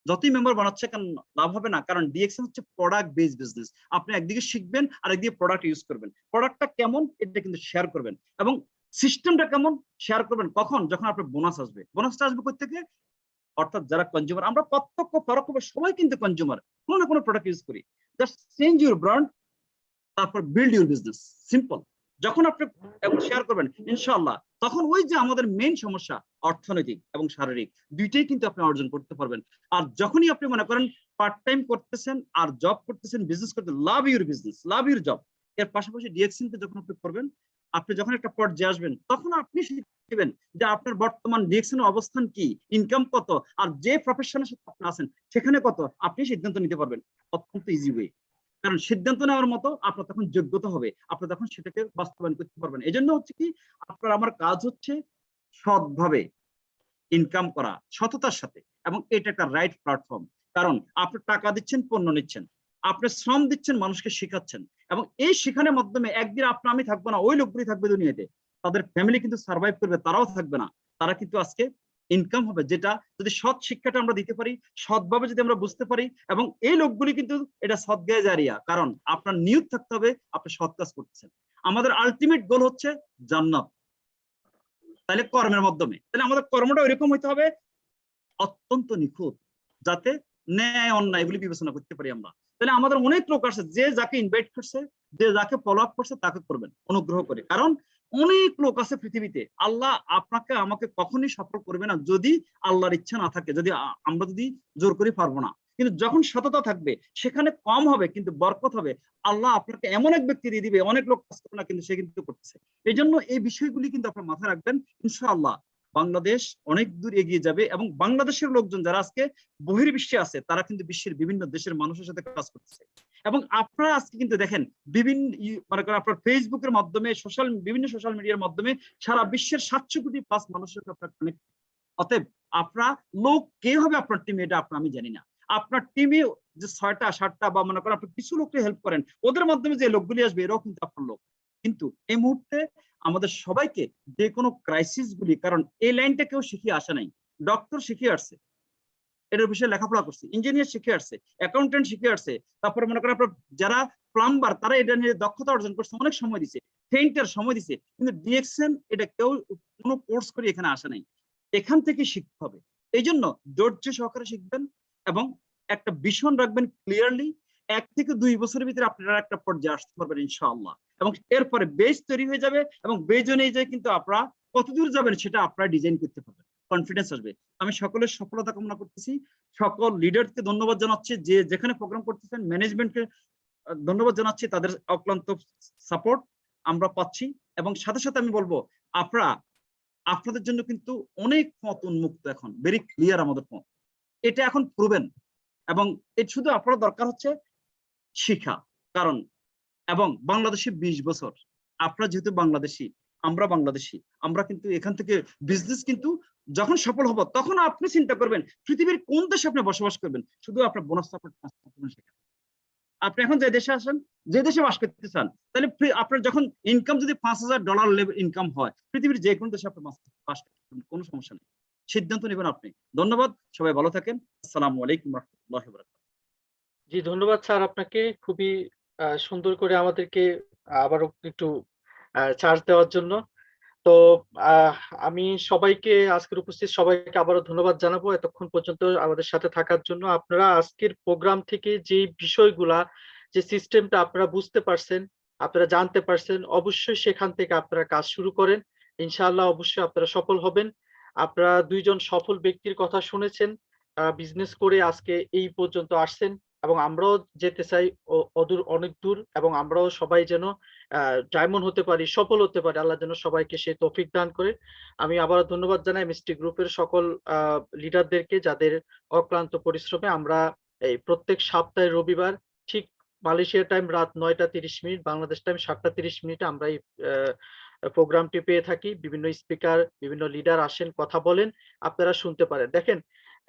যতই মেম্বার বানাচ্ছে কেন, লাভ হবে না। কারণ ডিএক্সএন হচ্ছে প্রোডাক্ট বেস বিজনেস। আপনি একদিকে শিখবেন আর একদিকে প্রোডাক্ট ইউজ করবেন। প্রোডাক্টটা কেমন এটা কিন্তু শেয়ার করবেন, এবং সিস্টেমটা কেমন শেয়ার করবেন কখন? যখন আপনার বোনাস আসবে। বোনাসটা আসবে কোথা থেকে? অর্থাৎ যারা কনজিউমার, আমরা প্রত্যক্ষ পরোক্ষ সবাই কিন্তু কনজিউমার, কোনো না কোনো প্রোডাক্ট ইউজ করি। জাস্ট চেঞ্জ ইউর ব্র্যান্ড, তারপর বিল্ড ইউর বিজনেস, সিম্পল। যখন আপনি শেয়ার করবেন ইনশাআল্লাহ, তখন ওই যে আমাদের মেইন সমস্যা অর্থনৈতিক এবং শারীরিক দুইটাই কিন্তু আপনি অর্জন করতে পারবেন। আর যখনই আপনি মনে করেন পার্ট টাইম করতেছেন আর জব করতেছেন, বিজনেস করতে, love your business, love your job, এর পাশাপাশি ডিএক্সএন কে যখন আপনি করবেন, আপনি যখন একটা পর্যায়ে আসবেন, তখন আপনি শিখবেন যে আপনার বর্তমান ডিএক্সএন অবস্থান কি, ইনকাম কত, আর যে প্রফেশনের সাথে আপনি আছেন সেখানে কত, আপনি সিদ্ধান্ত নিতে পারবেন অত্যন্ত ইজি ওয়ে। কারণ সিদ্ধান্ত নেওয়ার মতো আপনার তখন যোগ্যতা হবে, আপনি তখন সেটাকে বাস্তবায়ন করতে পারবেন। এই জন্য হচ্ছে কি, আপনার আমার কাজ হচ্ছে সৎভাবে ইনকাম করা, সততার সাথে, এবং এটা একটা রাইট প্ল্যাটফর্ম। কারণ আপনি টাকা দিচ্ছেন, পণ্য নিচ্ছেন, আপনি শ্রম দিচ্ছেন, মানুষকে শেখাচ্ছেন, এবং এই শেখানোর মাধ্যমে একদিন আপনি আমি থাকবো না, ওই লোকগুলি থাকবে দুনিয়াতে, তাদের ফ্যামিলি কিন্তু সার্ভাইভ করবে, তারাও থাকবে না, তারা কিন্তু আজকে ইনকাম হবে। যেটা যদি সৎ শিক্ষাটা আমরা দিতে পারি, সৎভাবে যদি আমরা বুঝতে পারি, এবং এই লোকগুলি কিন্তু এটা সদগায়ে জারিয়া। কারণ আপনার নিয়ত থাকতে হবে আপনি সৎ কাজ করতেছেন। আমাদের আলটিমেট গোল হচ্ছে জান্নাত, তাহলে কর্মের মাধ্যমে, তাহলে আমাদের কর্মটা এরকম হইতে হবে অত্যন্ত নিখুঁত, যাতে ন্যায় অন্যায় এগুলি বিবেচনা করতে পারি আমরা। তাহলে আমাদের অনেক লোক আছে, যে যাকে ইনভাইট করছে, যে যাকে ফলো আপ করছে, তাকে করবেন অনুগ্রহ করে। কারণ অনেক লোক আছে পৃথিবীতে, আল্লাহ আপনাকে আমাকে কখনই সফল করবে না যদি আল্লাহর ইচ্ছা না থাকে, যদি আমরা যদি জোর করে পারবো না। কিন্তু যখন সততা থাকবে, সেখানে কম হবে কিন্তু বরকত হবে। আল্লাহ আপনাকে এমন এক ব্যক্তি দিয়ে দিবে, অনেক লোক কাজ করে না কিন্তু সে কিন্তু করতেছে। এই জন্য এই বিষয়গুলি কিন্তু আপনার মাথায় রাখবেন। ইনশাআল্লাহ বাংলাদেশ অনেক দূর এগিয়ে যাবে, এবং বাংলাদেশের লোকজন যারা আজকে বহির্বিশ্বে আছে, তারা কিন্তু বিশ্বের বিভিন্ন দেশের মানুষের সাথে কাজ করতেছে। এবং আপনারা আজকে কিন্তু দেখেন বিভিন্ন মানে আপনার ফেসবুকের মাধ্যমে, বিভিন্ন সোশ্যাল মিডিয়ার মাধ্যমে সারা বিশ্বের 700 কোটি প্লাস মানুষের সাথে আপনার কানেক্ট। অতএব আপনার লোক কে হবে আপনার টিমে, এটা আমি জানি না। আপনার টিমে যে 6টা 7টা বা মনে করেন আপনি কিছু লোককে হেল্প করেন, ওদের মাধ্যমে যে লোকগুলি আসবে, এরাও কিন্তু আপনার লোক। কিন্তু এই মুহূর্তে আমাদের সবাইকে যে কোনো ক্রাইসিস গুলি, কারণ এই লাইনটা কেউ শিখিয়ে আসে নাই। ডক্টর শিখিয়ে আসছে, এটার বিষয়ে লেখাপড়া করছে, ইঞ্জিনিয়ার শিখে আসছে, অ্যাকাউন্টেন্ট শিখে আসছে, তারপরে মনে করেন আপনার যারা প্লাম্বার, তারা এটা নিয়ে দক্ষতা অর্জন করছে, অনেক সময় দিছে, পেইন্টার সময় দিছে। কিন্তু ডিএক্সএন এটা কেউ কোনো কোর্স করে এখানে আসে নাই, এখান থেকে শিখতে হবে। এই জন্য ধৈর্য সহকারে শিখবেন, এবং একটা ভিশন রাখবেন ক্লিয়ারলি। 1 থেকে 2 বছরের ভিতরে আপনারা একটা পর্যায়ে আসতে পারবেন ইনশাআল্লাহ, এবং এরপরে বেস তৈরি হয়ে যাবে, এবং বেজ অনুযায়ী কিন্তু আপনারা কতদূর যাবেন সেটা আপনারা ডিজাইন করতে পারবেন, কনফিডেন্স আসবে। আমি সকলের সফলতা কামনা করতেছি, সকল লিডারকে ধন্যবাদ জানাচ্ছি, যে যেখানে প্রোগ্রাম করতেছেন, ম্যানেজমেন্টকে ধন্যবাদ জানাচ্ছি, তাদের অক্লান্ত সাপোর্ট আমরা পাচ্ছি। এবং সাথে সাথে আমি বলবো, আপনাদের জন্য কিন্তু অনেক পথ উন্মুক্ত, এখন ভেরি ক্লিয়ার আমাদের পথ, এটা এখন প্রুভেন। এবং এটা শুধু আপনার দরকার হচ্ছে শিক্ষা। কারণ এবং বাংলাদেশে 20 বছর, আপনারা যেহেতু বাংলাদেশি, আমরা বাংলাদেশি, আমরা কিন্তু এখান থেকে বিজনেস কিন্তু যখন সফল হব, তখন আপনি চিন্তা করবেন পৃথিবীর কোন দেশে আপনি বসবাস করবেন, শুধু আপনার বোনাস আপনি এখন যে দেশে আসেন, যে দেশে বাস করতে চান, তাহলে আপনার যখন ইনকাম যদি $5000 লেভেল ইনকাম হয়, পৃথিবীর যে কোনো দেশে আপনি বাস করতে, কোনো সমস্যা নেই, সিদ্ধান্ত নেবেন আপনি। ধন্যবাদ, সবাই ভালো থাকেন। আসসালামু আলাইকুম ওয়া রাহমাতুল্লাহি ওয়া বারাকাতুহু। জি, ধন্যবাদ স্যার আপনাকে। খুবই সুন্দর করে আমাদেরকে আবারও একটু চার্জ দেওয়ার জন্য। তো আমি সবাইকে আজকের উপস্থিত সবাইকে আবারও ধন্যবাদ জানাবো এতক্ষণ পর্যন্ত আমাদের সাথে থাকার জন্য। আপনারা আজকের প্রোগ্রাম থেকে যে বিষয়গুলা, যে সিস্টেমটা আপনারা বুঝতে পারছেন, আপনারা জানতে পারছেন, অবশ্যই সেখান থেকে আপনারা কাজ শুরু করেন। ইনশাআল্লাহ অবশ্যই আপনারা সফল হবেন। আপনারা ২ জন সফল ব্যক্তির কথা শুনেছেন। বিজনেস করে আজকে এই পর্যন্ত আসছেন এবং আমরাও যেতে চাই অদূর অনেক দূর, এবং আমরাও সবাই যেন ডায়মন্ড হতে পারি, সফল হতে পারি। আল্লাহ যেন সবাইকে সেই তৌফিক দান করে। আমি আবারও ধন্যবাদ জানাই মিষ্টি গ্রুপের সকল লিডারদেরকে, যাদের অক্লান্ত পরিশ্রমে আমরা এই প্রত্যেক সপ্তাহে রবিবার ঠিক মালয়েশিয়া টাইম রাত ৯টা ৩০ মিনিট, বাংলাদেশ টাইম ৭টা ৩০ মিনিটে আমরা এই প্রোগ্রামটি পেয়ে থাকি। বিভিন্ন স্পিকার, বিভিন্ন লিডার আসেন, কথা বলেন, আপনারা শুনতে পারেন। দেখেন,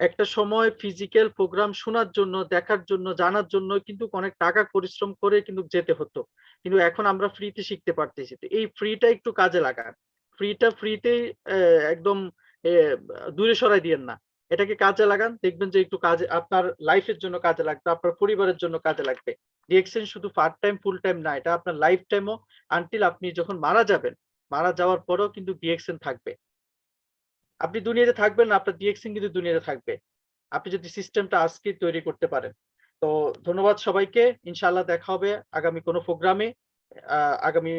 একটা সময় ফিজিক্যাল প্রোগ্রাম শোনার জন্য, দেখার জন্য, জানার জন্য কিন্তু অনেক টাকা পরিশ্রম করে কিন্তু যেতে হতো। কিন্তু এখন আমরা ফ্রিতে শিখতে পারতেছি। তো এই ফ্রিটা একটু কাজে লাগান। ফ্রিতেই একদম দূরে সরাই দিয়েন না। এটাকে কাজে লাগান। দেখবেন যে একটু কাজে, আপনার লাইফের জন্য কাজে লাগবে, আপনার পরিবারের জন্য কাজে লাগবে। ডিএক্সএন শুধু পার্ট টাইম, ফুল টাইম না। এটা আপনার লাইফ টাইমও, আনটিল আপনি যখন মারা যাবেন, মারা যাওয়ার পরেও কিন্তু ডিএক্সএন থাকবে। আপনি দুনিয়াতে থাকবেন না, আপনার ডিএক্সএন কিন্তু দুনিয়াতে থাকবে। আপনি যদি সিস্টেমটা আজকে তৈরি করতে পারেন। তো ধন্যবাদ সবাইকে। ইনশাআল্লাহ দেখা হবে আগামী কোনো প্রোগ্রামে। আগামী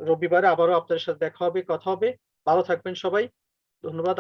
রবিবারে আবারও আপনাদের সাথে দেখা হবে, কথা হবে। ভালো থাকবেন সবাই। ধন্যবাদ।